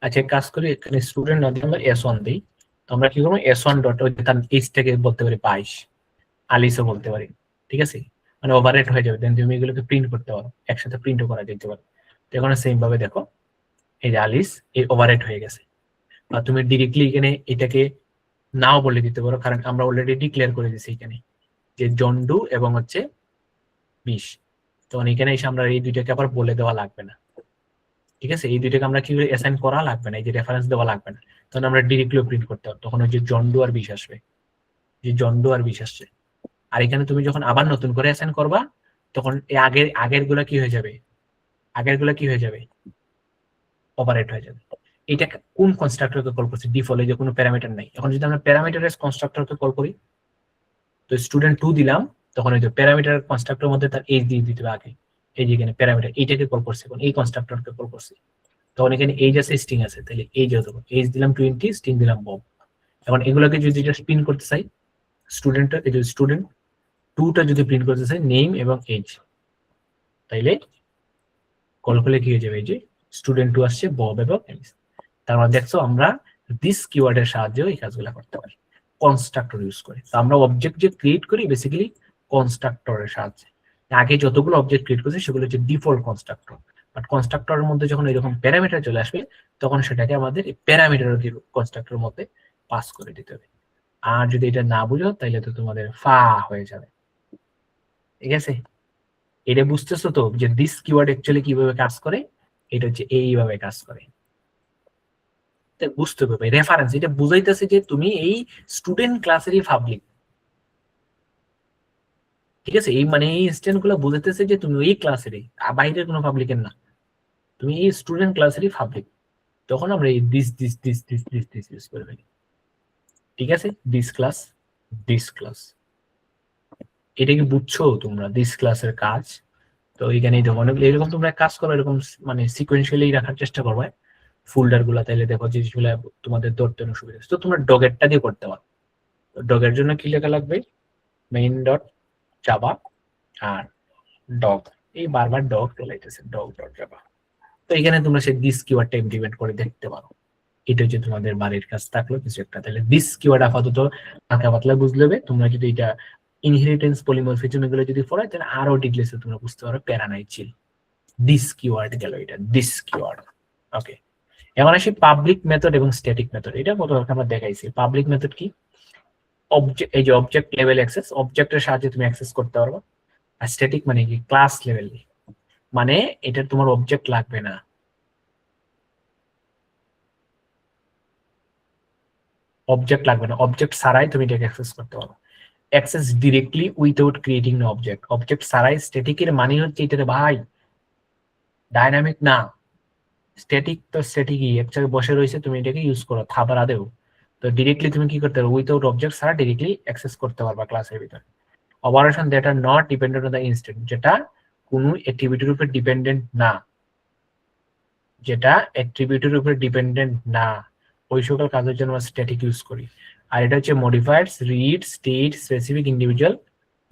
আচ্ছা এক কাজ করি, এখানে স্টুডেন্ট না দিয়ে আমরা S1 দিই, তো আমরা কি করবো S1 ডট, ওই তার এইচ থেকে বলতে পারি 22, আলিসও বলতে পারি। ঠিক আছে, মানে ওভাররেট হয়ে যাবে, দেন তুমি এগুলোকে প্রিন্ট করতে পারো, একসাথে প্রিন্টও করা যেতে পারে। তো এখন সেম ভাবে দেখো এই যে আলিস এই ওভাররেট হয়ে গেছে। আর তুমি ডিরেক্টলি এখানে এটাকে নাও বলে দিতে পারো, কারণ আমরা অলরেডি ডিক্লেয়ার করে দিয়েছি এখানে যে জন্ডু এবং হচ্ছে 20, তখন এখানে এসে আমরা এই দুইটাকে আবার বলে দেওয়া লাগবে না। ঠিক আছে, এই দুইটাকে আমরা কি করে অ্যাসাইন করা লাগবে না, এই যে রেফারেন্স দেওয়া লাগবে না, তখন আমরা ডিরেক্টলি প্রিন্ট করতে পারবো, তখন ওই যে জন্ডু আর 20 আসবে, যে জন্ডু আর 20 আসছে। আর এখানে তুমি যখন আবার নতুন করে অ্যাসাইন করবা, তখন এই আগের গুলা কি হয়ে যাবে, আগের গুলা কি হয়ে যাবে, অপারেট হয়ে যাবে। এটা কোন কনস্ট্রাক্টরকে কল করছে, ডিফল্টে যে কোনো প্যারামিটার নাই। এখন যদি আমরা প্যারামিটারের কনস্ট্রাক্টরকে কল করি, তো স্টুডেন্ট 2 দিলাম, তখন ওই যে প্যারামিটার কনস্ট্রাক্টরের মধ্যে তার এজ দিয়ে দিতে হবে আগে, এই যে এখানে প্যারামিটার এইটাকে কল করছে, এখন এই কনস্ট্রাক্টরকে কল করছে, তখন এখানে এজ আছে স্ট্রিং আছে, তাহলে এই যে এজ দিলাম 20, স্ট্রিং দিলাম বব। এখন এগুলোকে যদি জাস্ট প্রিন্ট করতে চাই, স্টুডেন্টটা এই যে স্টুডেন্ট 2টা যদি প্রিন্ট করতে চাই নেম এবং এজ, তাইলে কল করলে কি হয়ে যাবে, এই যে স্টুডেন্ট 2 আসছে, বব এবং এজ। তার মানে দেখছো আমরা দিস কিওয়ার্ডের সাহায্যে এই কাজগুলো করতে পারি কনস্ট্রাক্টর ইউজ করে। তো আমরা অবজেক্ট যে ক্রিয়েট করি বেসিক্যালি কনস্ট্রাক্টরের সাহায্যে। আগে যতগুলো অবজেক্ট ক্রিয়েট করছি সেগুলো হচ্ছে ডিফল্ট কনস্ট্রাক্টর, বাট কনস্ট্রাক্টরের মধ্যে যখন এরকম প্যারামিটার চলে আসবে, তখন সেটাকে আমাদের এই প্যারামিটার কনস্ট্রাক্টরের মধ্যে পাস করে দিতে হবে। আর যদি এটা না বুঝো তাহলে তো তোমাদের ফা হয়ে যাবে। ঠিক আছে, এটা বুঝতেছো তো যে দিস কিওয়ার্ড অ্যাকচুয়ালি কিভাবে কাজ করে, এটা হচ্ছে এইভাবে কাজ করে। বুঝতে পারবে রেফারেন্স, এটা বুঝাইতেছে যে তুমি এই স্টুডেন্ট ক্লাসেরই পাবলিক। ঠিক আছে, এই মানে এই স্টুডেন্ট গুলো বুঝাইতেছে যে তুমি এই ক্লাসেরই, বাইরের কোনো পাবলিকের না, তুমি এই স্টুডেন্ট ক্লাসেরই পাবলিক। তখন আমরা এই this this this this this this use করে ফেলি। ঠিক আছে, দিস ক্লাস, দিস ক্লাস, এটা কি বুঝছো তোমরা দিস ক্লাসের কাজ? তো এখানে দেখো অনেক এরকম তোমরা কাজ করো, এরকম মানে সিকোয়েন্সিয়ালি রাখার চেষ্টা করবে ফোল্ডার গুলা, তাইলে দেখো জিনিসগুলো তোমাদের ধরতে সুবিধা। তো তোমরা ডগেরটা দিয়ে করতে পারো। ডগের জন্য কি লেখা লাগবে, মেইন ডট জাভা আর ডগ, এই বারবার ডগ চলাইতেছে, ডগ ডট জাভা। তো এখানে তোমরা সেই দিস কিওয়ার্ডটা ইমপ্লিমেন্ট করে দেখতে পারো। এটা হচ্ছে তোমাদের বাড়ির কাজ থাকলো কিছু একটা। তাহলে দিস কিওয়ার্ড আপাতত হালকা পাতলা বুঝলে হবে। তোমরা যদি এটা ইনহেরিটেন্স পলিমরফিজম এগুলো যদি পড়ায়, তাহলে আরো ডিটেইলসে তোমরা বুঝতে পারো, প্যারা নাই, চিল। দিস কিওয়ার্ড গেল, এটা দিস কিওয়ার্ড। ওকে, এখন আসি পাবলিক মেথড এবং স্ট্যাটিক মেথড। এটা কত আমরা দেখাইছি। পাবলিক মেথড কি, অবজেক্ট, এই যে অবজেক্ট লেভেল অ্যাক্সেস, অবজেক্টের সাহায্যে তুমি অ্যাক্সেস করতে পারবে। আর স্ট্যাটিক মানে কি, ক্লাস লেভেল, মানে এটা তোমার অবজেক্ট লাগবে না, অবজেক্ট লাগবে না, অবজেক্ট ছাড়াই তুমি এটাকে অ্যাক্সেস করতে পারো। Access directly without creating no object, object ছাড়াই। স্ট্যাটিকের মানে হচ্ছে এটাতে ভাই ডাইনামিক না, স্ট্যাটিক তো স্ট্যাটিকই এক জায়গায় বসে রয়েছে, তুমি এটাকে ইউজ করো থাবার আদেও। তো ডিরেক্টলি তুমি কি করতে পারো, উইথাউট অবজেক্ট ছাড়া ডিরেক্টলি অ্যাক্সেস করতে পারবা ক্লাসের ভিতরে। Operation that are not dependent on the instant, যেটা কোনো অ্যাট্রিবিউটের উপর ডিপেন্ডেন্ট না, যেটা অ্যাট্রিবিউটের উপর ডিপেন্ডেন্ট না, ওই সকল কাজের জন্য আমরা স্ট্যাটিক ইউজ করি। আর এটা হচ্ছে modifiers, read, state, specific, individual,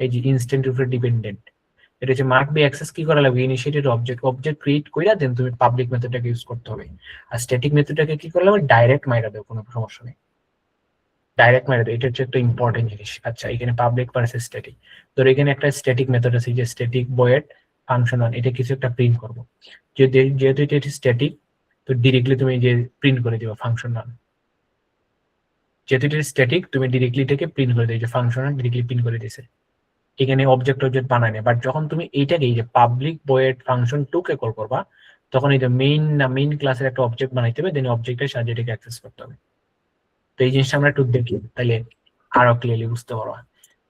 এই যে ইনস্ট্যান্টের উপর ডিপেন্ডেন্ট। এটা হচ্ছে মার্ক বি অ্যাক্সেস কি করা লাগবে, ইনিশিয়েটেড অবজেক্ট, অবজেক্ট ক্রিয়েট কইরা দেন তুমি পাবলিক মেথডটাকে ইউজ করতে হবে। আর স্ট্যাটিক মেথডটাকে কি করা লাগবে, ডাইরেক্ট মাইরা দেব, কোনো সমস্যা নেই, ডাইরেক্ট মাইরা দেব। এটা হচ্ছে একটা ইম্পর্টেন্ট জিনিস। আচ্ছা, এখানে পাবলিক ভার্সেস স্ট্যাটিক। ধরো এখানে একটা স্ট্যাটিক মেথড আছে, যে স্ট্যাটিক ভয়েড ফাংশন অন, এটা কিছু একটা প্রিন্ট করব। যেহেতু এটা স্ট্যাটিক, তো ডিরেক্টলি তুমি যে প্রিন্ট করে দিবা ফাংশন নাম, যেহেতু এটা স্ট্যাটিক তুমি ডিরেক্টলি এটাকে প্রিন্ট করে দিও, যে ফাংশন নাম ডিরেক্টলি প্রিন্ট করে দিছে। এখানে অবজেক্ট বানায় না, বাট যখন তুমি এইটাকে এই যে পাবলিক ভয়েড ফাংশন 2 কে কল করবা, তখন এই যে মেইন ক্লাসের একটা অবজেক্ট বানাইতে হবে, দেন অবজেক্টের সাহায্যে এটাকে অ্যাক্সেস করতে হবে। তো এই জিনিসটা আমরা একটু দেখি, তাহলে আরো ক্লিয়ারলি বুঝতে পারবা,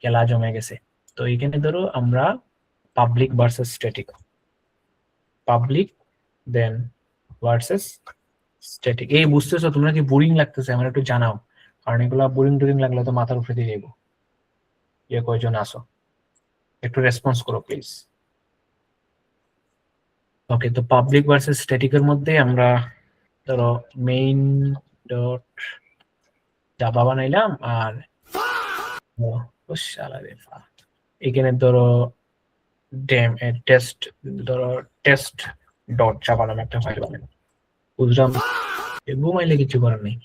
খেলা জমে গেছে। তো এখানে ধরো আমরা পাবলিক ভার্সেস স্ট্যাটিক, পাবলিক দেন ভার্সেস স্ট্যাটিক। এই বুঝতেছো তোমরা কি বোরিং লাগতেছে আমার একটু জানাও, কারণ এগুলা বোরিং টোরিং লাগলে তো মাথার উপরে দিয়ে যাবো। যে কয়জন আসো একটু রেসপন্স করো প্লিজ। ওকে, তো পাবলিক ভার্সেস স্ট্যাটিকের মধ্যে আমরা ধরো মেইন ডট জাভা বানাইলাম, আর এখানে ধরো টেস্ট, ধরো টেস্ট ডট জাভা নামে একটা ফাইল বানাইলাম, বুঝলাম? ঘুমাইলে কিছু করার নেই।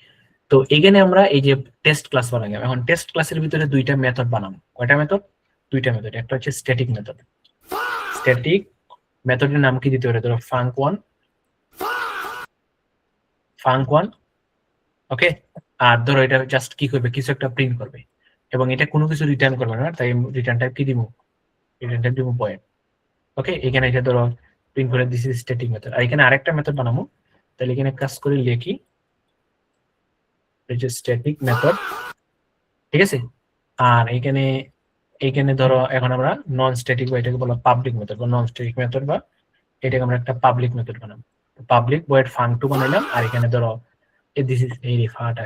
তো এখানে আমরা এই যে টেস্ট ক্লাস বানালাম, এখন টেস্ট ক্লাসের ভিতরে দুইটা মেথড বানাবো। কয়টা মেথড? দুইটা মেথড। একটা হচ্ছে স্ট্যাটিক মেথড। স্ট্যাটিক মেথডের নাম কি দিতে পারে? ধরো ফাঙ্ক1, ফাঙ্ক1, ওকে। আর ধরো এটা জাস্ট কি করবে, কিছু একটা প্রিন্ট করবে, এবং এটা কোনো কিছু রিটার্ন করবে না, তাই রিটার্ন টাইপ কি দিব? রিটার্ন টাইপ দিব ভয়েড। ওকে, এখানে এটা ধরো প্রিন্ট করে দিস ইজ স্ট্যাটিক মেথড। আর এখানে আরেকটা মেথড বানাবো, তাহলে এখানে কাজ করে লিখি স্ট্যাটিক মেথড, ঠিক আছে। আর এখানে এইখানে ধরো এখন আমরা নন স্ট্যাটিক বা এটাকে বলা পাবলিক মেথড বা নন স্ট্যাটিক মেথড, বা এটাকে আমরা একটা পাবলিক মেথড বানাবো। পাবলিক ভয়েড ফাঙ্ক2 বানাইলাম, আর এখানে ধরো দিস ইজ এই ফাটা,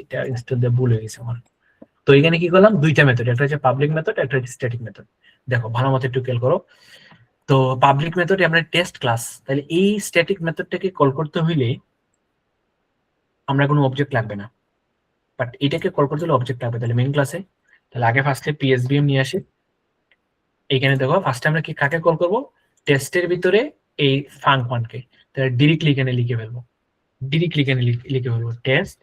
এটা ইনস্টল দিয়ে ভুলে গেছে আমার। তো এখানে কি করলাম, দুইটা মেথড, একটা হচ্ছে পাবলিক মেথড, একটা হচ্ছে স্ট্যাটিক মেথড। দেখো ভালো মতো একটু খেয়াল করো। তো পাবলিক মেথডে আমরা টেস্ট ক্লাস, তাহলে এই স্ট্যাটিক মেথডটাকে কল করতে হইলে আমরা কোনো অবজেক্ট লাগবে না, বাট এটাকে কল করতে হলে অবজেক্ট লাগবে। তাহলে মেইন ক্লাসে, তাহলে আগে ফার্স্টে পিএসবিএম নিয়ে আসি। এইখানে দেখো ফার্স্টে আমরা কি কাকে কল করব? টেস্টের ভিতরে এই ফাঙ্ক1কে। তাহলে ডিরেক্টলি এখানে লিখে ফেলবো, ডিরেক্টলি এখানে লিখে ফেলবো টেস্ট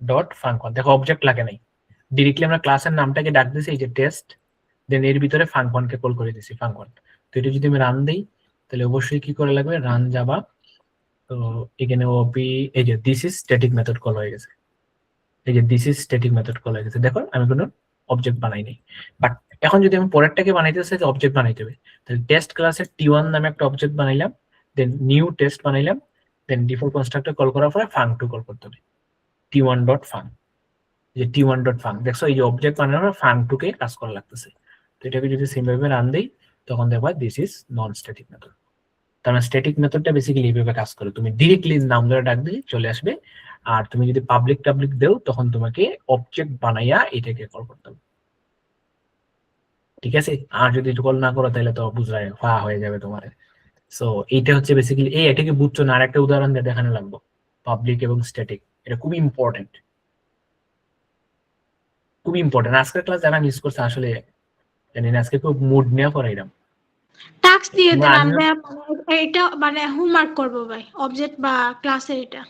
ডট ফাঙ্ক1। দেখো অবজেক্ট লাগে নাই, ডিরেক্টলি আমরা ক্লাসের নামটাকে ডাক দিয়েছি এই যে টেস্ট, দেন এর ভিতরে ফাঙ্ক1কে কল করে দিয়েছি ফাঙ্ক1। তো এটা যদি আমি রান দেই, তাহলে অবশ্যই কি করে লাগবে? Run Java. তো এখানে ওপি, এই যে this is static method call হয়ে গেছে, এই যে this is static method call হয়ে গেছে। দেখো আমি কোনো অবজেক্ট বানাই নাই। বাট এখন যদি আমি পরেরটাকে বানাইতে চাই, অবজেক্ট বানাইতে হবে। তাহলে টেস্ট ক্লাসের টি1 নামে একটা অবজেক্ট বানাইলাম, দেন নিউ টেস্ট বানাইলাম, দেন ডিফল্ট কনস্ট্রাক্টর কল করার পরে ফাঙ্ক2 কল করতে হবে, টি1 ডট ফাঙ্ক। যে টি1 ডট ফাঙ্ক, দেখছো এই যে অবজেক্ট বানানোর ফাঙ্ক2 কে কাজ করা লাগতেছে। তো এটাকে যদি সেম ভাবে রান দেই, তখন দেখবা this is non static method. তার মানে স্ট্যাটিক মেথডটা বেসিক্যালি এইভাবে কাজ করে, তুমি ডিরেক্টলি নাম ধরে ডাক দিলে চলে আসবে, আর তুমি যদি পাবলিক টাবলিক দেও তখন তোমাকে অবজেক্ট বানাইয়া এটাকে কল করতে হবে, ঠিক আছে। আর যদি কল না করো তাহলে তো বুঝলাই হয়ে যাবে তোমার। সো এইটা হচ্ছে বেসিক্যালি, এটাকে বুঝছো না, আরেকটা উদাহরণ দিয়ে দেখানো লাগবে। পাবলিক এবং স্ট্যাটিক, এটা খুবই ইম্পর্টেন্ট, খুবই ইম্পর্টেন্ট। আজকের ক্লাস যারা মিস করছে আসলে জানি না, আজকে খুব মুড নিয়ে পড়াইলাম। টাস্ক দিয়ে দেন, আমরা এটা মানে হোমওয়ার্ক করব ভাই, অবজেক্ট বা ক্লাসের এটা।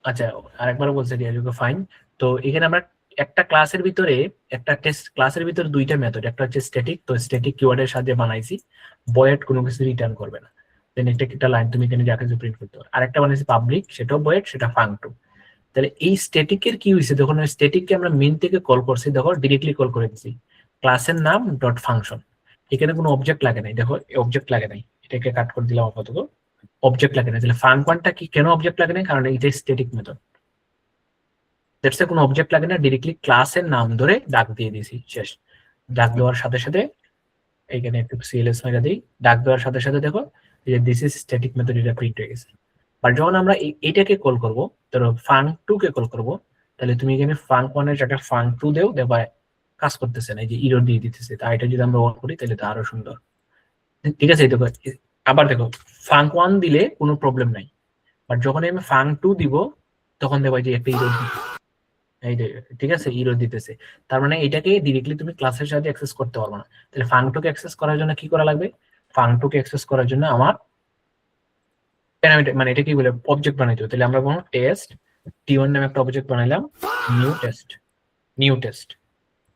আচ্ছা, আরেকবার বলছে রিয়াজুকে ফাইন। তো এখানে আমরা একটা ক্লাসের ভিতরে, একটা টেস্ট ক্লাসের ভিতরে দুইটা মেথড, একটা হচ্ছে স্ট্যাটিক, তো স্ট্যাটিক কিওয়ার্ডের সাথে বানাইছি ভয়েড, কোনো কিছু রিটার্ন করবে না, দেন একটা লাইন তুমি এখানে যা কিছু প্রিন্ট করতে পারো। আরেকটা বানাইছি পাবলিক, সেটাও ভয়েড, সেটা ফাঙ্ক2। তাহলে এই স্ট্যাটিকের কি হয়েছে, যখন ওই স্ট্যাটিককে আমরা মেইন থেকে কল করছি, দেখো ডিরেক্টলি কল করে দিছি ক্লাসের নাম ডট ফাংশন, এখানে কোনো অবজেক্ট লাগে নাই। দেখো অবজেক্ট লাগে নাই, এটাকে কাট করে দিলাম আপাতত, অবজেক্ট লাগে না। তাহলে ফাঙ্ক1টা কি কেন অবজেক্ট লাগে না? কারণ এটা স্ট্যাটিক মেথড, দ্যাটস কোনো অবজেক্ট লাগে না, ডিরেক্টলি ক্লাসের নাম ধরে ডাক দিয়ে দিয়েছি, শেষ। ডাক দেওয়ার সাথে সাথে এখানে একটু সিএলএস মেগা দিই, ডাক দেওয়ার সাথে সাথে দেখো এই যে দিস ইজ স্ট্যাটিক মেথড, এটা প্রিন্ট হয়ে গেছে। আর যখন আমরা এইটাকে কল করব, ধরো ফাঙ্ক2 কে কল করব, তাহলে তুমি এখানে ফাঙ্ক1 এর জায়গায় ফাঙ্ক2 দেও, দেখবা কাজ করতেছে না, এই যে ইরর দিয়ে দিতেছে। তা এটা যদি আমরা অন করি তাহলে তো আরো সুন্দর, ঠিক আছে। দেখো আবার দেখো ফাঙ্ক1 দিলে কোনো প্রবলেম নাই, বাট যখন আমি ফাঙ্ক2 দিব তখন দেখবা যে একটা ইরর, এই যে ঠিক আছে ইরর দিতেছে। তার মানে এটাকে ডিরেক্টলি তুমি ক্লাসের সাথে অ্যাক্সেস করতে পারবে না। তাহলে ফাঙ্ক2 কে অ্যাক্সেস করার জন্য কি করা লাগবে? ফাঙ্ক2 কে অ্যাক্সেস করার জন্য আমার প্যারামিটার, মানে এটা কি বলে, অবজেক্ট বানাইতে হবে। তাহলে আমরা কোনো টেস্ট টি1 নামে একটা অবজেক্ট বানাইলাম, নিউ টেস্ট,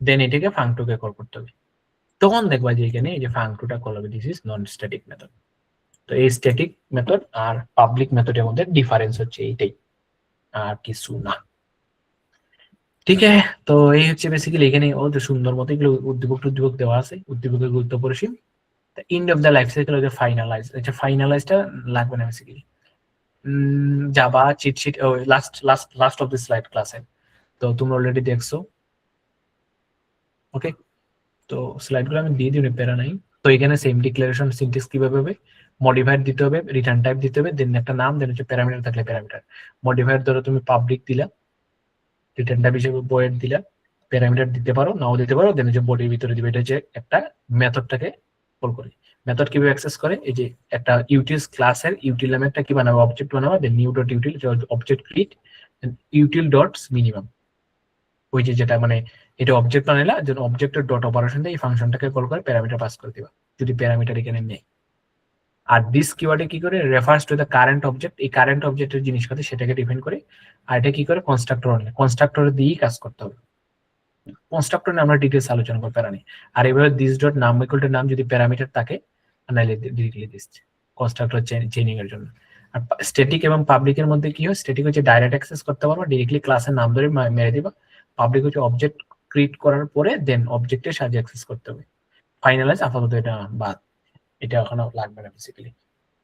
দেন এটাকে ফাঙ্ক2 কে কল করতে হবে। তখন দেখবা যে এখানে এই যে ফাঙ্ক2টা কল হবে, this is non static method. তো এই স্ট্যাটিক মেথড আর পাবলিক মেথডের মধ্যে ডিফারেন্স হচ্ছে এইটাই, আর কিছু না, ঠিক আছে। তো এই হচ্ছে বেসিক্যালি এখানে ওদের সুন্দর মতো এগুলো উদ্দীপক দেওয়া আছে, উদ্দীপকের গুরুত্ব পরিসীম। End of the life cycle হচ্ছে ফাইনালাইজ, আচ্ছা ফাইনালাইজটা লাগবে না basically. Java cheat sheet last of this slide ক্লাসে তো তোমরা অলরেডি দেখছো, ওকে। তো স্লাইডগুলো আমি দিয়ে দিই, প্যারা নাই। তো এখানে সেম ডিক্লারেশন সিনট্যাক্স কিভাবে হবে, মডিফায়ার দিতে হবে, রিটার্ন টাইপ দিতে হবে, দেন একটা নাম, দেন হচ্ছে প্যারামিটার থাকলে প্যারামিটার। মডিফায়ার ধরো তুমি পাবলিক দিলা, রিটার্ন টাইপ হিসেবে বয়েড দিলা, প্যারামিটার দিতে পারো নাও দিতে পারো, দেন হচ্ছে বডির ভিতরে দিবে। এটা হচ্ছে একটা মেথডটাকে কল করে। মেথড কিভাবে অ্যাক্সেস করে, এই যে একটা ইউটিল ক্লাসের ইউটিল নামে একটা কি বানাবো, অবজেক্ট বানাবো, then new dot util object create util dots minimum, ওই যে যেটা মানে এটা অবজেক্ট বানাইলা, যেন অবজেক্টের ডট অপারেশন দিয়ে এই ফাংশনটাকে কল করে প্যারামিটার পাস করে দিবা, যদি প্যারামিটার এখানে নেই। আর দিস কিওয়ার্ডে কি করে, refers to the current object, এই কারেন্ট অবজেক্টের জিনিস কথা সেটাকে ডিফাইন করে। আর এটা কি করে, কনস্ট্রাক্টর আনলে কনস্ট্রাক্টর দিয়েই কাজ করতে হবে। কনস্ট্রাক্টর নিয়ে আমরা ডিটেলস আলোচনা করতে পারি। আর এভাবে দিস ডট নাম ইকুয়াল টু নাম যদি প্যারামিটার থাকে, নাইলে ডিরেক্টলি দিস কনস্ট্রাক্টর চেইনিং এর জন্য। আর স্ট্যাটিক এবং পাবলিকের মধ্যে কি হয়, স্ট্যাটিক হচ্ছে ডাইরেক্ট অ্যাক্সেস করতে পারবা, ডিরেক্টলি ক্লাসের নাম ধরে মেরে দিবা। পাবলিক হচ্ছে অবজেক্ট ক্রিয়েট করার পরে দেন অবজেক্টের সাহায্যে অ্যাক্সেস করতে হবে। ফাইনালাইজ আপাতত এটা বাদ, এটা এখনো লাগবে না বেসিক্যালি।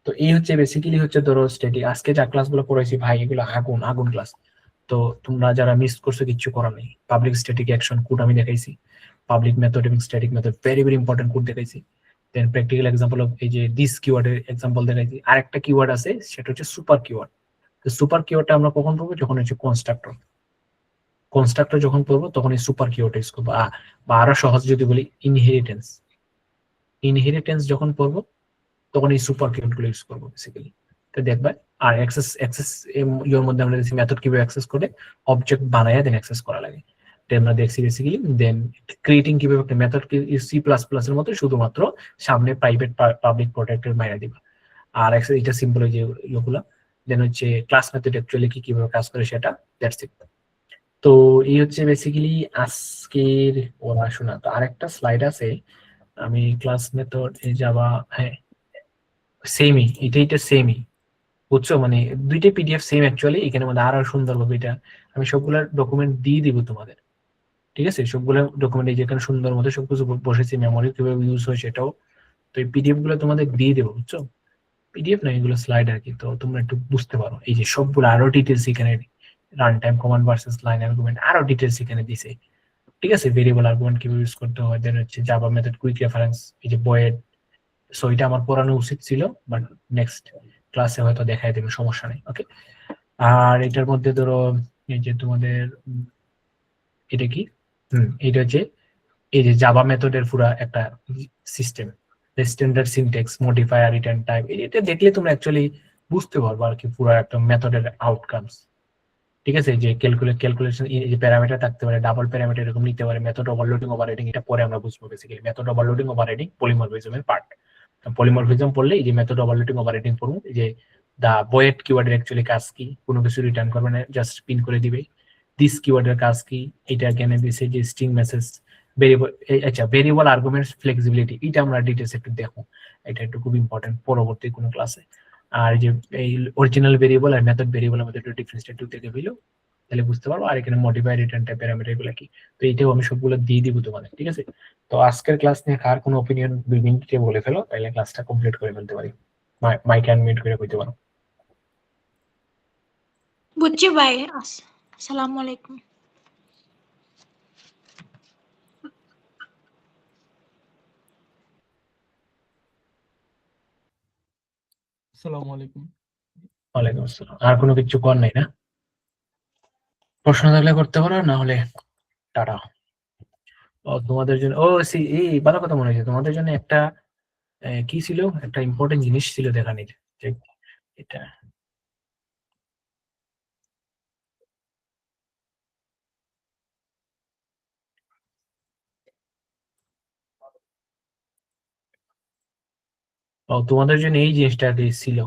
তো এই হচ্ছে বেসিক্যালি হচ্ছে ধরো স্ট্যাটিক। আজকে যা ক্লাসগুলো করেছি ভাই, এগুলো আগুন আগুন ক্লাস। তো তোমরা যারা মিস করছো কিচ্ছু করার নেই। পাবলিক স্ট্যাটিক অ্যাকশন কোড আমি দেখাইছি, পাবলিক মেথড এবং static method very very important code দেখাইছি। দেন প্র্যাকটিক্যাল এক্সাম্পল অফ এই যে দিস কিওয়ার্ডের এক্সাম্পল দেখাইছি। আরেকটা কিওয়ার্ড আছে, সেটা হচ্ছে সুপার কিওয়ার্ড। তো সুপার কিওয়ার্ডটা আমরা কখন পড়বো, যখন হচ্ছে কনস্ট্রাক্টর। কনস্ট্রাক্টর যখন পড়বো তখন এই সুপার কিওয়ার্ড ইউজ করবো। বা আরো সহজ যদি বলি, ইনহেরিটেন্স। ইনহেরিটেন্স যখন পড়বো তখন এই সুপার কিওয়ার্ড গুলো ইউজ করবো বেসিক্যালি। তো দেখবা। আর অ্যাক্সেস এর মধ্যে আমরা দেখছি মেথড কিভাবে অ্যাক্সেস করে, অবজেক্ট বানায় দেন অ্যাক্সেস করা লাগে। আমরা দেখছি বেসিক্যালি। দেন ক্রিয়েটিং কিভাবে একটা মেথড সি প্লাস প্লাস এর মতো শুধুমাত্র সামনে প্রাইভেট পাবলিক প্রোটেক্টর মাইরা দিবা। আর এটা সিম্পল যে ইয়েগুলো। দেন হচ্ছে ক্লাস মেথড অ্যাকচুয়ালি কিভাবে কাজ করে সেটা, দ্যাটস ইট। তো এই হচ্ছে বেসিক্যালি আজকের পড়াশোনা। তো আরেকটা স্লাইড আছে, আমি ক্লাস মেথড যাবা, হ্যাঁ সেমই, এটা সেমই, বুঝছো? মানে দুইটা পিডিএফ সেম অ্যাকচুয়ালি, এখানে মানে আরো সুন্দরভাবে এটা আমি সবগুলা ডকুমেন্ট দিয়ে দিব তোমাদের, ঠিক আছে? সবগুলো ডকুমেন্ট এই যেখানে সুন্দর মতো সবকিছু বসেছে, মেমোরি কিভাবে ইউজ হয় সেটাও। তো এই পিডিএফ গুলো তোমাদের দিয়ে দেবো, বুঝছো? পিডিএফ না, এগুলো স্লাইড আর কি, তো তোমরা একটু বুঝতে পারো। এই যে সবগুলো আরো ডিটেলস এখানে, run time command versus line argument আরো ডিটেলস এখানে দিছে, ঠিক আছে? ভেরিয়েবল আর্গুমেন্ট কিভাবে ইউজ করতে হয়, দেন হচ্ছে জাভা মেথড, কুইক রেফারেন্স, এই যে বয়েড। সো এটা আমার পড়ানো উচিত ছিল, বাট নেক্সট ক্লাসে হয়তো দেখাই দেবে, সমস্যা নেই, ওকে? আর এটার মধ্যে ধরো এই যে তোমাদের এটা কি, এটা হচ্ছে এই যে জাভা মেথডের পুরা একটা system, standard syntax, modifier, return type. এটা দেখলে তোমরা অ্যাকচুয়ালি বুঝতে পারবে আর কি পুরো একটা মেথডের আউটকামস, ঠিক আছে? যে ক্যালকুলেশন, এই যে প্যারামিটার থাকতে পারে, ডাবল প্যারামিটার এরকম নিতে পারে, মেথড ওভারলোডিং ওভাররাইডিং, এটা পরে আমরা বুঝবো বেসিক্যালি। মেথড ওভারলোডিং ওভাররাইডিং পলিমরফিজমের পার্ট। পলিমরফিজম পড়লে এই যে মেথড ওভারলোডিং ওভাররাইডিং পড়বো। এই যে দা বয়েড কিওয়ার্ডের অ্যাকচুয়ালি কাজ কি, কোনো কিছু রিটার্ন করবে না, জাস্ট পিন করে দিবে। দিস কিওয়ার্ডের কাজ কি, এটা এখানে দিছে যে স্ট্রিং মেসেজ, ভেরিয়েবল। আচ্ছা, ভেরিয়েবল আর্গুমেন্টস ফ্লেক্সিবিলিটি, এটা আমরা ডিটেইলস একটু দেখো, এটা একটু খুব ইম্পর্টেন্ট পরবর্তী কোনো ক্লাসে। আর যে এই অরিজিনাল ভেরিয়েবল আর মেথড ভেরিয়েবল মধ্যে একটু ডিফারেন্স একটু দেখে ফেলো, তাহলে বুঝতে পারবো। আর এখানে মডিফাই, রিটার্ন টাইপ, প্যারামিটার এগুলো কি, তো এইটাও আমি সবগুলো দিয়ে দিব তোমাদের, ঠিক আছে? তো আজকের ক্লাস নিয়ে কার কোনো অপিনিয়ন 2 মিনিটে বলে ফেলো, তাহলে ক্লাসটা কমপ্লিট করে ফেলতে পারি। মাইক আনমিউট করে কইতে পারো। বুঝছি ভাই। আসসালামু আলাইকুম। আসসালামু আলাইকুম। ওয়ালাইকুম আসসালাম। আর কোনো কিছু কর নাই না? প্রশ্ন থাকলে করতে পারো, না হলে টাটা। ও তোমাদের জন্য, এই ভালো কথা মনে হয়েছে, তোমাদের জন্য একটা কি ছিল, একটা ইম্পর্টেন্ট জিনিস ছিল দেখানির, যে এটা তোমাদের জন্য এই জিনিসটা আর কি ছিল।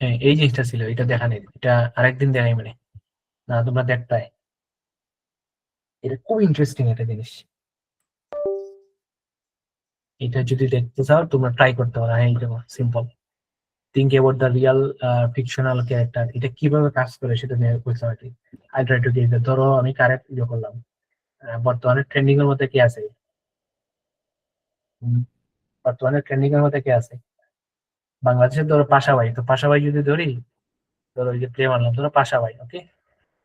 হ্যাঁ, এই জিনিসটা ছিল, এটা দেখানির, এটা আরেকদিন দেখাই মানে, না তোমরা দেখতে, এটা খুব ইন্টারেস্টিং একটা জিনিস। এটা যদি দেখতে চাও তোমরা ট্রাই করতে পারো। হ্যাঁ, এটা simple, think about the Real fictional character, এটা কিভাবে কাজ করে সেটা নিয়ে কোয়েশ্চেন আর কি। আই ট্রাই টু গেট, ধরো আমি কারেক্ট ইয়ে করলাম, বর্তমানে ট্রেন্ডিং এর মধ্যে কি আছে, উম, বর্তমানে ট্রেন্ডিং এর মধ্যে কি আছে বাংলাদেশের, ধরো পাশাপাশি। তো পাশাপাশি যদি ধরি, ধরো এই যে প্লে মারলাম, ধরো পাশাপাশি, ওকে?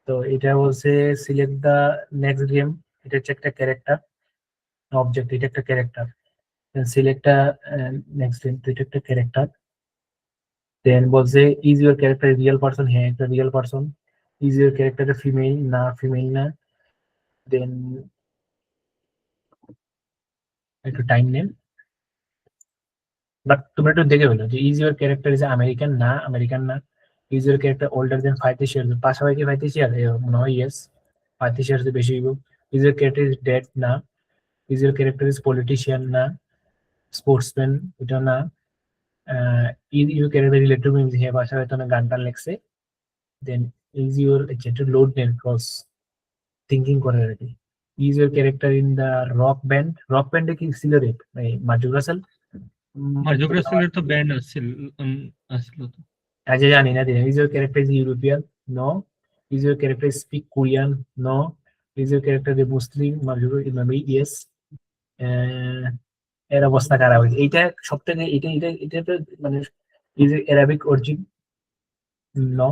তো এটা বলছে সিলেক্ট দা নেক্সট গেম, এটা হচ্ছে একটা ক্যারেক্টার, অবজেক্ট এটা একটা ক্যারেক্টার, দেন সিলেক্ট নেক্সট এটা একটা ক্যারেক্টার, দেন বলছে is your character real person, হ্যাঁ একটা real person, is your character female না, ফিমেল না, দেন একটু টাইম নেন, বাট তোমরা একটু দেখে ফেলো যে is your character is American না, আমেরিকান না, is your character older than 35 years, পাশাপাশি 35 ইয়ার মনে হয় ইয়েস, 35 ইয়ার্স বেশি হইব, is your character is dead না, ইজ ইউর ক্যারেক্টার ইজ পলিটিশিয়ান না, স্পোর্টসম্যান এটা না, is your character related to music, হ্যাঁ পাশাপাশি তো গান টান লেখছে, দেন ইজ ইউর যেটা লোড নেন ক্রস থিঙ্কিং করে আর কি, is your character in the rock ব্যান্ডে কি ছিল রে মার্জুক রাসেল, মার্জুক রাসেলের তো ব্যান্ড আসছিল তো। আচ্ছা জানি না দিন, is your character is European no, is your character speak Korean no, is your character Muslim Marzuk Imami yes, এর অবস্থা খারাপ হয়েছে এইটা সব থেকে, এটা তো মানে ইজ অ্যারাবিক অরিজিন নো,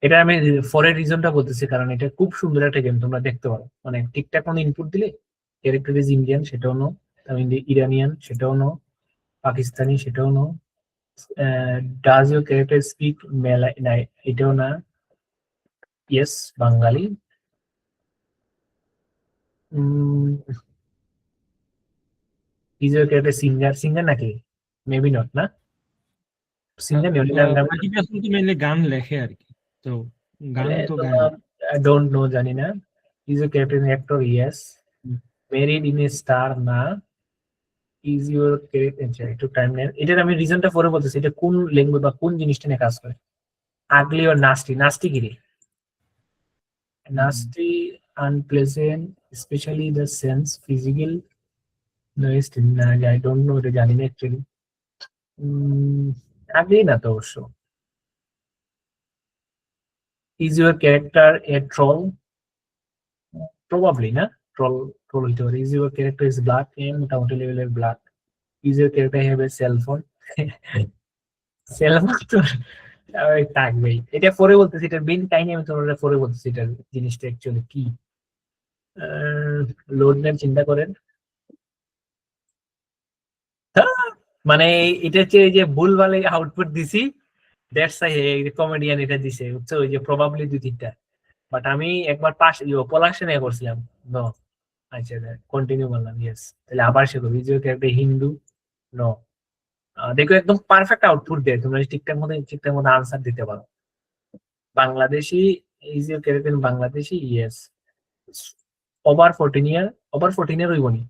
এটা আমি ফরের রিজনটা বলতেছি কারণ এটা খুব সুন্দর একটা গেম, তোমরা দেখতে পারো মানে ঠিকঠাক কোনো ইনপুট দিলে ক্যারেক্টার ইজ ইন্ডিয়ান সেটাও নো, ইরানিয়ান সেটাও নো, পাকিস্তানি সেটাও no, does your character speak মেলাই নাই এটাও না, yes Bangali, is your character singer নাকি, মেবি নট না, সিঙ্গার রাকিব হাসান তো মেইনলি গান লেখে আর কি, তো গান তো গান ডোন্ট নো জানি না, is your character actor yes, married in a star না, ইজ ইউর ক্যারেক্টার একটু টাইম নেন, এটার আমি রিজনটা পরে বলতেছি, এটা কোন ল্যাঙ্গুয়েজ বা কোন জিনিসটা নিয়ে কাজ করে, আগলি আর নাস্টি, নাস্টি গিরি, nasty unpleasant specially the sense physical নয়েস্ট না, আই ডোন্ট নো এটা জানি না অ্যাকচুয়ালি, আগলি না তো অবশ্য, is your character a troll probably না, ট্রল ট্রল হইতে পারে, is your character is black মোটামুটি লেভেলের black, is your character have a cellphone, cellphone তো থাকবেই, এটা পরে বলতেছি, এটার মেইন কাহিনী আমি তোমার পরে বলতেছি, এটার জিনিসটা অ্যাকচুয়ালি কি, লোড নেন চিন্তা করেন, মানে এটা হচ্ছে এই যে ভুলভাল আউটপুট দিছি, দ্যাটস কমেডিয়ান এটা দিছে বুঝছো, ওই যে প্রবাবলি 2-3টা, বাট আমি একবার পাশ পলাশে নিয়ে করছিলাম নো, আচ্ছা কন্টিনিউ করলাম ইয়েস, তাহলে আবার সে করবো, is your character Hindu no, দেখো একদম পারফেক্ট আউটপুট দেয়, তোমরা ঠিকঠাক মতো আনসার দিতে পারো, Bangladeshi, is your character Bangladeshi yes, over 14 year হইবনি,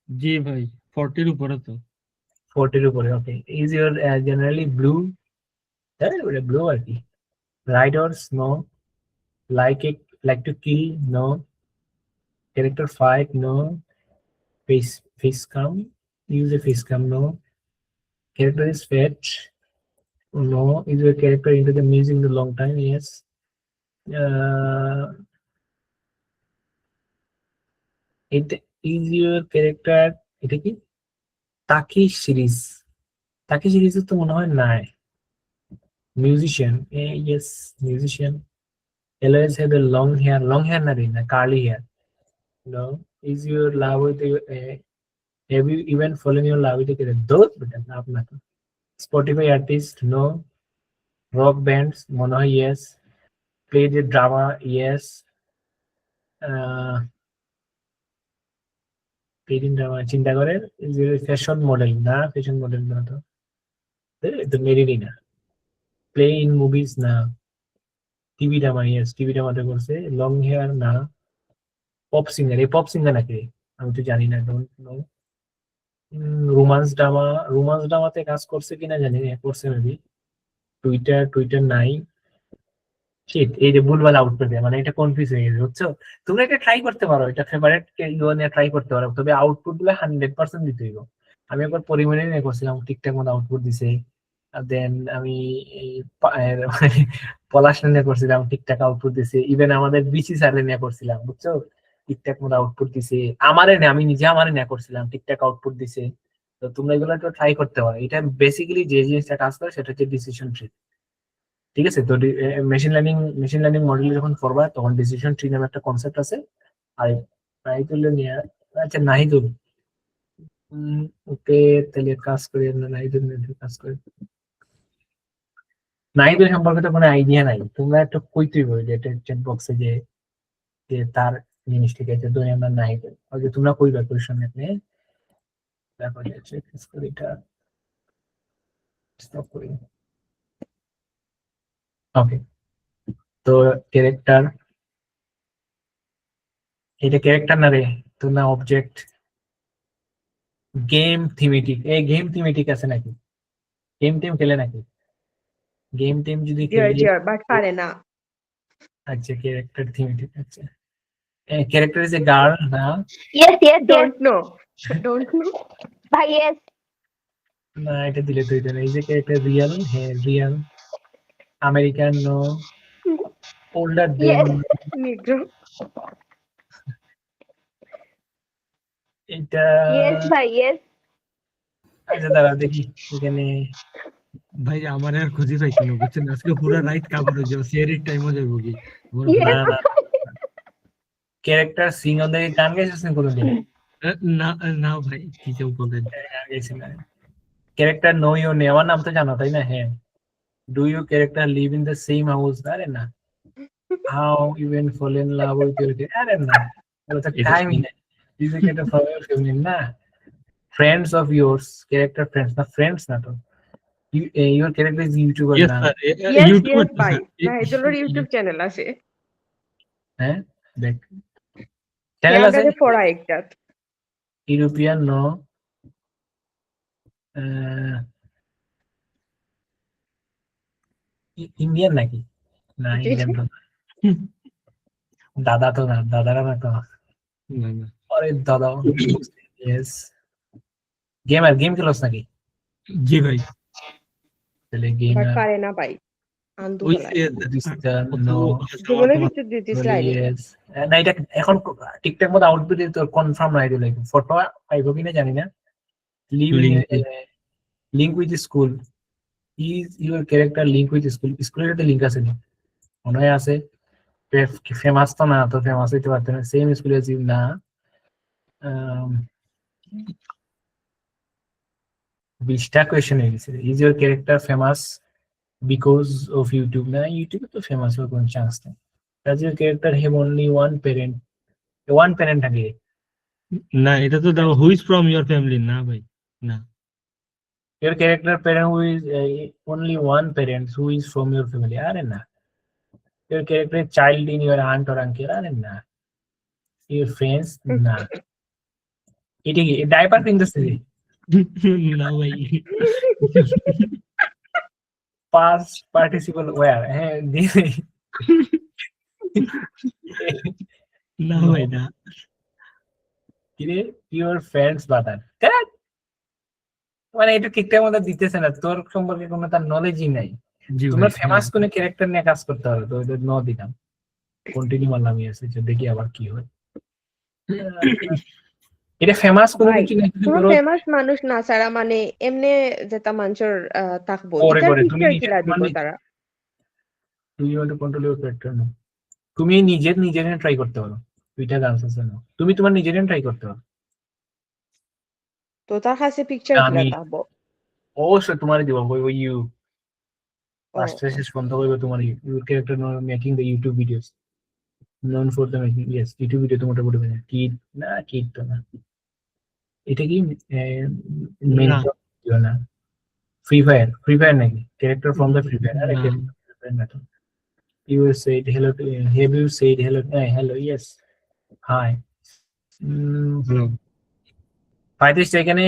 জি ভাই 40 উপরে তো, 40 উপরে, okay, is your generally blue, blue আর কি, riders no, like to kill no, character fight no, face cam, use a face cam no, character is fat no, is your character into the music in a long time yes, it is your character এটা কি তাকি series তো মনে হয় নাই, musician yes musician, always have a long hair না curly hair no, is your love with have you even fallen in love with a dot বেটা না আপনার Spotify artist no, rock bands মনে হয় yes, play the drama yes, চিন্তা করেন যে fashion model না, ফ্যাশন মডেল না তো মেরিনই না, প্লে ইন মুভিজ না, টিভি ড্রামা ইয়েস, টিভি ড্রামাতে করছে, লং হেয়ার না, পপ সিঙ্গার, এই পপ সিঙ্গার নাকি আমি তো জানি না, ডোন্ট নো, রোমান্স ড্রামাতে কাজ করছে কিনা জানি না, করছে মেবি, টুইটার নাই, শিট এই যে ভুলভাল আউটপুট দেয় মানে এটা কনফিউজ হয়ে গেছে বুঝছো, তোমরা এটা ট্রাই করতে পারো, এটা ফেভারিট নিয়ে ট্রাই করতে পারো, তবে আউটপুট গুলো 100% দিতে হইব, আমি একবার পরিমাণে নিয়ে করছিলাম ঠিকঠাক মতো আউটপুট দিছে, দেন আমি এই পলাশ নিয়ে করছিলাম ঠিকঠাক আউটপুট দিছে, ইভেন আমাদের বিসি স্যার নিয়ে করছিলাম বুঝছো, ঠিকঠাক মতো আউটপুট দিছে, আমি নিজে নিয়ে করছিলাম ঠিকঠাক আউটপুট দিছে, তো তোমরা এগুলো একটু ট্রাই করতে পারো, এটা বেসিক্যালি যে জিনিসটা কাজ করে সেটা হচ্ছে ডিসিশন ট্রি, ঠিক আছে, তো মেশিন লার্নিং মডেল যখন করবা তখন ডিসিশন ট্রি নামে একটা কনসেপ্ট আছে, আর নাহিদুল্লাহ নিয়ে, আচ্ছা নাহিদুল, ওকে তাহলে কাজ করি আমরা নাহিদুল নিয়ে কাজ করি। নাহিদুল সম্পর্কে তো কোনো আইডিয়া নাই, তোমরা একটু কইতেই বলি যে চ্যাট বক্সে যে যে তার জিনিসটা গেছে দুনিয়া আমরা নাহিদুল, ওকে তোমরা কইবা কোয়েশ্চন নিয়ে দেখো যে এটা স্টপ করি। ওকে, তো ক্যারেক্টার, এটা ক্যারেক্টার না রে, তো না অবজেক্ট। গেম থিমেটিক, এই গেম থিমেটিক আছে নাকি? গেম টেম খেলে নাকি? গেম টেম যদি খেলি, বাট পারে না। আচ্ছা ক্যারেক্টার থিমেটিক, আচ্ছা ক্যারেক্টার ইজ এ গার্ল না? Yes, yes, yes. Don't know Bhai, yes. না এটা দিলে তো এটা না। এই যে ক্যারেক্টার রিয়েল, হ্যাঁ real, American no, older than, Yes. Negro এটা Yes, bhai, yes. আচ্ছা দাঁড়া দেখি এখানে। ভাই আমার আর খুঁজে পাইছি না, বুঝছেন? আজকে পুরো রাইট কাভার হয়ে যাবে, শেয়ারের টাইমও যাবো কি Yes. না না, ক্যারেক্টার সিং অন গান গাইছেন কোনদিন? না না ভাই, কি কেউ বলেন? গান গাইছেন না। ক্যারেক্টার নো ইউ নে, আমার নাম তো জানো তাই না? হ্যাঁ। Do you character live in the same house? আরে না। How even fall in love with your, আরে না, এটা তো টাইমই নাই। This is character for your family না। Friends of yours, character friends না, ফ্রেন্ডস না তো। Your character is YouTuber yes না? স্যার, ইয়েস ইউটিউব ইয়েস ভাই নাহিদুলের ইউটিউব চ্যানেল আছে। হ্যাঁ দেখ চ্যানেল আছে ক্যামেরাতে ফরা একটা ইউরোপিয়ান নো, ইন্ডিয়ান নাকি? না ইন্ডিয়ান তো না। দাদা তো না, দাদারা না তো। না না, আরে দাদা, ইয়েস। গেমার, গেম খেলোস নাকি? জি ভাই। তাহলে বাট গেমার, পারে না ভাই। আন্দু ওই নো, জীবনে কিছু দিতে চাইনি। ইয়েস। না এটা এখন ঠিকঠাক মতো আউটপুট তো কনফার্ম নাই দিলে, ফটো আইবো কিনা জানি না। Live link with school, is your character link with school? স্কুলের সাথে লিংক আছে না? মনে হয় আছে। ফেমাস তো না, তো ফেমাস হইতে পারতো না, সেম স্কুলে না। আম, 20টা কোয়েশ্চেন হয়ে গেছে। Is your character famous because of YouTube? না, ইউটিউবে তো ফেমাস হওয়ার কোনো চান্স নেই। Does your character have only one parent? One parent থাকে? না, এটা তো দাও হুইজ ফ্রম ইওর ফ্যামিলি না ভাই, না। Your character parent who is only one parent who is from your family? আরে না। Your character child in your aunt or uncle? আরে না। Your friends? না। এটা কি ডাইপার কিনতেছে? না ভাই, পাস্ট পার্টিসিপল ওয়্যার? হ্যাঁ দিয়ে না ভাই না। কিরে ইউর ফ্রেন্ডস বাদার? মানে এটা ঠিকঠাক মতো দিতেছে না, তোর সম্পর্কে কোনো তার নলেজই নাই। জি তোমরা ভাই, ফেমাস কোন ক্যারেক্টার নিয়ে কাজ করতে হবে, তো ওদের ন দিলাম। কন্টিনিউ মারলাম এসে, দেখি আবার কি হয়। এটা ফেমাস কোন ভাই, কিছু নেই, যদি কোনো ধরো ফেমাস মানুষ না ছাড়া মানে এমনি যেটা মানুষের থাকবো পরে এটার করে তুমি পিকচার নিজে কিলা দিব তোমার তারা। তুমি কন্ট্রোল ইউর ক্যারেক্টার না, তুমি নিজের ট্রাই করতে পারো। দুইটা গান আছে না, তুমি তোমার নিজের ট্রাই করতে পারো। তো তার কাছে পিকচার কিলা আমি থাকবো। অবশ্যই তোমার দিব, বলবো ইউ ও, ফার্স্টে শেষ বন্ধ করবে তোমার your character making the YouTube videos known for the making, yes YouTube video তো মোটামুটি বানায়। কিড না, কিড তো না। এটা কি না। মেন্টর না? ফ্রি ফায়ার নাকি? Character from the Free Fire? আরে না। ক্যারেক্টার ফ্রি ফায়ার না তো। You said hello to, have you said hello? Hello, yes, hi. Hello. Paitish, এখানে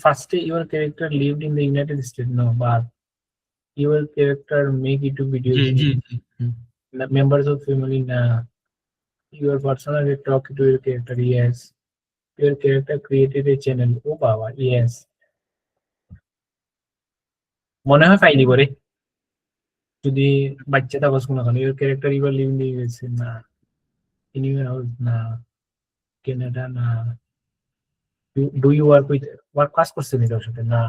ফার্স্টে your character lived in the United States? No, but your character make YouTube G videos? G G. Members of family? না. Your personally talk to your character? Yes. Your character created a channel? ও বাবা, yes. মনে হয় ফাইলি করে যদি বাচ্চা থাকস কোনো কারণে। Your character your living in USA? না। In your house? না। কানাডা? না। ডু ইউ ওয়ার্ক কাজ করছে নাকি ওর সাথে? না।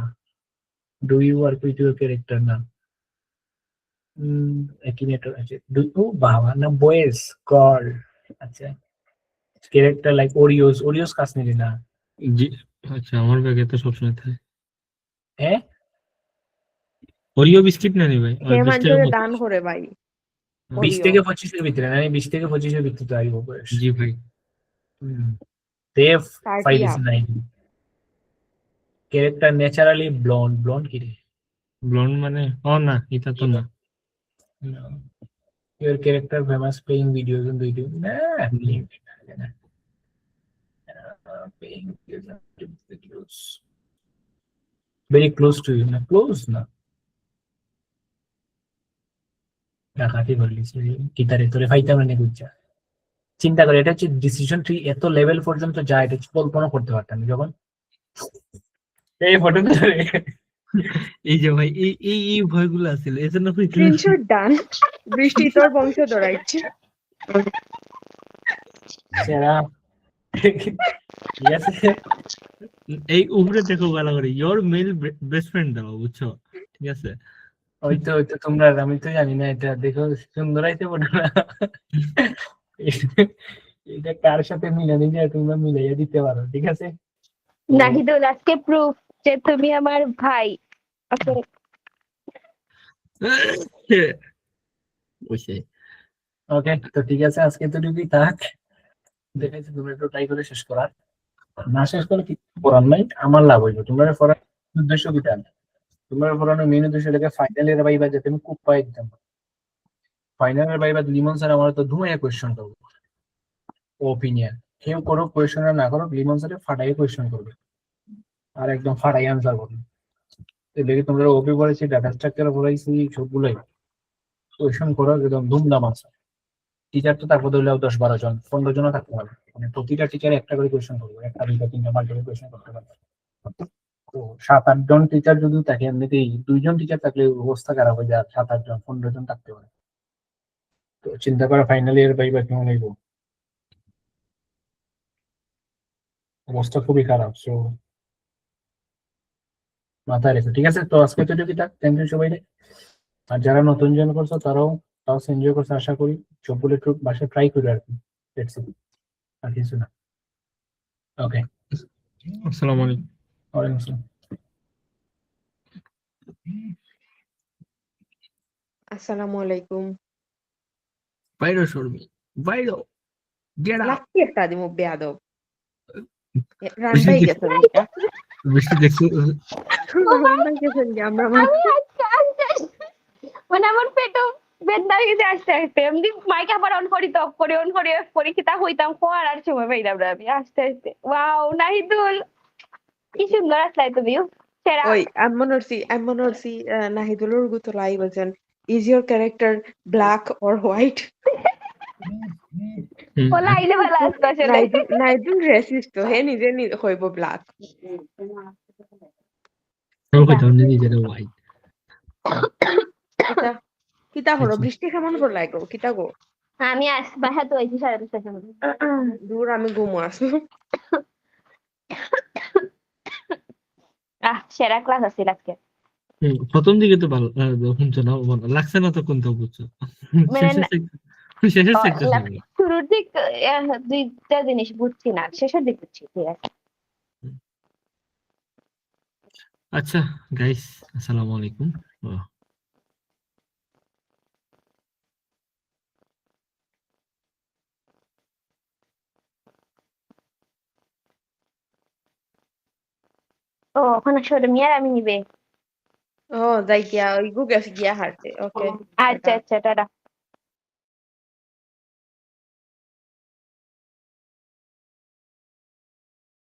Do you work with your character? না। একই নেটওয়ার্ক আছে। ও বাবা, না বয়েস গার্ল? আচ্ছা ক্যারেক্টার লাইক ওরিওস কাশ্মীরি না জি আচ্ছা আমার ব্যাগে তো সবসময় থাকে হ্যাঁ ওরিও বিস্কিট না নি ভাই হে 20 টাকা মাঞ্চরে মতো। দান করে ভাই 20 Oreo। থেকে 25 এর ভিতরে না 20 থেকে 25 এর ভিতরে আইব বয়স জি ভাই they've 30 five is up। 9 character naturally blonde কি রে ব্লন্ড মানে ও না এটা তো না your character famous playing videos on video না playing videos very close to you না close না কাকাতি বলিস কিতারে তোরে ফাইতা মানে বুঝছা চিন্তা করে এটা হচ্ছে ডিসিশন ট্রি এত লেভেল পর্যন্ত যায় এটা হচ্ছে কল্পনা করতে পারতাম না যখন এই ফটো ধরে এই যে ভাই এই ভয়গুলো আছিল এজন্য স্ক্রিনশট ডান বৃষ্টি তোর বংশ দৌড়াইছে সেরা ঠিক আছে এই উপরে দেখো ভালো করে ইওর মেল বেস্ট ফ্রেন্ড দাও বুঝছো ঠিক আছে ওই তো তোমরা আমি তো জানি না এটা দেখো সুন্দর আইতে বলো না এটা কার সাথে মিলানি যায় তোমরা মিলাইয়া দিতে পারো ঠিক আছে নাহিদুল আজকে প্রুফ যে তুমি আমার ভাই ওকে ওইসে ওকে তো ঠিক আছে আজকে তো ডিউটি থাক দেখাইছি তোমরা একটু ট্রাই করে শেষ করার না শেষ করে কি করার নাই আমার লাভ হইলো তোমরা পড়ার উদ্দেশ্য কি জানো তোমরা পড়ানোর মেন উদ্দেশ্য এটাকে ফাইনালের বাইবা যাতে আমি খুব পাই দিতাম ফাইনালের বাইবা লিমন স্যার আমার তো ধুমাইয়া কোয়েশ্চন করবো ওপিনিয়ন কেউ করো কোয়েশ্চন না করো লিমন স্যারে ফাটাই কোয়েশ্চন করবে আর একদম ফাটাই আনসার করবে দেখি তোমরা ওপি পড়েছি ডাটা স্ট্রাকচার পড়াইছি সবগুলোই কোয়েশ্চন করো একদম ধুমধাম আনসার টিচার তো তারপর ধরলেও 10-12 জন 15 জনও থাকতে পারবে মানে প্রতিটা টিচার একটা করে কোয়েশ্চন করবে একটা দুইটা তিনটা মাল্টিপল কোয়েশ্চন করতে পারবে তো 7-8 জন টিচার যদি থাকে এমনিতেই 2 জন টিচার থাকলে অবস্থা খারাপ হয়ে যায় 7-8 জন 15 জন থাকতে পারে তো চিন্তা করো ফাইনাল ইয়ার পাইবা কেমন হইব অবস্থা খুবই খারাপ সো মাথায় রেখো ঠিক আছে তো আজকে তো যদি থাক থ্যাংক ইউ সবাই আর যারা নতুন জয়েন করছো তারাও এনজয় করছে আশা করি সবগুলো একটু বাসায় ট্রাই করবে আর কি লেটস সি আর কিছু না ওকে আসসালামু আলাইকুম ওয়ালাইকুম আসসালাম আসসালামু আলাইকুম বাইরো শর্মি বাইরো গেট আউট লাকি একটা দিমু বেয়াদব রান্দাই গেছেন এটা বৃষ্টি দেখছো রান্দাই গেছেন কি আমরা আমি আজকে মানে আমার পেটও বেদনা হয়ে গেছে আস্তে আস্তে এমনি মাইক আবার অন করি তো অন করি পরীক্ষা হইতাম কোয়ার আর সময় পাইলাম না আমি আস্তে আস্তে ওয়াও নাহিদুল কি সুন্দর আসলে তুমি সেরা ওই I'm Monorsi নাহিদুলুর গুতো লাই বলছেন is your character black or white বলা আইলে ভালো আসতো আসলে নাহিদুল রেসিস্ট তো হে নিজে হইব black ওকে জানি নিজের হোয়াইট কিতা হলো বৃষ্টি কেমন করে লাগো কিতা গো আমি বাসা তো আইছি 10:30টার সময় দূর আমি ঘুমো আসো সেরা ক্লাস আছে আজকে প্রথম দিকে তো ভালো শুনছো না ভালো লাগছে না তখন তো বুঝছো শেষের সেক্টর শুরুর দিক দুইটা জিনিস বুঝছি না শেষের দিক বুঝছি ঠিক আছে আচ্ছা গাইস আসসালামু আলাইকুম ও ওখানে সরে মিয়ার আমি নিবে ও যাই গিয়া ওই গুগল গিয়া হারতে ওকে আচ্ছা আচ্ছা টাটা